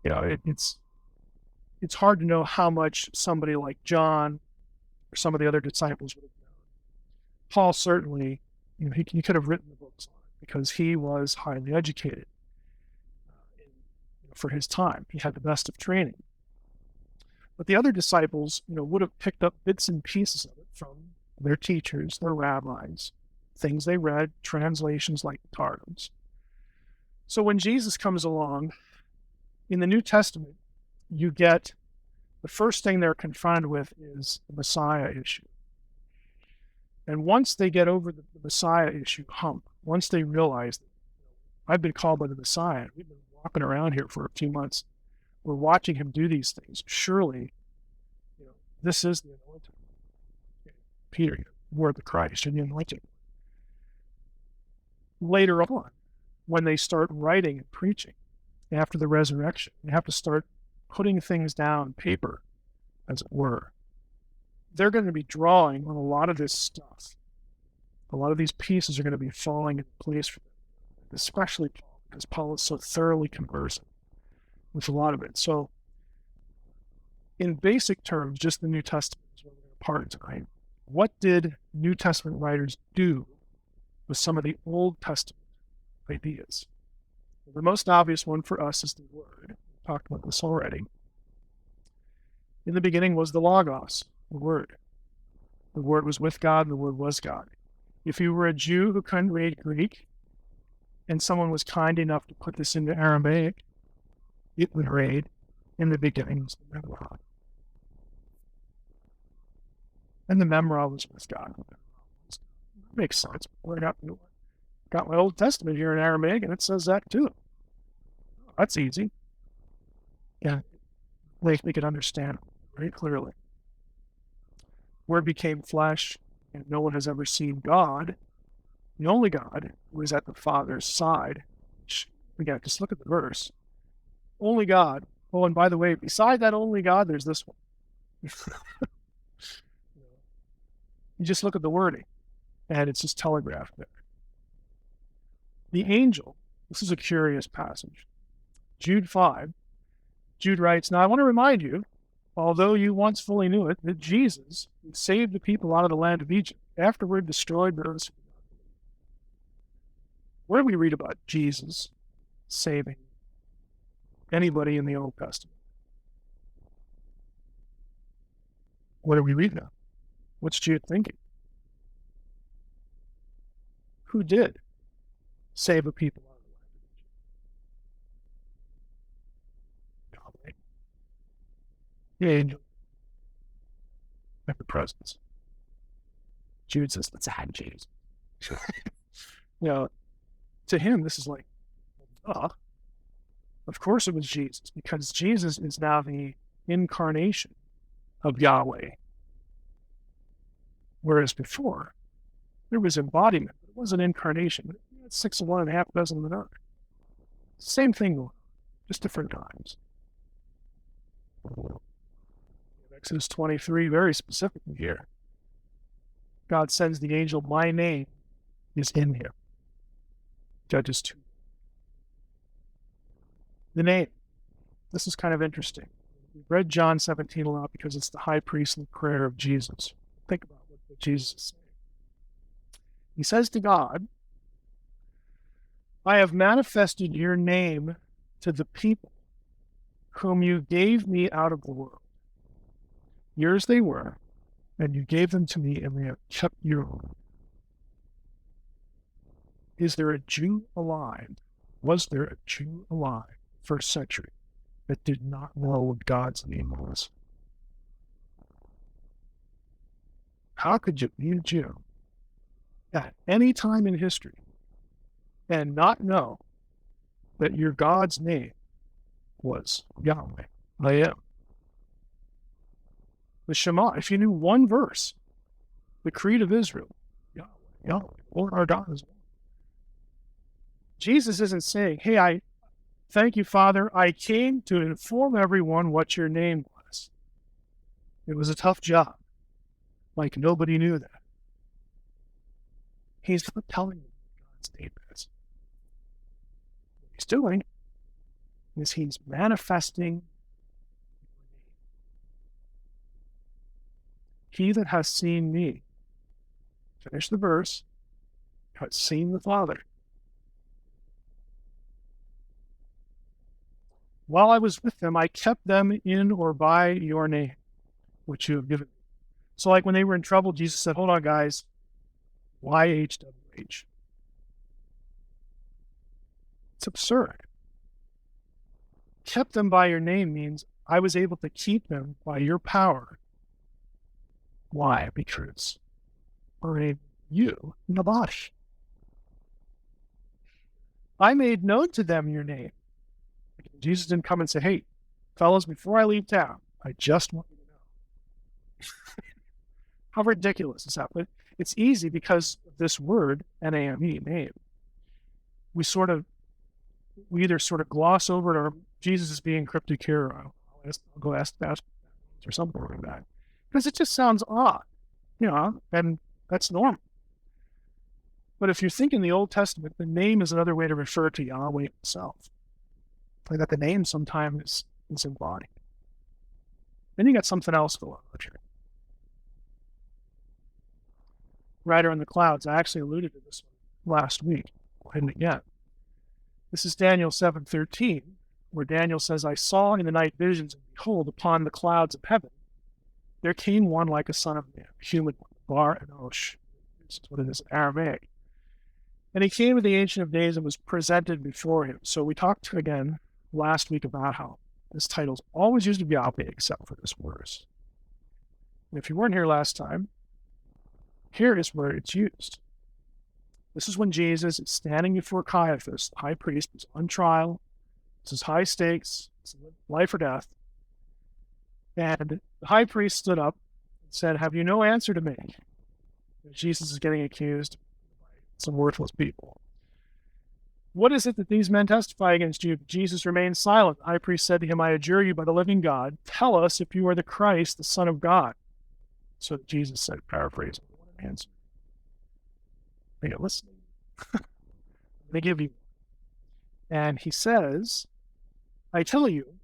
stuff. It's hard to know how much somebody like John or some of the other disciples would have known. Paul certainly, he could have written the books on it because he was highly educated for his time. He had the best of training. But the other disciples, would have picked up bits and pieces of it from their teachers, their rabbis, things they read, translations like the Targums. So when Jesus comes along, in the New Testament, you get the first thing they're confronted with is the Messiah issue. And once they get over the Messiah issue hump, once they realize that I've been called by the Messiah, we've been walking around here for a few months, we're watching him do these things, surely this is the anointed Peter, word of the Christ, and the anointed. Later on, when they start writing and preaching after the resurrection, they have to start putting things down on paper, as it were. They're going to be drawing on a lot of this stuff. A lot of these pieces are going to be falling into place for them, especially Paul, because Paul is so thoroughly conversant with a lot of it. So, in basic terms, just the New Testament is what we're going to part tonight. What did New Testament writers do with some of the Old Testament ideas? The most obvious one for us is the Word. We talked about this already. In the beginning was the Logos, the Word. The Word was with God, and the Word was God. If you were a Jew who couldn't read Greek, and someone was kind enough to put this into Aramaic, it would read, in the beginning was the Memra. And the Memra was with God. That makes sense. I got my Old Testament here in Aramaic, and it says that too. That's easy. Yeah, they could understand very clearly. Word became flesh, and no one has ever seen God, the only God who is at the Father's side. Again, just look at the verse. Only God. Oh, and by the way, beside that only God, there's this one. You just look at the wording, and it's just telegraphed there. The angel, this is a curious passage. Jude 5, Jude writes, "Now I want to remind you, although you once fully knew it, that Jesus, who saved the people out of the land of Egypt, afterward destroyed those." Where do we read about Jesus saving anybody in the Old Testament? What do we read now? What's Jude thinking? Who did save a people out of the land of Egypt? God. The angel. Ever presence. Jude says, let's add Jesus. To him, this is like, Of course it was Jesus, because Jesus is now the incarnation of Yahweh. Whereas before, there was embodiment, but it wasn't incarnation. It's 6 of one and a half dozen of another. Same thing going on, just different times. Exodus 23, very specifically here. God sends the angel, my name is in him. Judges 2. The name. This is kind of interesting. We've read John 17 a lot because it's the high priestly prayer of Jesus. Think about what Jesus is saying. He says to God, I have manifested your name to the people whom you gave me out of the world. Yours they were, and you gave them to me, and they have kept your own. Is there a Jew alive? Was there a Jew alive, first century, that did not know what God's name was? How could you be a Jew at any time in history and not know that your God's name was Yahweh? I am. The Shema, if you knew one verse, the Creed of Israel, Yahweh, Yahweh, Lord our God is one. Jesus isn't saying, hey, I thank you, Father, I came to inform everyone what your name was. It was a tough job. Like nobody knew that. He's not telling them what God's name is. What he's doing is he's manifesting. He that has seen me, finish the verse, has seen the Father. While I was with them, I kept them in or by your name, which you have given me. So like when they were in trouble, Jesus said, hold on, guys. YHWH. It's absurd. Kept them by your name means I was able to keep them by your power. Why? Because I made you in the body. I made known to them your name. Jesus didn't come and say, hey, fellas, before I leave town, I just want you to know. How ridiculous is that? But it's easy because of this word, N-A-M-E, name. We either sort of gloss over it, or Jesus is being cryptic here. I'll go ask that or something like that. Because it just sounds odd, and that's normal. But if you think in the Old Testament, the name is another way to refer to Yahweh himself. Like that the name sometimes is embodied. Then you got something else going on here. Rider on the clouds. I actually alluded to this one last week. Go ahead and again. This is Daniel 7:13, where Daniel says, I saw in the night visions, and behold, upon the clouds of heaven, there came one like a son of man, a human one, Bar and Osh. This is what it is in Aramaic. And he came to the Ancient of Days and was presented before him. So we talked again last week about how this title is always used of Yahweh except for this verse. And if you weren't here last time, here is where it's used. This is when Jesus is standing before Caiaphas, the high priest, who's on trial. This is high stakes. It's life or death. And the high priest stood up and said, have you no answer to make? And Jesus is getting accused by some worthless people. What is it that these men testify against you? Jesus remained silent. The high priest said to him, I adjure you by the living God, tell us if you are the Christ, the Son of God. So Jesus said, paraphrasing, what an answer. Are you listening? They give you. And he says, I tell you,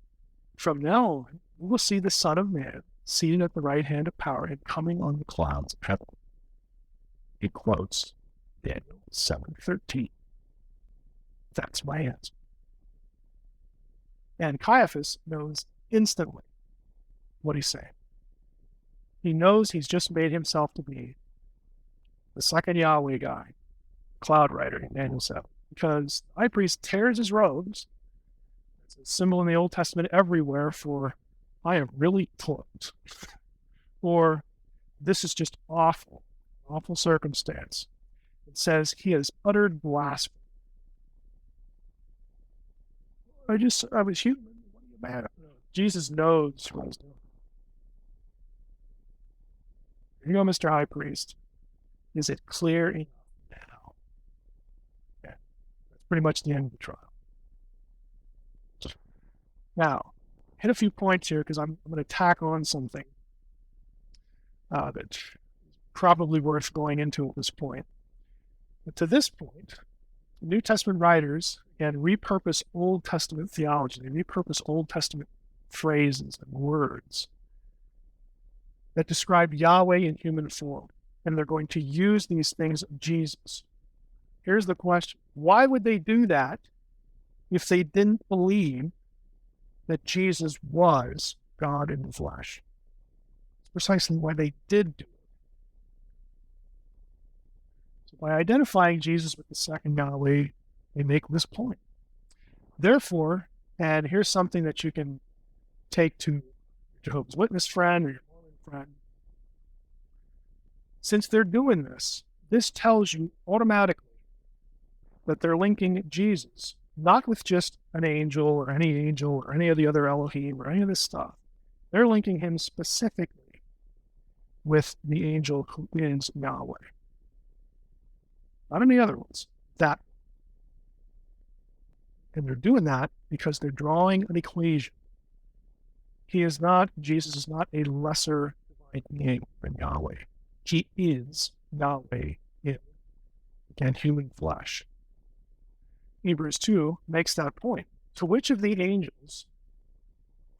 from now on, you will see the Son of Man seated at the right hand of power and coming on the clouds of heaven. He quotes Daniel 7:13. That's my answer. And Caiaphas knows instantly what he's saying. He knows he's just made himself to be the second Yahweh guy, cloud rider in Daniel 7, because the high priest tears his robes. It's a symbol in the Old Testament everywhere for, I am really close. Or, this is just awful circumstance. It says he has uttered blasphemy. I was human. What are you mad at? Jesus knows what he's doing. Here you go, Mr. High Priest. Is it clear enough now? Yeah. That's pretty much the end of the trial. Now, hit a few points here because I'm going to tack on something that's probably worth going into at this point. But to this point, New Testament writers, again, repurpose Old Testament theology. They repurpose Old Testament phrases and words that describe Yahweh in human form. And they're going to use these things of Jesus. Here's the question. Why would they do that if they didn't believe that Jesus was God in the flesh? It's precisely why they did do it. So by identifying Jesus with the second Yahweh, they make this point. Therefore, and here's something that you can take to your Jehovah's Witness friend or your Mormon friend. Since they're doing this, this tells you automatically that they're linking Jesus, not with just an angel or any of the other Elohim or any of this stuff. They're linking him specifically with the angel who is Yahweh. Not any other ones. That. And they're doing that because they're drawing an equation. Jesus is not a lesser divine being than Yahweh. He is Yahweh in, again, human flesh. Hebrews 2 makes that point. To which of the angels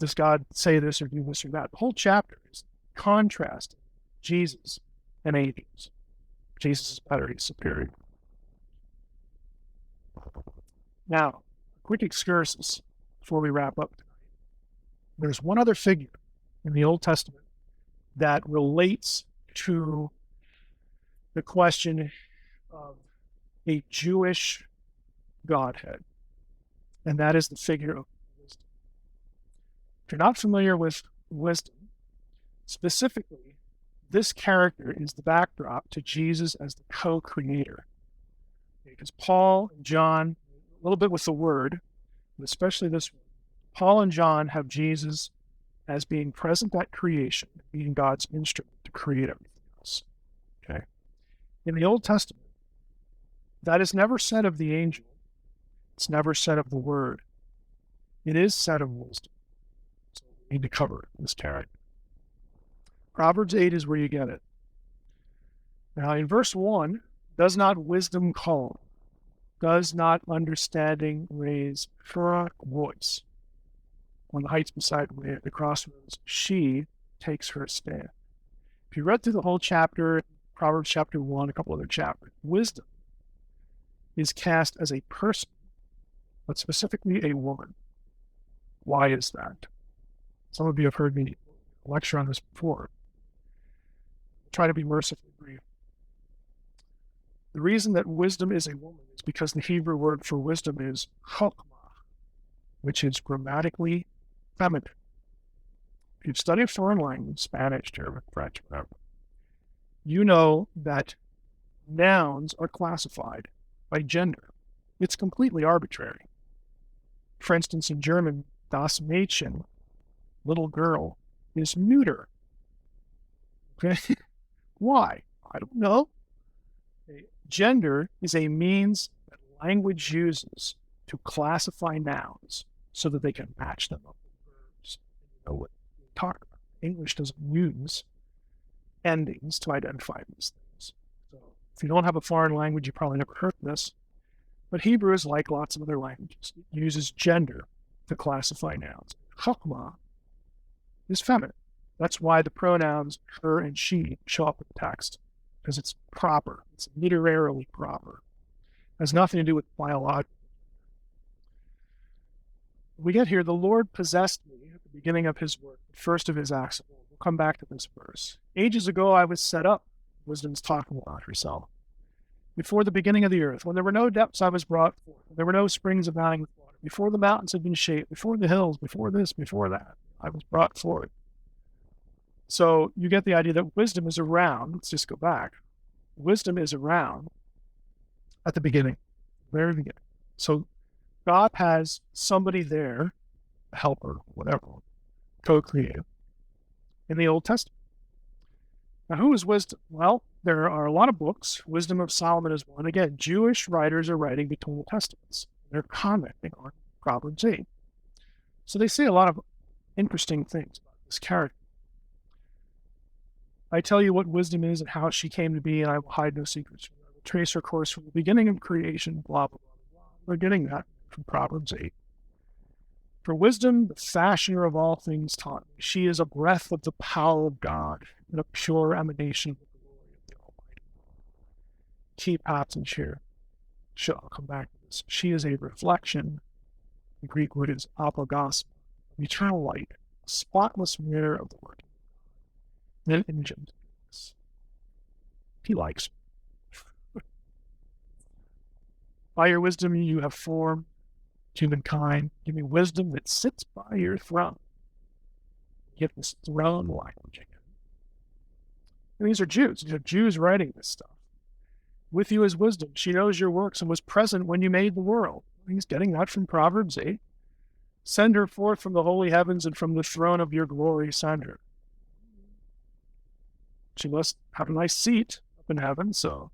does God say this or do this or that? The whole chapter is contrasting Jesus and angels. Jesus is better, he's superior. Now, a quick excursus before we wrap up tonight. There's one other figure in the Old Testament that relates to the question of a Jewish Godhead, and that is the figure of wisdom. If you're not familiar with wisdom, specifically, this character is the backdrop to Jesus as the co-creator. Because Paul and John, a little bit with the Word, but especially this one, Paul and John have Jesus as being present at creation, being God's instrument to create everything else. Okay. In the Old Testament, that is never said of the angel. It's never said of the Word. It is said of wisdom. So we need to cover this character. Proverbs 8 is where you get it. Now, in verse 1, does not wisdom call? Does not understanding raise her voice? On the heights beside the crossroads, she takes her stand. If you read through the whole chapter, Proverbs chapter 1, a couple other chapters, wisdom is cast as a person, but specifically a woman. Why is that? Some of you have heard me lecture on this before. I'll try to be mercifully brief. The reason that wisdom is a woman is because the Hebrew word for wisdom is chokmah, which is grammatically feminine. If you've studied foreign language, Spanish, German, French, whatever, you know that nouns are classified by gender. It's completely arbitrary. For instance, in German, das Mädchen, little girl, is neuter. Okay? Why? I don't know. Gender is a means that language uses to classify nouns so that they can match them up with verbs. You know what we talk about. English doesn't use endings to identify these things. So if you don't have a foreign language, you probably never heard this. But Hebrew is like lots of other languages. It uses gender to classify nouns. Chokmah is feminine. That's why the pronouns her and she show up in the text, because it's proper. It's literarily proper. It has nothing to do with biological. We get here, the Lord possessed me at the beginning of his work, the first of his acts. We'll come back to this verse. Ages ago I was set up. Wisdom's talking about herself. Before the beginning of the earth, when there were no depths, I was brought forth. When there were no springs abounding with water. Before the mountains had been shaped, before the hills, before this, before that, I was brought forth. So you get the idea that wisdom is around. Let's just go back. Wisdom is around at the beginning, very beginning. So God has somebody there, a helper, whatever, co-creative, in the Old Testament. Now, who is wisdom? Well, there are a lot of books. Wisdom of Solomon is one. Again, Jewish writers are writing between the Testaments. They're commenting on Proverbs 8. So they say a lot of interesting things about this character. I tell you what wisdom is and how she came to be, and I will hide no secrets from her. I will trace her course from the beginning of creation, blah, blah, blah, blah. We're getting that from Proverbs 8. For wisdom, the fashioner of all things taught me. She is a breath of the power of God and a pure emanation of the glory of the Almighty. Key passage here. I'll come back to this. She is a reflection. The Greek word is apogos, eternal light, a spotless mirror of the working of God, and an image of goodness. He likes me. By your wisdom you have formed humankind. Give me wisdom that sits by your throne. Get this throne language again. And these are Jews. These are Jews writing this stuff. With you is wisdom. She knows your works and was present when you made the world. He's getting that from Proverbs 8. Send her forth from the holy heavens and from the throne of your glory send her. She must have a nice seat up in heaven, so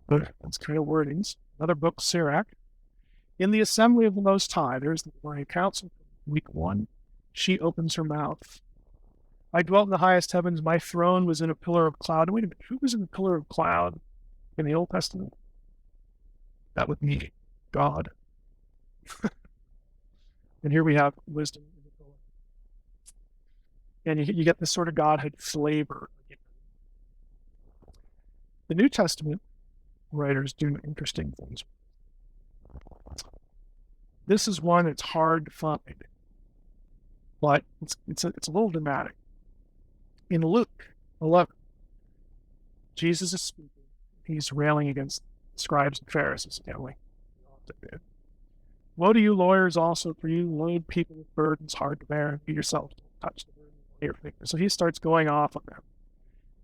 that's kind of wordings. Another book, Sirach. In the assembly of the Most High, there's the divine council, week 1. She opens her mouth. I dwelt in the highest heavens. My throne was in a pillar of cloud. Wait a minute, who was in the pillar of cloud in the Old Testament? That would be God. And here we have wisdom in the pillar. And you get this sort of Godhead flavor. The New Testament writers do interesting things. This is one that's hard to find, but it's a little dramatic. In Luke 11, Jesus is speaking. He's railing against scribes and Pharisees. Woe to you, lawyers, also, for you load people with burdens hard to bear, and you yourself don't touch the burden with your finger. So he starts going off on them.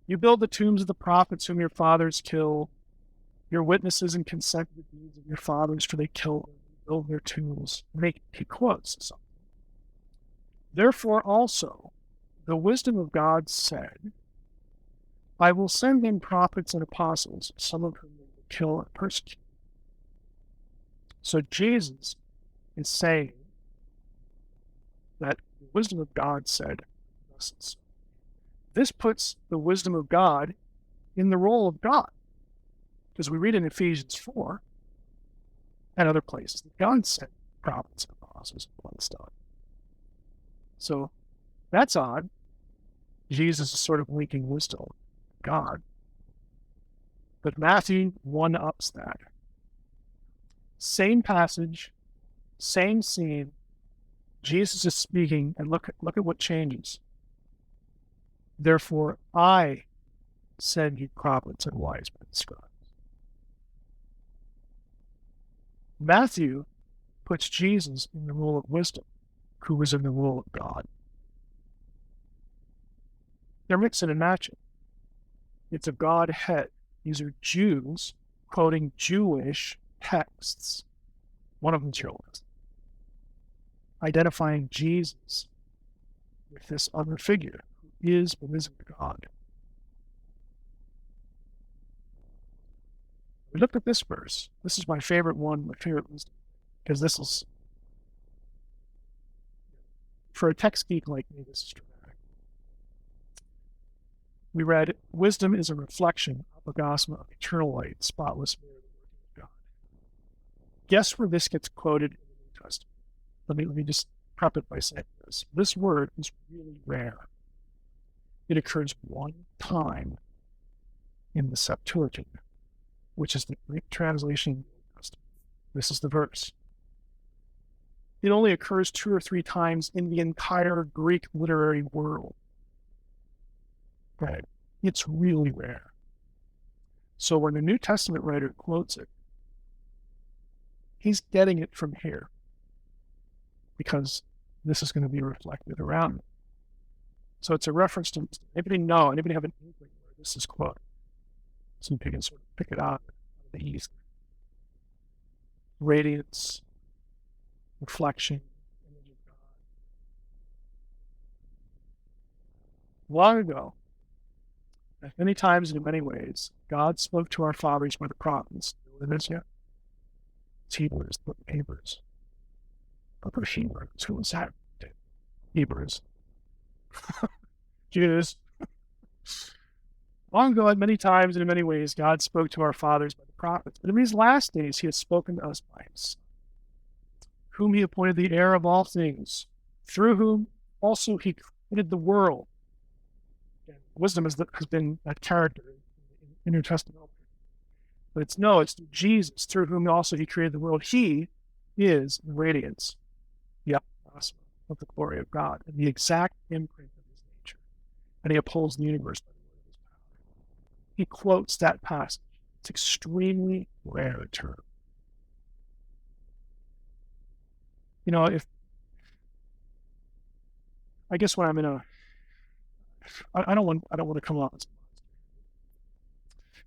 You build the tombs of the prophets whom your fathers killed. Your witnesses and consent to the deeds of your fathers, for they killed them and build their tombs. He quotes something. Therefore also, the wisdom of God said, I will send them prophets and apostles, some of whom they will kill and persecute. So Jesus is saying that the wisdom of God said, this puts the wisdom of God in the role of God. Because we read in Ephesians 4 and other places that God sent prophets and apostles and all that stuff. So that's odd. Jesus is sort of linking wisdom with God. But Matthew one-ups that. Same passage, same scene. Jesus is speaking, and look at what changes. Therefore, I send you prophets and wise men and scribes. Matthew puts Jesus in the role of wisdom, who was in the role of God. They're mixing and matching. It's a Godhead. These are Jews quoting Jewish texts. One of them's your list. Identifying Jesus with this other figure who is but isn't God. We looked at this verse. This is my favorite one, my favorite wisdom, because this is, for a text geek like me, this is dramatic. We read, wisdom is a reflection, apogosma, of eternal light, spotless mirror of the working of God. Guess where this gets quoted in the New Testament? Let me just prep it by saying this. This word is really rare. It occurs one time in the Septuagint, which is the Greek translation of the Old Testament. This is the verse. It only occurs 2 or 3 times in the entire Greek literary world. Right? It's really rare. So when the New Testament writer quotes it, he's getting it from here, because this is going to be reflected around it. So it's a reference to, anybody have an inkling where this is quoted? So you can sort of pick it out of the east. radiance, reflection, image of God. Long ago, at many times and in many ways, God spoke to our fathers by the prophets. You know what it is yet? It's Hebrews, the book of Hebrews. Book of Hebrews. Who was that? Hebrews. Jews. Long ago, at many times and in many ways, God spoke to our fathers by the prophets. But in these last days, he has spoken to us by his Son, whom he appointed the heir of all things, through whom also he created the world. And wisdom has been that character in New Testament. But it's through Jesus, through whom also he created the world. He is the radiance, the outcrossing of the glory of God, and the exact imprint of his nature. And he upholds the universe by the word of his power. He quotes that passage. It's extremely rare a term. You know, I guess when I'm in I don't want to come off as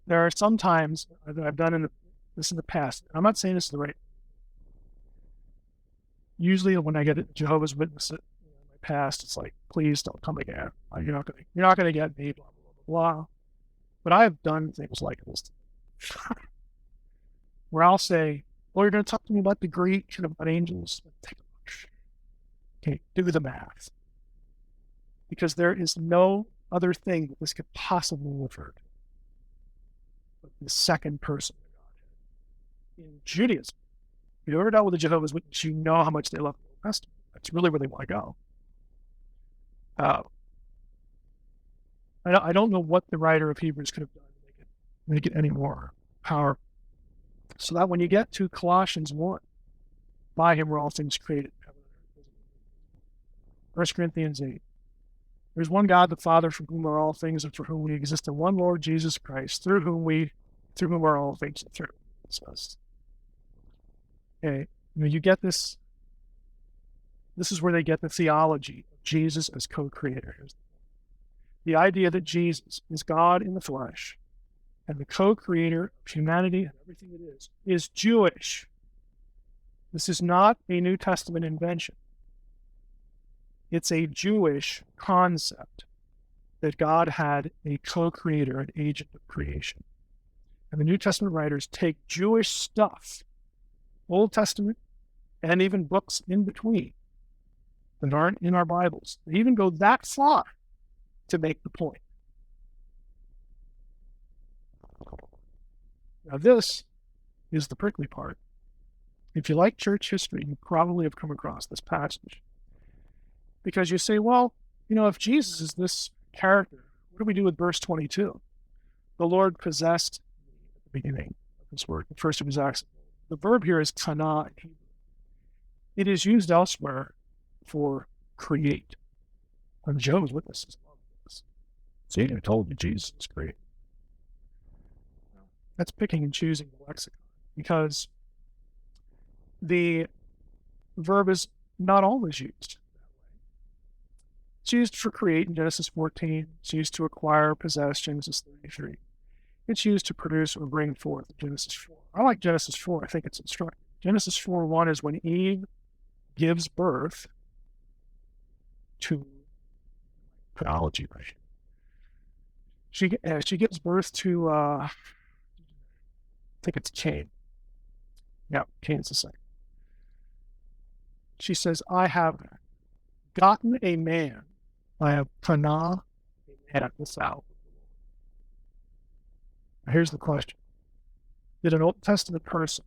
there are some times that I've done this in the past. I'm not saying this is the right. Usually, when I get a Jehovah's Witness in my past, it's like, please don't come again. You're not going to get me. Blah blah blah. But I have done things like this, where I'll say, "Well, you're going to talk to me about the Greek and about angels. Take a look. Okay, do the math, because there is no other thing that this could possibly refer to but the second person of the Godhead. In Judaism, if you've ever dealt with the Jehovah's Witnesses, you know how much they love the Old Testament. That's really where they want to go. I don't know what the writer of Hebrews could have done to make it any more powerful. So that when you get to Colossians 1, by him were all things created. 1 Corinthians 8, there's one God, the Father, from whom are all things, and for whom we exist, and one Lord Jesus Christ, through whom are all things, and through us. Okay, you get this. This is where they get the theology of Jesus as co-creator. The idea that Jesus is God in the flesh, and the co-creator of humanity and everything it is Jewish. This is not a New Testament invention. It's a Jewish concept that God had a co-creator, an agent of creation. And the New Testament writers take Jewish stuff, Old Testament, and even books in between that aren't in our Bibles. They even go that far to make the point. Now, this is the prickly part. If you like church history, you probably have come across this passage. Because you say, well, if Jesus is this character, what do we do with verse 22? The Lord possessed at the beginning of this word. First it was accident. The verb here is kana in Hebrew. It is used elsewhere for create. And Jehovah's Witnesses love this. See, I told you Jesus is great. That's picking and choosing the lexicon, because the verb is not always used. It's used for create in Genesis 14. It's used to acquire, possess, Genesis 33. It's used to produce or bring forth, Genesis 4. I like Genesis 4. I think it's instructive. Genesis 4:1 is when Eve gives birth to chronology, right? She gives birth to, I think it's Cain. Yeah, Cain's the second. She says, I have gotten a man. I have kana, a man without. Now here's the question. Did an Old Testament person,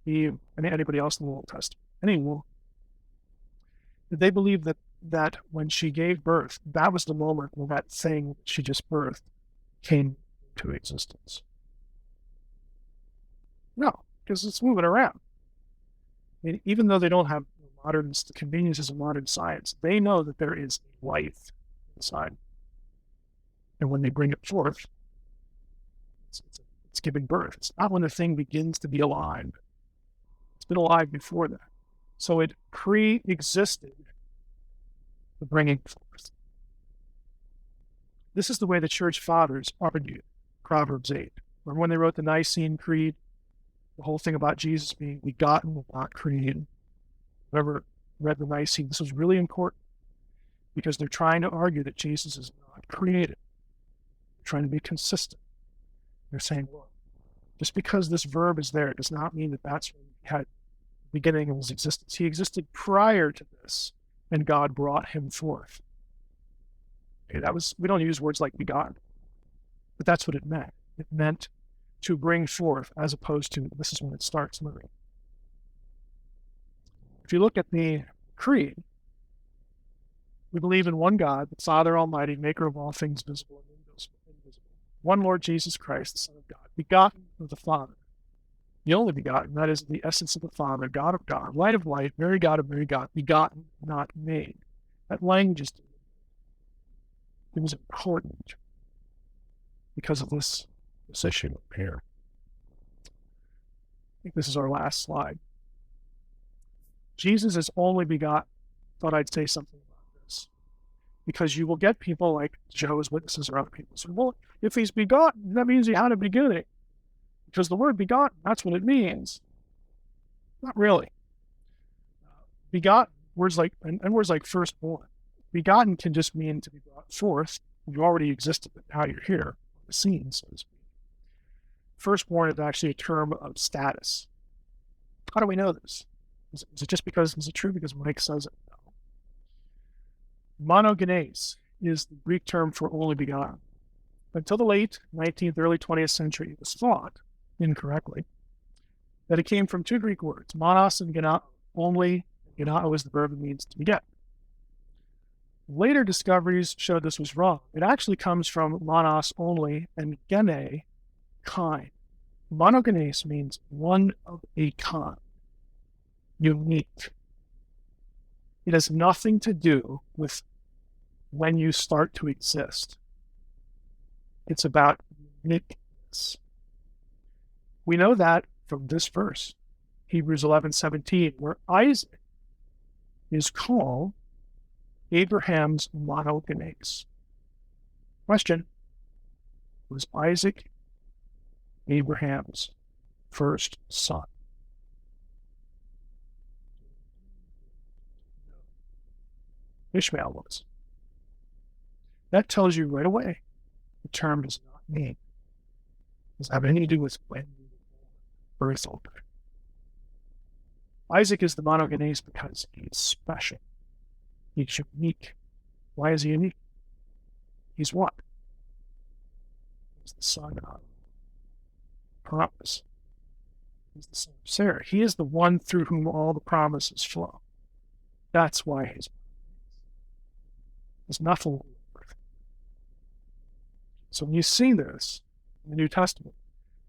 Eve, and anybody else in the Old Testament, anyone, did they believe that when she gave birth, that was the moment when that thing she just birthed came to existence? No, because it's moving around. I mean, even though they don't have the conveniences of modern science, they know that there is life inside. And when they bring it forth, it's giving birth. It's not when the thing begins to be alive. It's been alive before that. So it pre-existed the bringing forth. This is the way the church fathers argued Proverbs 8. Remember when they wrote the Nicene Creed? the whole thing about Jesus being begotten, not created. Whoever read the Nicene, this was really important because they're trying to argue that Jesus is not created. They're trying to be consistent. They're saying, look, just because this verb is there, it does not mean that that's when he had the beginning of his existence. He existed prior to this, and God brought him forth. Okay, we don't use words like begotten, but that's what it meant. It meant to bring forth, as opposed to this is when it starts living. If you look at the Creed, we believe in one God, the Father Almighty, maker of all things visible and invisible. One Lord Jesus Christ, the Son of God, begotten of the Father. The only begotten, that is the essence of the Father, God of God, light of light, very God of very God, begotten, not made. That language is it was important because of this issue here. I think this is our last slide. Jesus is only begotten. Thought I'd say something about this. Because you will get people like Jehovah's Witnesses or other people say, well, if he's begotten, that means he had a beginning. Because the word begotten, that's what it means. Not really. Begotten, words like firstborn. Begotten can just mean to be brought forth. You already existed, but now you're here on the scene, so to speak. Firstborn is actually a term of status. How do we know this? Is it true because Mike says it? No. Monogenes is the Greek term for only begotten. Until the late 19th, early 20th century, it was thought, incorrectly, that it came from two Greek words, monos and genao, only. Genao is the verb that means to beget. Later discoveries showed this was wrong. It actually comes from monos, only, and gene, kind. Monogenes means one of a kind, unique. It has nothing to do with when you start to exist. It's about uniqueness. We know that from this verse, Hebrews 11:17, where Isaac is called Abraham's monogenes. Question: was Isaac Abraham's first son? Ishmael was. That tells you right away the term does not mean. It doesn't have anything to do with when you were born, birth order. Isaac is the monogenes because he is special. He's unique. Why is he unique? He's what? He's the son of promise. He's the son of Sarah. He is the one through whom all the promises flow. That's why he's there's nothing. So when you see this in the New Testament,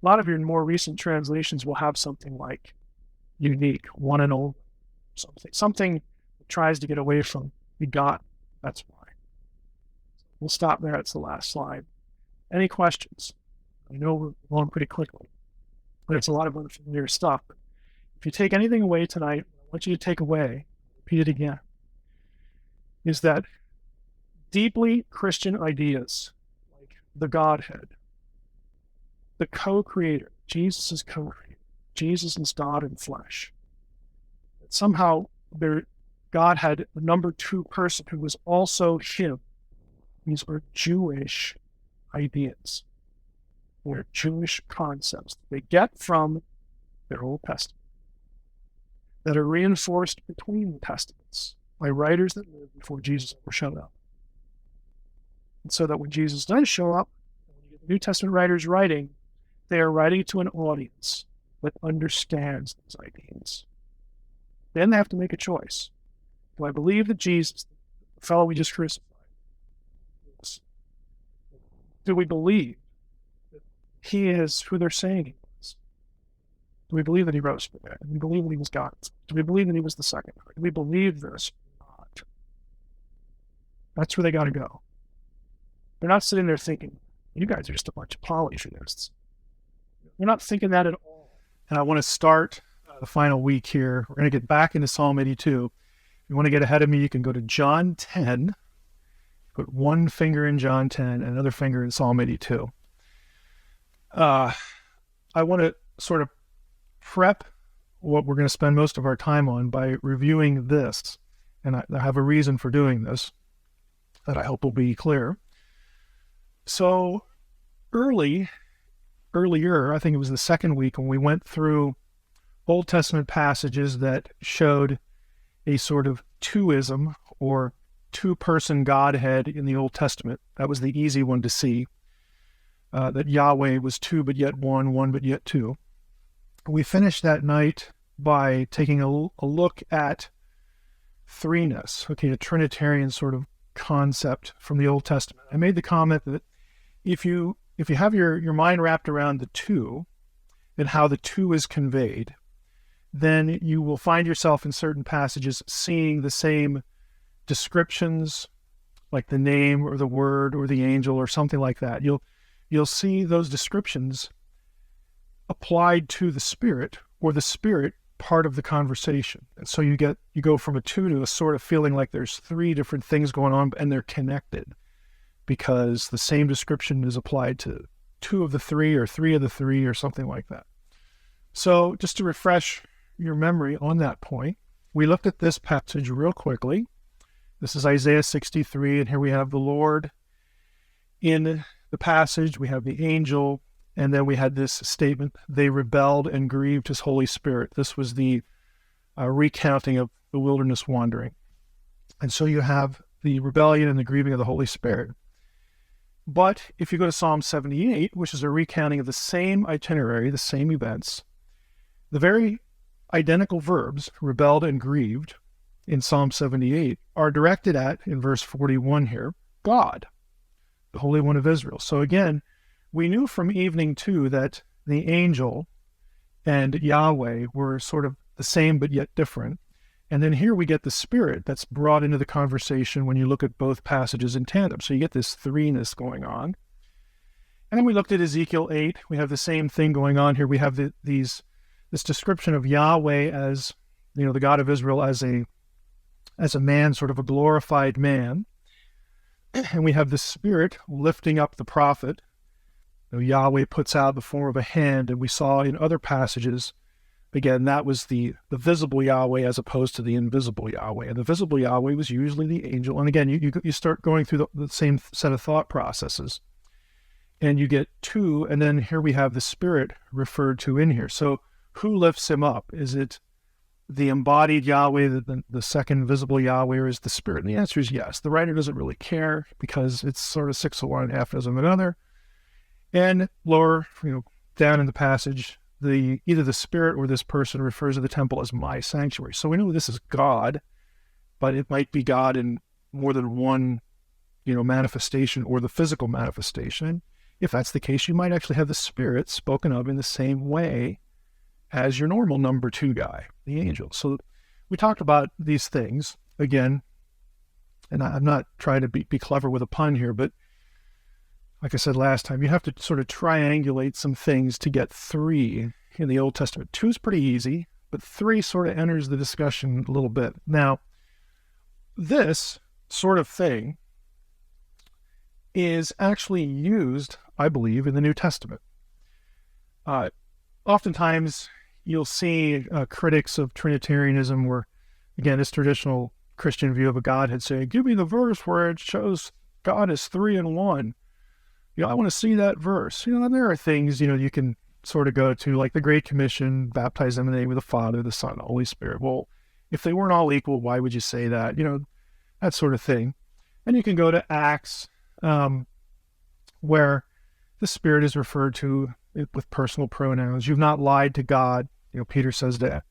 a lot of your more recent translations will have something like unique, one and only, something that tries to get away from begotten. That's why. We'll stop there. It's the last slide. Any questions? I know we're going pretty quickly, but it's a lot of unfamiliar stuff. But if you take anything away tonight, I want you to take away, repeat it again, is that deeply Christian ideas like the Godhead, the co-creator, Jesus is co-creator, Jesus is God in flesh. That somehow God had a number two person who was also him. These are Jewish ideas. They're Jewish concepts they get from their Old Testament that are reinforced between the Testaments by writers that lived before Jesus ever showed up. And so that when Jesus does show up, when you get the New Testament writers writing, they are writing to an audience that understands these ideas. Then they have to make a choice. Do I believe that Jesus, the fellow we just crucified, do we believe that he is who they're saying he was? Do we believe that he rose from the dead? Do we believe that he was God? Do we believe that he was the second? Do we believe this or not? That's where they got to go. They're not sitting there thinking, you guys are just a bunch of polytheists. They're not thinking that at all. And I want to start the final week here. We're going to get back into Psalm 82. If you want to get ahead of me, you can go to John 10. Put one finger in John 10 and another finger in Psalm 82. I want to sort of prep what we're going to spend most of our time on by reviewing this. And I have a reason for doing this that I hope will be clear. So earlier, I think it was the second week when we went through Old Testament passages that showed a sort of twoism or two-person Godhead in the Old Testament. That was the easy one to see, that Yahweh was two but yet one, one but yet two. We finished that night by taking a look at threeness, okay, a Trinitarian sort of concept from the Old Testament. I made the comment that if you have your mind wrapped around the two and how the two is conveyed, then you will find yourself in certain passages seeing the same descriptions, like the name or the word or the angel or something like that. You'll see those descriptions applied to the Spirit, or the Spirit part of the conversation. And so you go from a two to a sort of feeling like there's three different things going on, and they're connected because the same description is applied to two of the three or three of the three or something like that. So just to refresh your memory on that point, we looked at this passage real quickly. This is Isaiah 63, and here we have the Lord in the passage. We have the angel, and then we had this statement, they rebelled and grieved his Holy Spirit. This was the recounting of the wilderness wandering. And so you have the rebellion and the grieving of the Holy Spirit. But if you go to Psalm 78, which is a recounting of the same itinerary, the same events, the very identical verbs, rebelled and grieved, in Psalm 78, are directed at, in verse 41 here, God, the Holy One of Israel. So again, we knew from evening 2 that the angel and Yahweh were sort of the same but yet different. And then here we get the Spirit that's brought into the conversation when you look at both passages in tandem. So you get this threeness going on. And then we looked at Ezekiel 8. We have the same thing going on here. We have this description of Yahweh as, the God of Israel as a man, sort of a glorified man. And we have the Spirit lifting up the prophet. Yahweh puts out the form of a hand, and we saw in other passages, again, that was the visible Yahweh as opposed to the invisible Yahweh. And the visible Yahweh was usually the angel. And again, you start going through the same set of thought processes. And you get two, and then here we have the Spirit referred to in here. So who lifts him up? Is it the embodied Yahweh, the second visible Yahweh, or is the Spirit? And the answer is yes. The writer doesn't really care because it's sort of 6 of one and half dozen of another. And lower, down in the passage, either the Spirit or this person refers to the temple as my sanctuary. So we know this is God, but it might be God in more than one, manifestation, or the physical manifestation. If that's the case, you might actually have the Spirit spoken of in the same way as your normal number 2 guy, the angel. So we talked about these things again, and I'm not trying to be clever with a pun here, but like I said last time, you have to sort of triangulate some things to get 3 in the Old Testament. 2 is pretty easy, but 3 sort of enters the discussion a little bit. Now, this sort of thing is actually used, I believe, in the New Testament. Oftentimes, you'll see critics of Trinitarianism where, again, this traditional Christian view of a Godhead say, give me the verse where it shows God is 3 in 1. I want to see that verse. And there are things, you can sort of go to, like the Great Commission, baptize them in the name of the Father, the Son, the Holy Spirit. Well, if they weren't all equal, why would you say that? That sort of thing. And you can go to Acts, where the Spirit is referred to with personal pronouns. You've not lied to God. Peter says to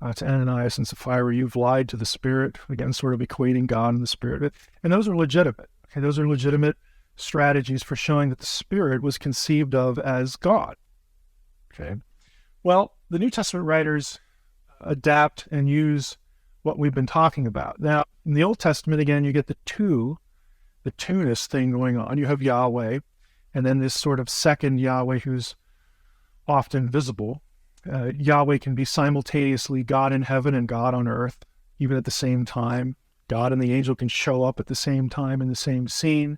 Ananias and Sapphira, you've lied to the Spirit. Again, sort of equating God and the Spirit. And those are legitimate. Okay, those are legitimate strategies for showing that the Spirit was conceived of as God. Okay. Well, the New Testament writers adapt and use what we've been talking about. Now, in the Old Testament, again, you get the two-ness thing going on. You have Yahweh, and then this sort of second Yahweh who's often visible. Yahweh can be simultaneously God in heaven and God on earth, even at the same time. God and the angel can show up at the same time in the same scene.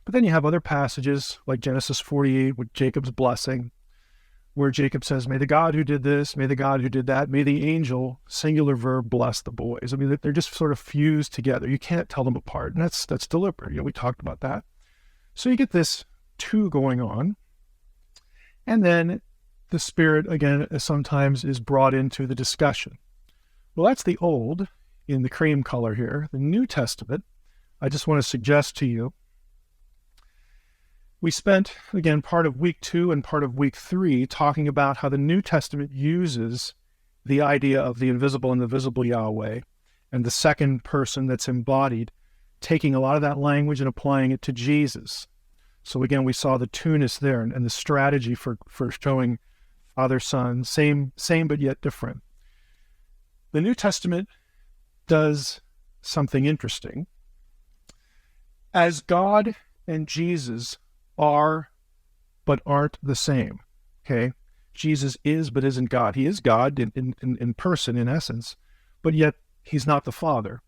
But then you have other passages like Genesis 48 with Jacob's blessing, where Jacob says, may the God who did this, may the God who did that, may the angel, singular verb, bless the boys. I mean, they're just sort of fused together. You can't tell them apart, and that's deliberate. You know, we talked about that. So you get this two going on, and then the Spirit, again, sometimes is brought into the discussion. Well, that's the Old, in the cream color here. The New Testament, I just want to suggest to you, we spent, again, part of week 2 and part of week 3 talking about how the New Testament uses the idea of the invisible and the visible Yahweh and the second person that's embodied, taking a lot of that language and applying it to Jesus. So again, we saw the two-ness there and the strategy for showing Father, Son, same but yet different. The New Testament does something interesting. As God and Jesus are but aren't the same, okay? Jesus is but isn't God. He is God in person, in essence, but yet he's not the Father.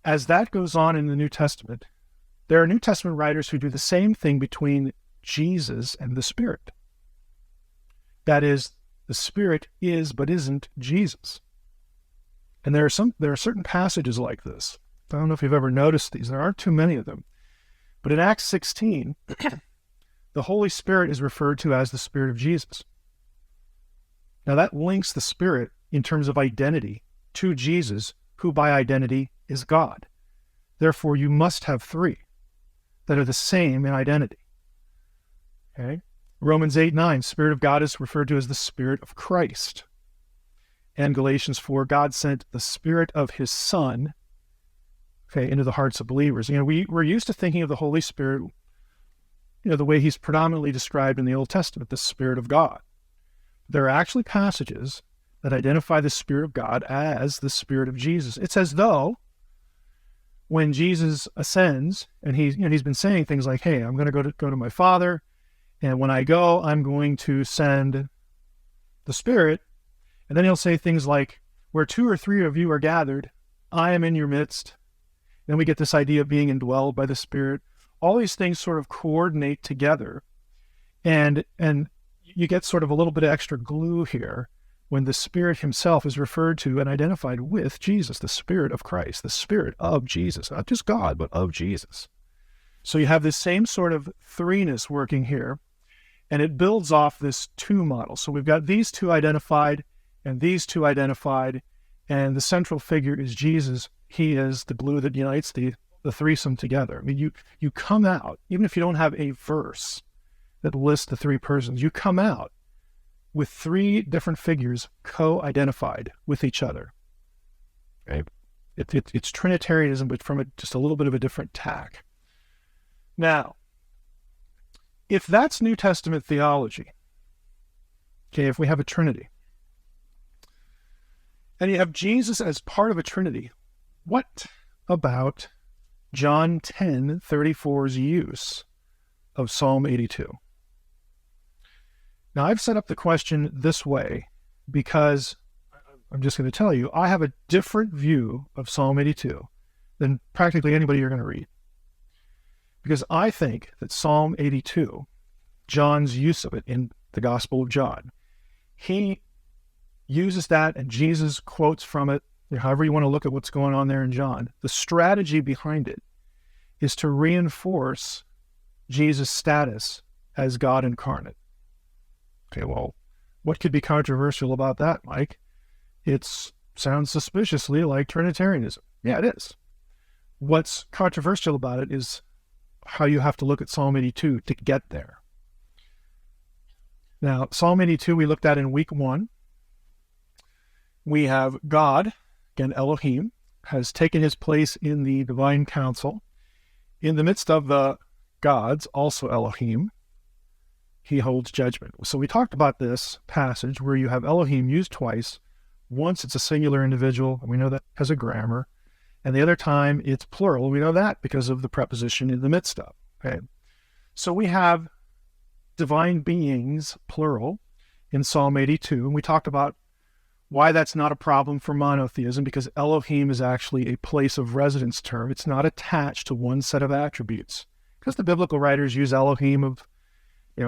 As that goes on in the New Testament, there are New Testament writers who do the same thing between Jesus and the Spirit. That is, the Spirit is but isn't Jesus. And there are certain passages like this. I don't know if you've ever noticed these. There aren't too many of them. But in Acts 16, the Holy Spirit is referred to as the Spirit of Jesus. Now that links the Spirit in terms of identity to Jesus, who by identity is God. Therefore, you must have three that are the same in identity. Okay? Romans 8:9, Spirit of God is referred to as the Spirit of Christ. And Galatians 4, God sent the Spirit of his Son, okay, into the hearts of believers. You know, we're used to thinking of the Holy Spirit, you know, the way he's predominantly described in the Old Testament, the Spirit of God. There are actually passages that identify the Spirit of God as the Spirit of Jesus. It's as though when Jesus ascends, and he's been saying things like, hey, I'm going to go to my Father, and when I go, I'm going to send the Spirit. And then he'll say things like, where 2 or 3 of you are gathered, I am in your midst. Then we get this idea of being indwelled by the Spirit. All these things sort of coordinate together. And you get sort of a little bit of extra glue here when the Spirit himself is referred to and identified with Jesus, the Spirit of Christ, the Spirit of Jesus, not just God, but of Jesus. So you have this same sort of threeness working here, and it builds off this two model. So we've got these two identified and these two identified, and the central figure is Jesus. He is the glue that unites the threesome together. I mean, you come out, even if you don't have a verse that lists the three persons, you come out with 3 different figures co-identified with each other. Okay? It's Trinitarianism, but from just a little bit of a different tack. Now, if that's New Testament theology, okay, if we have a Trinity, and you have Jesus as part of a Trinity, what about John 10:34's use of Psalm 82? Now, I've set up the question this way because I'm just going to tell you, I have a different view of Psalm 82 than practically anybody you're going to read. Because I think that Psalm 82, John's use of it in the Gospel of John, he uses that and Jesus quotes from it, however you want to look at what's going on there in John. The strategy behind it is to reinforce Jesus' status as God incarnate. Okay, well, what could be controversial about that, Mike? It sounds suspiciously like Trinitarianism. Yeah, it is. What's controversial about it is how you have to look at Psalm 82 to get there. Now, Psalm 82 we looked at in week 1. We have God, again, Elohim, has taken his place in the divine council. In the midst of the gods, also Elohim, he holds judgment. So we talked about this passage where you have Elohim used twice. Once it's a singular individual, and we know that has a grammar. And the other time it's plural. We know that because of the preposition in the midst of. Okay. So we have divine beings, plural, in Psalm 82. And we talked about why that's not a problem for monotheism, because Elohim is actually a place of residence term. It's not attached to one set of attributes. Because the biblical writers use Elohim of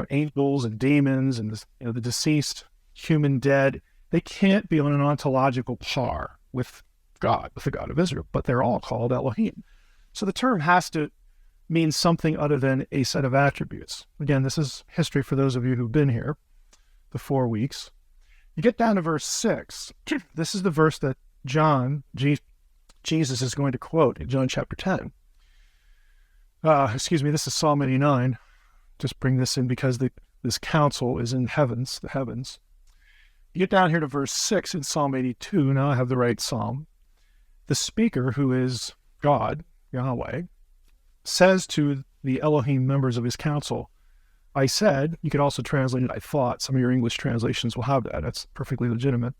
angels and demons and the deceased human dead, they can't be on an ontological par with God, with the God of Israel, but they're all called Elohim. So the term has to mean something other than a set of attributes. Again, this is history for those of you who've been here the 4 weeks. You get down to verse 6. This is the verse that Jesus is going to quote in John chapter 10. This is Psalm 89. Just bring this in because this council is in the heavens. You get down here to verse 6 in Psalm 82. Now I have the right psalm. The speaker, who is God, Yahweh, says to the Elohim members of his council, I said, you could also translate it, I thought. Some of your English translations will have that. That's perfectly legitimate.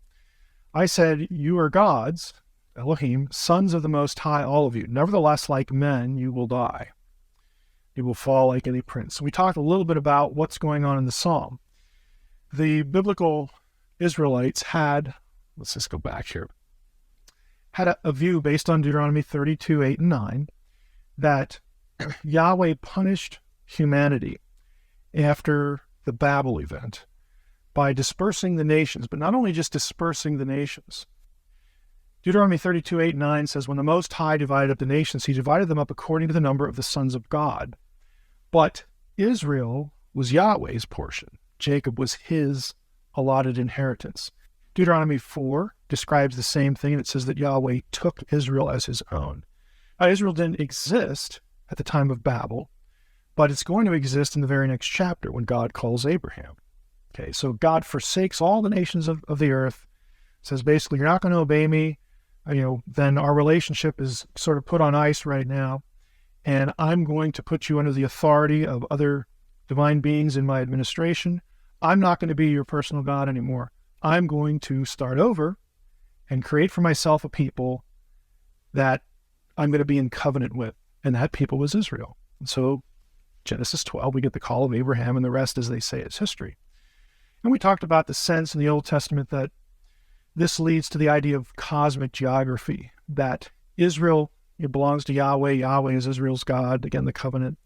I said, you are gods, Elohim, sons of the Most High, all of you. Nevertheless, like men, you will die. You will fall like any prince. So we talked a little bit about what's going on in the psalm. The biblical Israelites had, let's just go back here, had a view based on Deuteronomy 32, 8, and 9, that Yahweh punished humanity after the Babel event by dispersing the nations, but not only just dispersing the nations. Deuteronomy 32, 8, and 9 says, when the Most High divided up the nations, he divided them up according to the number of the sons of God. But Israel was Yahweh's portion. Jacob was his allotted inheritance. Deuteronomy 4 describes the same thing, and it says that Yahweh took Israel as his own. Now, Israel didn't exist at the time of Babel, but it's going to exist in the very next chapter when God calls Abraham. Okay, so God forsakes all the nations of the earth, says basically, you're not going to obey me, then our relationship is sort of put on ice right now, and I'm going to put you under the authority of other divine beings in my administration. I'm not going to be your personal God anymore. I'm going to start over and create for myself a people that I'm going to be in covenant with, and that people was Israel. And so Genesis 12, we get the call of Abraham, and the rest, as they say, is history. And we talked about the sense in the Old Testament that this leads to the idea of cosmic geography, that Israel, it belongs to Yahweh. Yahweh is Israel's God, again, the covenant.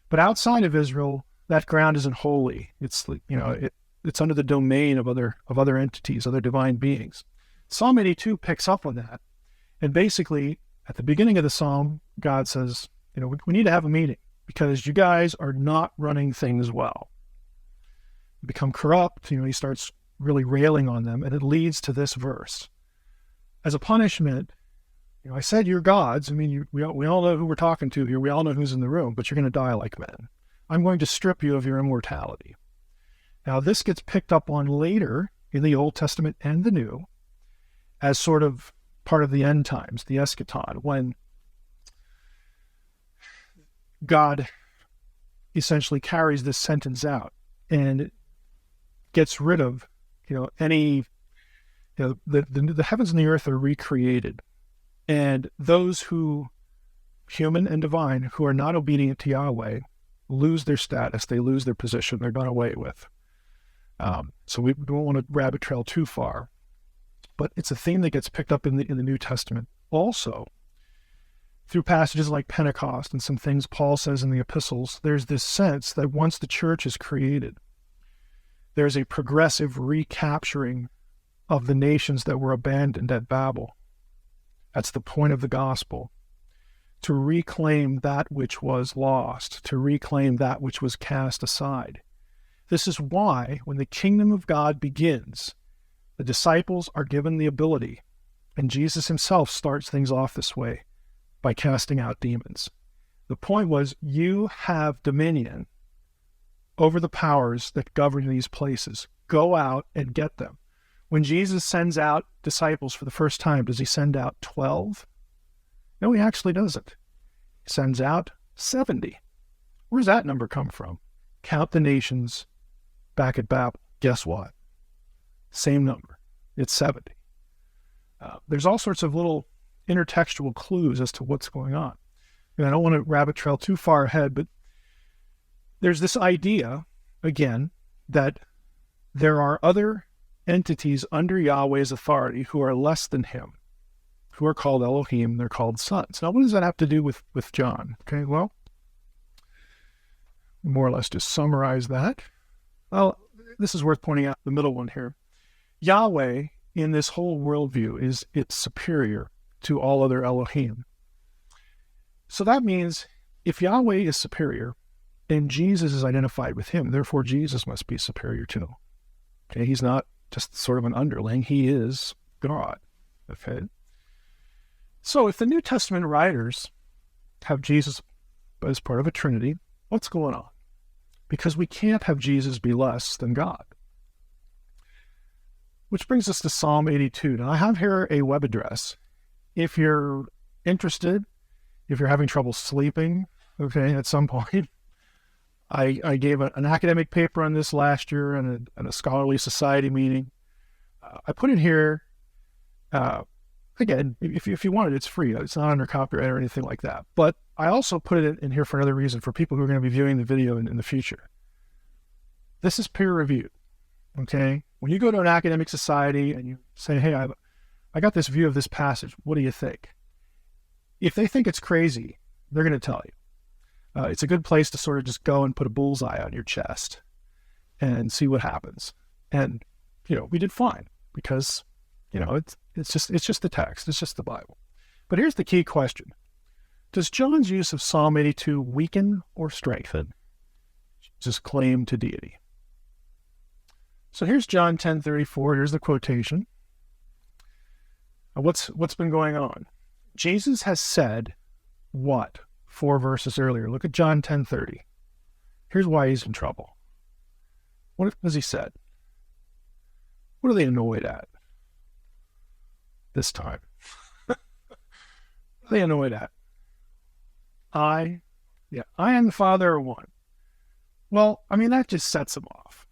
But outside of Israel, that ground isn't holy. It's it's under the domain of other entities, other divine beings. Psalm 82 picks up on that. And basically, at the beginning of the psalm, God says, we need to have a meeting because you guys are not running things well. You become corrupt. He starts really railing on them, and it leads to this verse. As a punishment, I said you're gods. We all know who we're talking to here. We all know who's in the room, but you're going to die like men. I'm going to strip you of your immortality. Now, this gets picked up on later in the Old Testament and the New as sort of part of the end times, the eschaton, when God essentially carries this sentence out and gets rid of, the heavens and the earth are recreated. And those who, human and divine, who are not obedient to Yahweh, lose their status, they lose their position, they're done away with. So we don't want to rabbit trail too far. But it's a theme that gets picked up in the New Testament. Also, through passages like Pentecost and some things Paul says in the epistles, there's this sense that once the church is created, there's a progressive recapturing of the nations that were abandoned at Babel. That's the point of the gospel, to reclaim that which was lost, to reclaim that which was cast aside. This is why, when the kingdom of God begins, the disciples are given the ability, and Jesus himself starts things off this way by casting out demons. The point was, you have dominion over the powers that govern these places. Go out and get them. When Jesus sends out disciples for the first time, does he send out 12? No, he actually doesn't. He sends out 70. Where does that number come from? Count the nations back at Babel. Guess what? Same number. It's 70. There's all sorts of little intertextual clues as to what's going on. And I don't want to rabbit trail too far ahead, but there's this idea, again, that there are other entities under Yahweh's authority who are less than him, who are called Elohim, they're called sons. Now, what does that have to do with John? Okay, well, more or less just summarize that. Well, this is worth pointing out, the middle one here. Yahweh, in this whole worldview, it's superior to all other Elohim. So that means if Yahweh is superior, then Jesus is identified with him. Therefore, Jesus must be superior too. Okay, he's not just sort of an underling. He is God. Okay. So if the New Testament writers have Jesus as part of a Trinity, what's going on? Because we can't have Jesus be less than God. Which brings us to Psalm 82. Now, I have here a web address. If you're interested, if you're having trouble sleeping, okay, at some point, I gave an academic paper on this last year in a scholarly society meeting. I put it here. Again, if you want it, it's free. It's not under copyright or anything like that. But I also put it in here for another reason, for people who are going to be viewing the video in the future. This is peer reviewed, okay? When you go to an academic society and you say, hey, I got this view of this passage, what do you think? If they think it's crazy, they're going to tell you. It's a good place to sort of just go and put a bullseye on your chest and see what happens. And, we did fine because, it's just the text. It's just the Bible. But here's the key question. Does John's use of Psalm 82 weaken or strengthen Jesus' claim to deity? So here's John 10:34. Here's the quotation. What's been going on? Jesus has said what? 4 verses earlier. Look at John 10:30. Here's why he's in trouble. What has he said? What are they annoyed at this time? What are they annoyed at? I and the Father are one. Well, that just sets him off.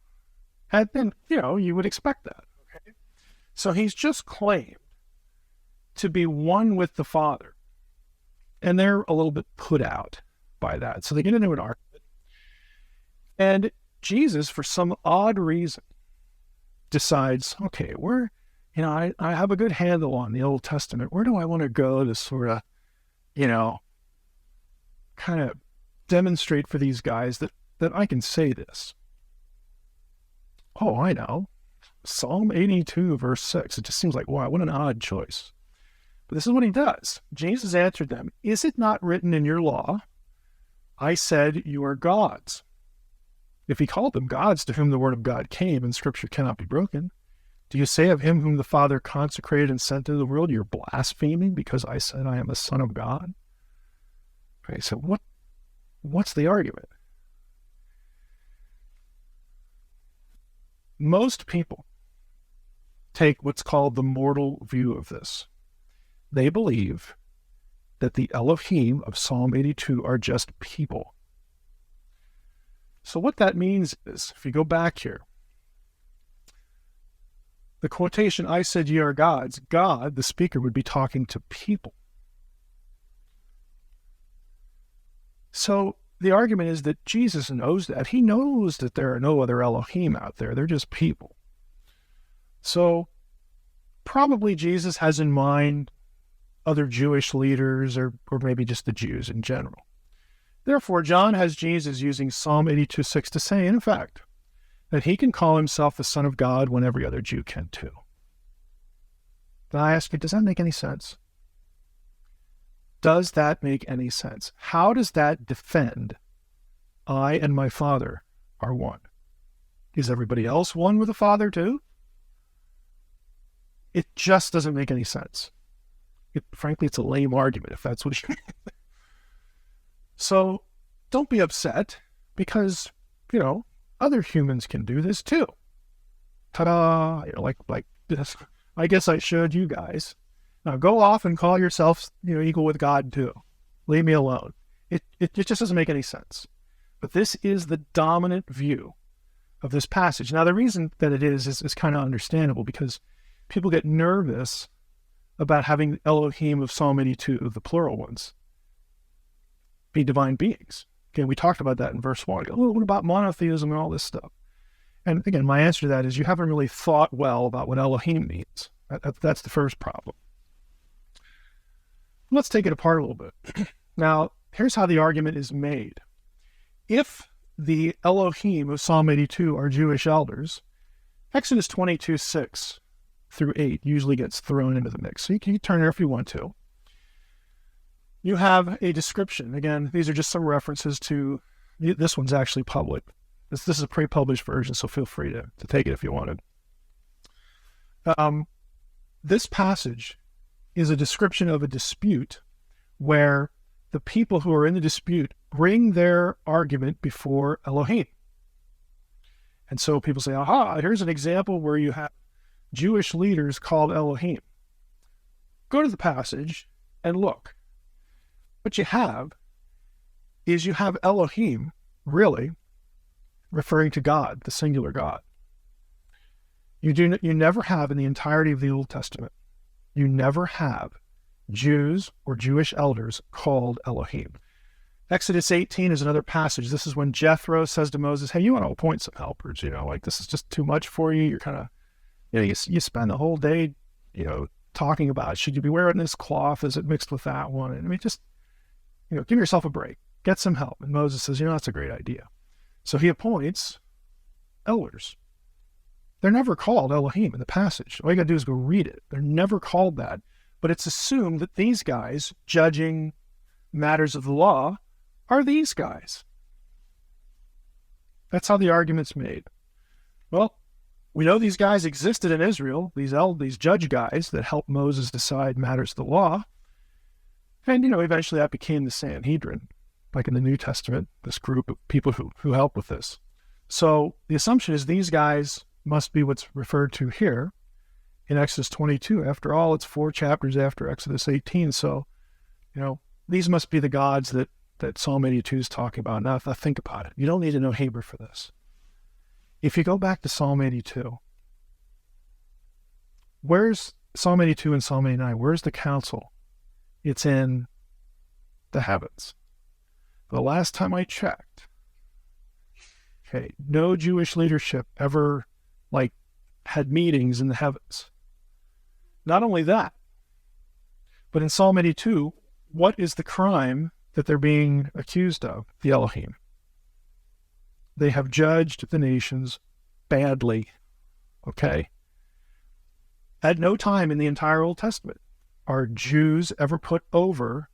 And then, you would expect that. Okay? So he's just claimed to be one with the Father. And they're a little bit put out by that. So they get into an argument. And Jesus, for some odd reason, decides, okay, I have a good handle on the Old Testament. Where do I want to go to sort of, kind of demonstrate for these guys that I can say this? Oh, I know. Psalm 82, verse 6. It just seems like, wow, what an odd choice. But this is what he does. Jesus answered them, is it not written in your law, I said you are gods? If he called them gods to whom the word of God came and scripture cannot be broken, do you say of him whom the Father consecrated and sent into the world, you're blaspheming because I said I am a son of God? Okay, so what's the argument? Most people take what's called the mortal view of this. They believe that the Elohim of Psalm 82 are just people. So what that means is, if you go back here, the quotation, I said ye are gods, God, the speaker, would be talking to people. So the argument is that Jesus knows that. He knows that there are no other Elohim out there. They're just people. So probably Jesus has in mind other Jewish leaders or maybe just the Jews in general. Therefore, John has Jesus using Psalm 82:6 to say, in effect, that he can call himself the Son of God when every other Jew can too. Then I ask you, does that make any sense? Does that make any sense? How does that defend I and my Father are one? Is everybody else one with the Father too? It just doesn't make any sense. Frankly, it's a lame argument if that's what you mean. So don't be upset because, other humans can do this too. Ta-da! Like this. I guess I showed you guys. Now go off and call yourselves, equal with God too. Leave me alone. It just doesn't make any sense. But this is the dominant view of this passage. Now the reason that it is kind of understandable because people get nervous about having Elohim of Psalm 82, the plural ones, be divine beings. Okay, we talked about that in verse 1. Oh, what about monotheism and all this stuff? And again, my answer to that is you haven't really thought well about what Elohim means. That's the first problem. Let's take it apart a little bit. Now, here's how the argument is made. If the Elohim of Psalm 82 are Jewish elders, Exodus 22:6-8 usually gets thrown into the mix. So you can turn there if you want to. You have a description. Again, these are just some references to, this one's actually public. This is a pre-published version, so feel free to take it if you wanted. This passage is a description of a dispute where the people who are in the dispute bring their argument before Elohim. And so people say, aha, here's an example where you have Jewish leaders called Elohim. Go to the passage and look. What you have is you have Elohim, really, referring to God, the singular God. You never have in the entirety of the Old Testament, you never have Jews or Jewish elders called Elohim. Exodus 18 is another passage. This is when Jethro says to Moses, hey, you want to appoint some helpers, like this is just too much for you. You're kind of, you spend the whole day, talking about, should you be wearing this cloth? Is it mixed with that one? And I mean, just, give yourself a break, get some help. And Moses says, that's a great idea. So he appoints elders. They're never called Elohim in the passage. All you got to do is go read it. They're never called that. But it's assumed that these guys judging matters of the law are these guys. That's how the argument's made. Well, we know these guys existed in Israel, these judge guys that helped Moses decide matters of the law. And, eventually that became the Sanhedrin, like in the New Testament, this group of people who helped with this. So the assumption is these guys must be what's referred to here in Exodus 22. After all, it's 4 chapters after Exodus 18. So, these must be the gods that Psalm 82 is talking about. Now, if I think about it, you don't need to know Hebrew for this. If you go back to Psalm 82, where's Psalm 82 and Psalm 89? Where's the council? It's in the heavens. The last time I checked, no Jewish leadership ever had meetings in the heavens. Not only that, but in Psalm 82, what is the crime that they're being accused of? The Elohim. They have judged the nations badly. Okay? At no time in the entire Old Testament are Jews ever put over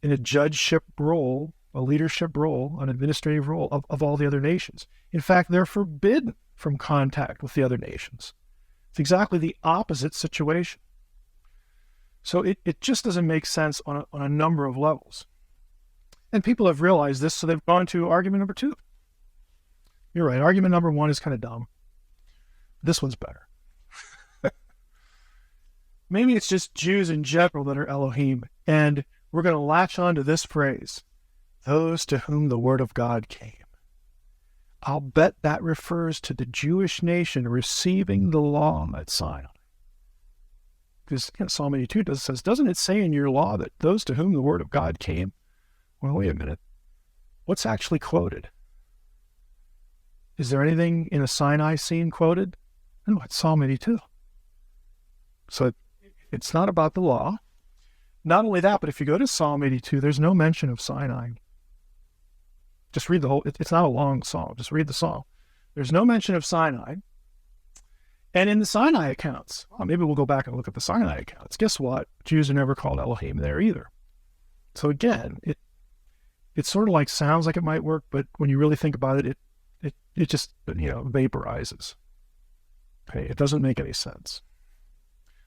in a judgeship role, a leadership role, an administrative role of all the other nations. In fact, they're forbidden from contact with the other nations. It's exactly the opposite situation. So it just doesn't make sense on a number of levels. And people have realized this, so they've gone to argument number 2. You're right, argument number 1 is kind of dumb. This one's better. Maybe it's just Jews in general that are Elohim, and we're going to latch on to this phrase, those to whom the word of God came. I'll bet that refers to the Jewish nation receiving the law at Sinai. Because Psalm 82 says, doesn't it say in your law that those to whom the word of God came? Well, wait a minute. What's actually quoted? Is there anything in a Sinai scene quoted? No, it's Psalm 82. So it's not about the law. Not only that, but if you go to Psalm 82, there's no mention of Sinai. Just read the whole, it's not a long psalm, just read the psalm. There's no mention of Sinai. And in the Sinai accounts, maybe we'll go back and look at the Sinai accounts. Guess what? Jews are never called Elohim there either. So again, it sort of sounds like it might work, but when you really think about it, it just, vaporizes. Okay, it doesn't make any sense.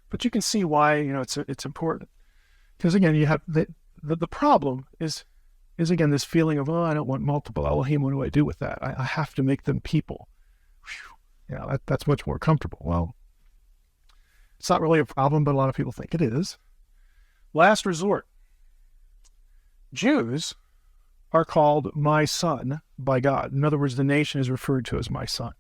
But you can see why, it's important. Because again, you have the problem is again this feeling of, I don't want multiple Elohim. What do I do with that? I have to make them people. Whew. That's much more comfortable. Well, it's not really a problem, but a lot of people think it is. Last resort. Jews are called my son by God. In other words, the nation is referred to as my son.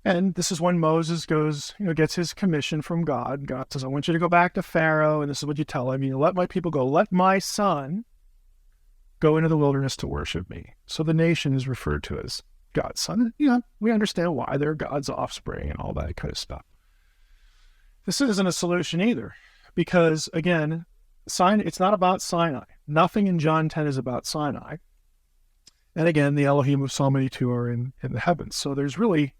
And this is when Moses goes, gets his commission from God. God says, I want you to go back to Pharaoh, and this is what you tell him. Let my people go. Let my son go into the wilderness to worship me. So the nation is referred to as God's son. We understand why they're God's offspring and all that kind of stuff. This isn't a solution either, because again, it's not about Sinai. Nothing in John 10 is about Sinai. And again, the Elohim of Psalm 82 are in the heavens. So there's really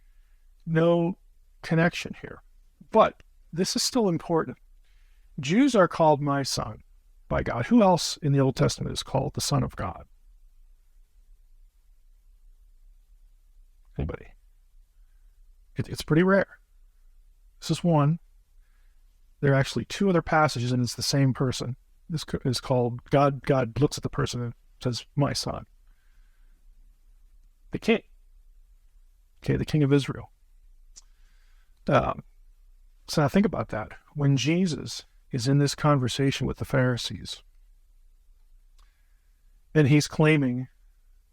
no connection here. But this is still important. Jews are called my son by God. Who else in the Old Testament is called the Son of God? Anybody? It's pretty rare. This is one. There are actually two other passages, and it's the same person. This is called God. God looks at the person and says, my son. The king. Okay, the king of Israel. So now think about that. When Jesus is in this conversation with the Pharisees, and he's claiming,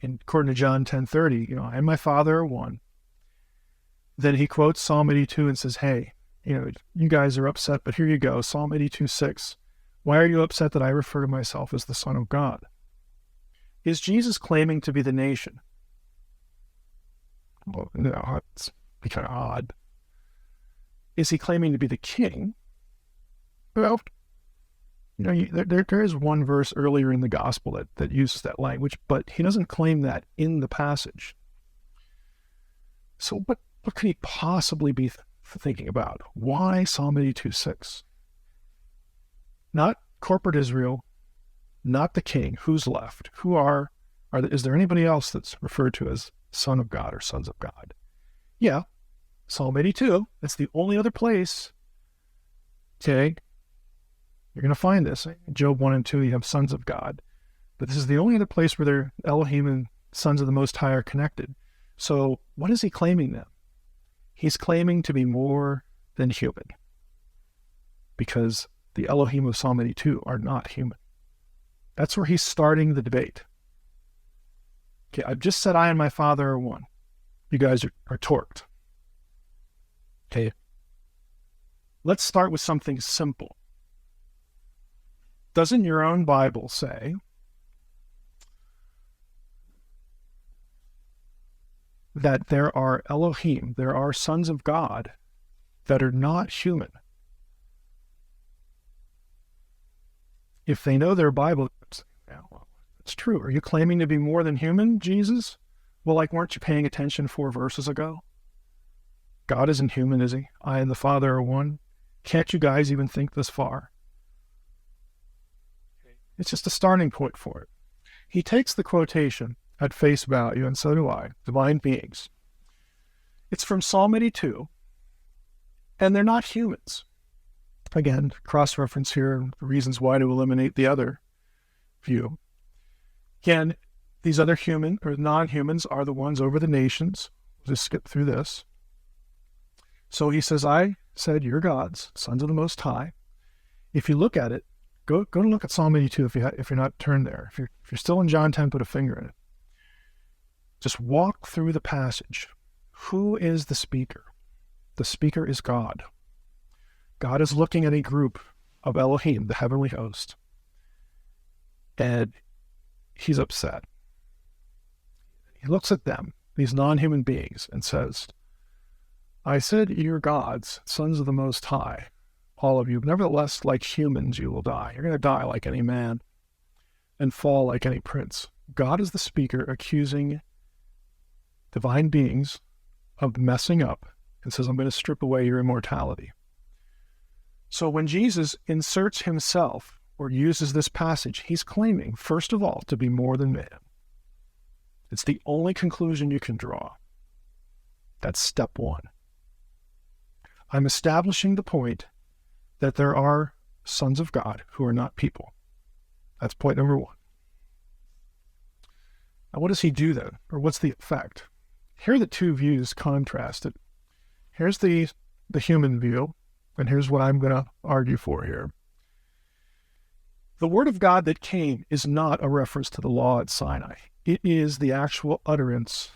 according to John 10:30, I and my Father are one. Then he quotes Psalm 82 and says, hey, you guys are upset, but here you go, Psalm 82:6. Why are you upset that I refer to myself as the Son of God? Is Jesus claiming to be the nation? Well, no, it's kind of odd. Is he claiming to be the king? Well, there is one verse earlier in the gospel that uses that language, but he doesn't claim that in the passage. So what could he possibly be thinking about? Why Psalm 82:6? Not corporate Israel, not the king. Who's left? Is there anybody else that's referred to as Son of God or sons of God? Yeah, Psalm 82. That's the only other place. Okay, you're going to find this. Job 1 and 2, you have sons of God. But this is the only other place where they're Elohim and sons of the Most High are connected. So what is he claiming then? He's claiming to be more than human, because the Elohim of Psalm 82 are not human. That's where he's starting the debate. Okay, I've just said I and my Father are one. You guys are torqued. Okay, let's start with something simple. Doesn't your own Bible say that there are Elohim, there are sons of God that are not human? If they know their Bible, yeah, well, it's true. Are you claiming to be more than human, Jesus? Well, weren't you paying attention 4 verses ago? God isn't human, is he? I and the Father are one. Can't you guys even think this far? It's just a starting point for it. He takes the quotation at face value, and so do I, divine beings. It's from Psalm 82, and they're not humans. Again, cross-reference here, reasons why to eliminate the other view. Again, these other human or non-humans are the ones over the nations. We'll just skip through this. So he says, I said, you're gods, sons of the Most High. If you look at it, go and look at Psalm 82 if you're not turned there. If you're still in John 10, put a finger in it. Just walk through the passage. Who is the speaker? The speaker is God. God is looking at a group of Elohim, the heavenly host, and he's upset. He looks at them, these non-human beings, and says, I said, you're gods, sons of the Most High, all of you. Nevertheless, like humans, you will die. You're going to die like any man and fall like any prince. God is the speaker accusing divine beings of messing up and says, I'm going to strip away your immortality. So when Jesus inserts himself or uses this passage, he's claiming, first of all, to be more than man. It's the only conclusion you can draw. That's step one. I'm establishing the point that there are sons of God who are not people. That's point number one. Now, what does he do then? Or what's the effect? Here are the two views contrasted. Here's the human view, and here's what I'm going to argue for here. The word of God that came is not a reference to the law at Sinai. It is the actual utterance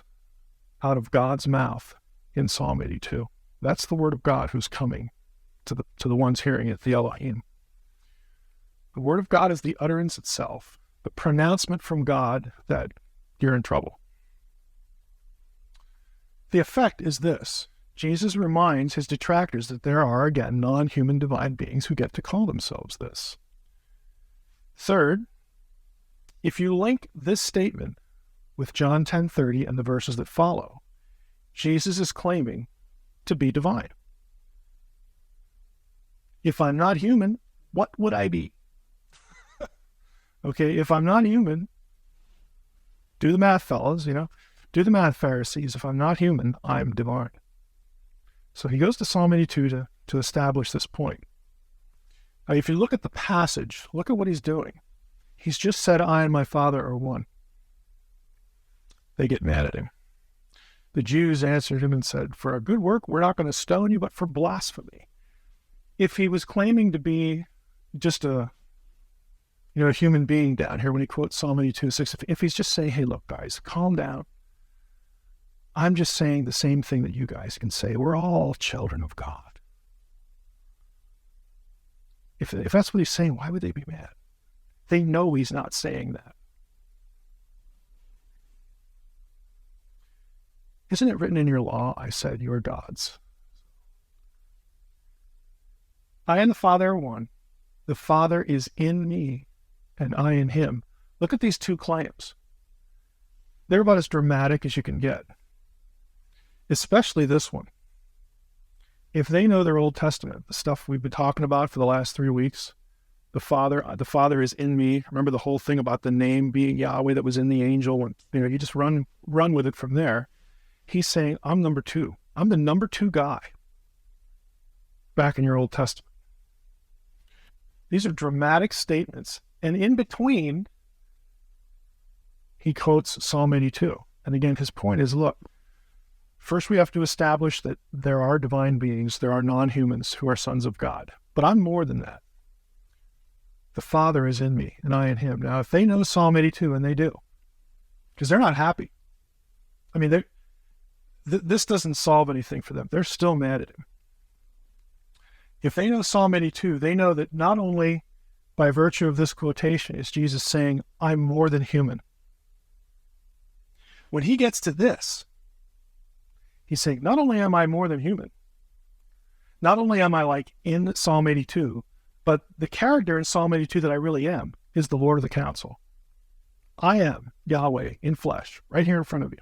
out of God's mouth in Psalm 82. That's the word of God who's coming to the ones hearing it, the Elohim. The word of God is the utterance itself, the pronouncement from God that you're in trouble. The effect is this. Jesus reminds his detractors that there are, again, non-human divine beings who get to call themselves this. Third, if you link this statement with John 10:30 and the verses that follow. Jesus is claiming to be divine. If I'm not human, what would I be? Okay, if I'm not human, do the math, fellas, do the math, Pharisees. If I'm not human, I'm divine. So he goes to Psalm 82 to establish this point. Now, if you look at the passage, look at what he's doing. He's just said, I and my Father are one. They get mad at him. The Jews answered him and said, for a good work, we're not going to stone you, but for blasphemy. If he was claiming to be just a human being down here when he quotes Psalm 82:6, if he's just saying, hey, look, guys, calm down. I'm just saying the same thing that you guys can say. We're all children of God. If that's what he's saying, why would they be mad? They know he's not saying that. Isn't it written in your law, I said, you're gods? I and the Father are one. The Father is in me, and I in him. Look at these two claims. They're about as dramatic as you can get. Especially this one. If they know their Old Testament, the stuff we've been talking about for the last 3 weeks, the Father is in me. Remember the whole thing about the name being Yahweh that was in the angel, and you just run with it from there. He's saying, I'm number two. I'm the number two guy back in your Old Testament. These are dramatic statements. And in between, he quotes Psalm 82. And again, his point is, look, first we have to establish that there are divine beings, there are non-humans who are sons of God. But I'm more than that. The Father is in me, and I in him. Now, if they know Psalm 82, and they do, because they're not happy. I mean, this doesn't solve anything for them. They're still mad at him. If they know Psalm 82, they know that not only by virtue of this quotation is Jesus saying, I'm more than human. When he gets to this, he's saying, not only am I more than human, not only am I like in Psalm 82, but the character in Psalm 82 that I really am is the Lord of the council. I am Yahweh in flesh, right here in front of you.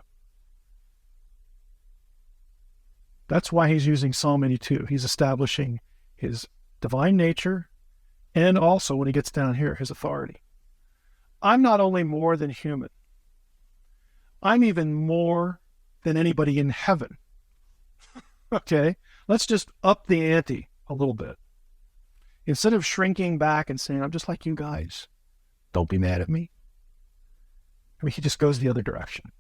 That's why he's using Psalm 82. He's establishing his divine nature, and also, when he gets down here, his authority. I'm not only more than human, I'm even more than anybody in heaven. Okay? Let's just up the ante a little bit. Instead of shrinking back and saying, I'm just like you guys, don't be mad at me. I mean, he just goes the other direction.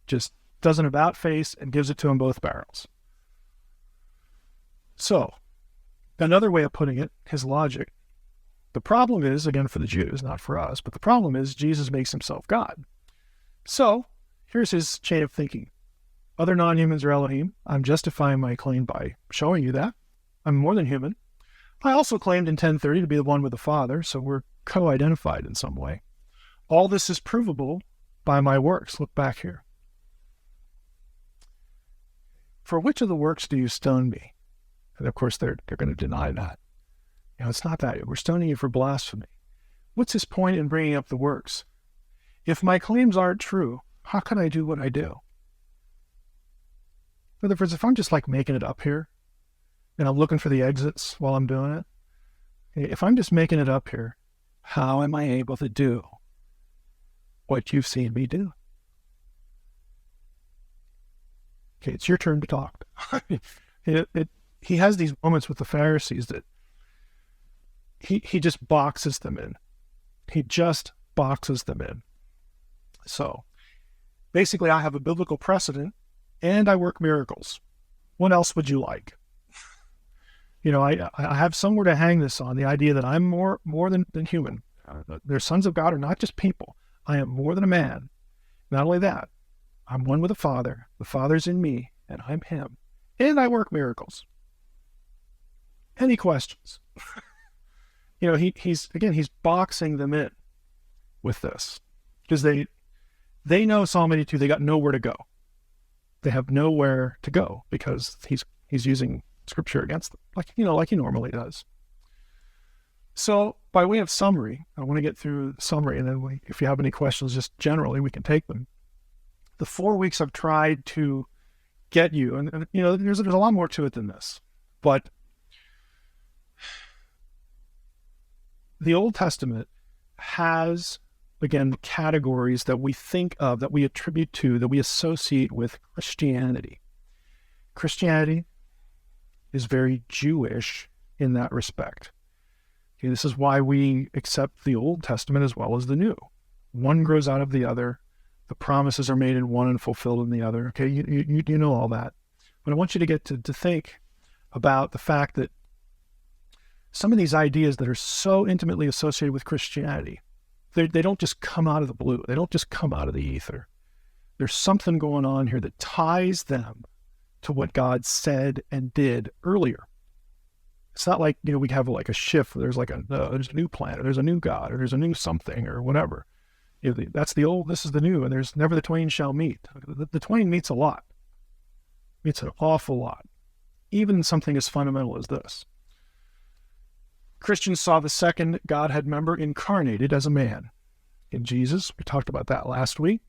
Just does an about face and gives it to them both barrels. So, another way of putting it, his logic, the problem is, again for the Jews, not for us, but the problem is Jesus makes himself God. So, here's his chain of thinking. Other non-humans are Elohim. I'm justifying my claim by showing you that. I'm more than human. I also claimed in 1030 to be the one with the Father, so we're co-identified in some way. All this is provable by my works. Look back here. For which of the works do you stone me? And of course, they're going to deny that. It's not that. We're stoning you for blasphemy. What's his point in bringing up the works? If my claims aren't true, how can I do what I do? In other words, if I'm just like making it up here, and I'm looking for the exits while I'm doing it, if I'm just making it up here, how am I able to do what you've seen me do? Okay, it's your turn to talk. He has these moments with the Pharisees that he just boxes them in. He just boxes them in. So, basically, I have a biblical precedent, and I work miracles. What else would you like? I have somewhere to hang this on, the idea that I'm more than human. Their sons of God are not just people. I am more than a man. Not only that, I'm one with the Father. The Father's in me, and I'm him. And I work miracles. Any questions? He's boxing them in with this. Because they know Psalm 82, they got nowhere to go. They have nowhere to go because he's using scripture against them, like he normally does. So, by way of summary, I want to get through the summary, and then if you have any questions, just generally, we can take them. the 4 weeks I've tried to get you, and there's a lot more to it than this, but the Old Testament has, again, the categories that we think of, that we attribute to, that we associate with Christianity. Christianity is very Jewish in that respect. Okay, this is why we accept the Old Testament as well as the New. One grows out of the other. The promises are made in one and fulfilled in the other. Okay, you know all that. But I want you to get to think about the fact that some of these ideas that are so intimately associated with Christianity, they don't just come out of the blue. They don't just come out of the ether. There's something going on here that ties them to what God said and did earlier. It's not like, we have like a shift. There's like there's a new planet, there's a new God, or there's a new something, or whatever. That's the old, this is the new, and there's never the twain shall meet. The twain meets a lot. Meets an awful lot. Even something as fundamental as this. Christians saw the second Godhead member incarnated as a man in Jesus. We talked about that last week.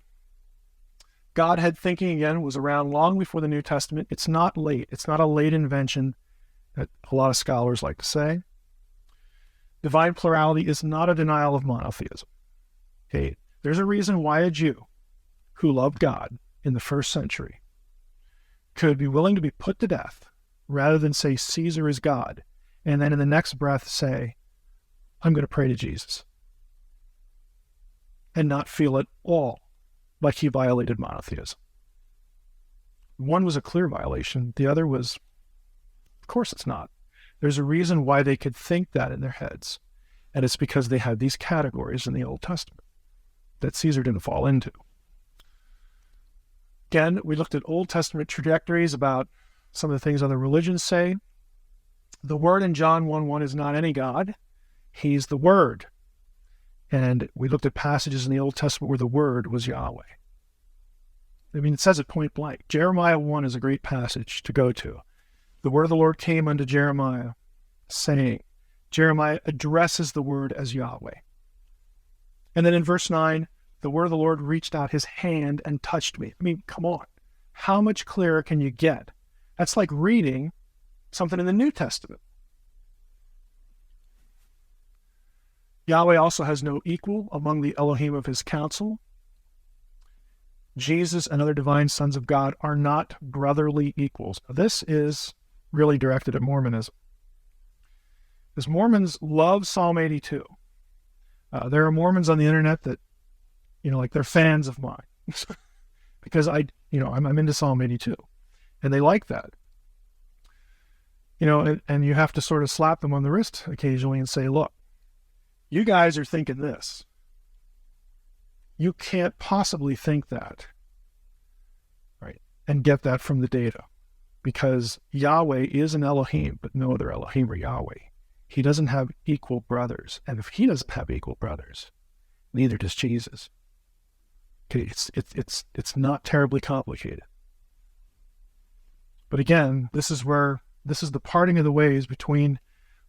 Godhead thinking, again, was around long before the New Testament. It's not late. It's not a late invention that a lot of scholars like to say. Divine plurality is not a denial of monotheism. Okay, there's a reason why a Jew who loved God in the first century could be willing to be put to death rather than say Caesar is God, and then in the next breath say, I'm going to pray to Jesus, and not feel at all like he violated monotheism. One was a clear violation. The other was, of course it's not. There's a reason why they could think that in their heads, and it's because they had these categories in the Old Testament that Caesar didn't fall into. Again, we looked at Old Testament trajectories about some of the things other religions say. The Word in John 1:1 is not any God. He's the Word. And we looked at passages in the Old Testament where the Word was Yahweh. I mean, it says it point blank. Jeremiah 1 is a great passage to go to. The word of the Lord came unto Jeremiah, saying, Jeremiah addresses the Word as Yahweh. And then in verse 9, the word of the Lord reached out his hand and touched me. I mean, come on. How much clearer can you get? That's like reading something in the New Testament. Yahweh also has no equal among the Elohim of his counsel. Jesus and other divine sons of God are not brotherly equals. Now, this is really directed at Mormonism. Because Mormons love Psalm 82. There are Mormons on the internet that, like they're fans of mine. Because I'm into Psalm 82. And they like that. And you have to sort of slap them on the wrist occasionally and say, look, you guys are thinking this. You can't possibly think that, right? And get that from the data. Because Yahweh is an Elohim, but no other Elohim or Yahweh. He doesn't have equal brothers. And if he doesn't have equal brothers, neither does Jesus. Okay, it's not terribly complicated. But again, this is the parting of the ways between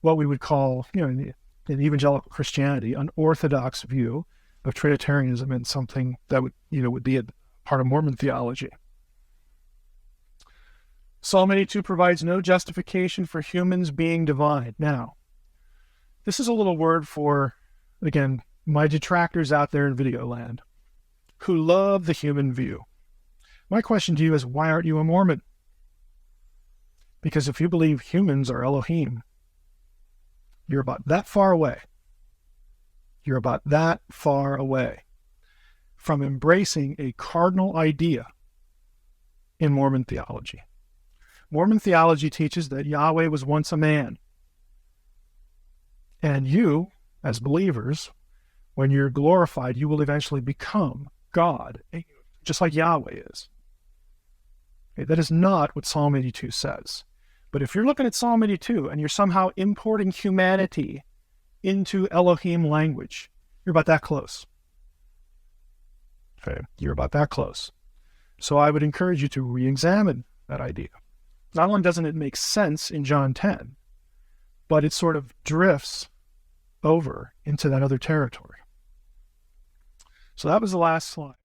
what we would call, in evangelical Christianity, an orthodox view of Trinitarianism and something that would be a part of Mormon theology. Psalm 82 provides no justification for humans being divine. Now, this is a little word for, again, my detractors out there in video land who love the human view. My question to you is, why aren't you a Mormon? Because if you believe humans are Elohim, you're about that far away. You're about that far away from embracing a cardinal idea in Mormon theology. Mormon theology teaches that Yahweh was once a man. And you, as believers, when you're glorified, you will eventually become God, just like Yahweh is. Okay, that is not what Psalm 82 says. But if you're looking at Psalm 82 and you're somehow importing humanity into Elohim language, you're about that close. Okay, you're about that close. So I would encourage you to re-examine that idea. Not only doesn't it make sense in John 10, but it sort of drifts over into that other territory. So that was the last slide.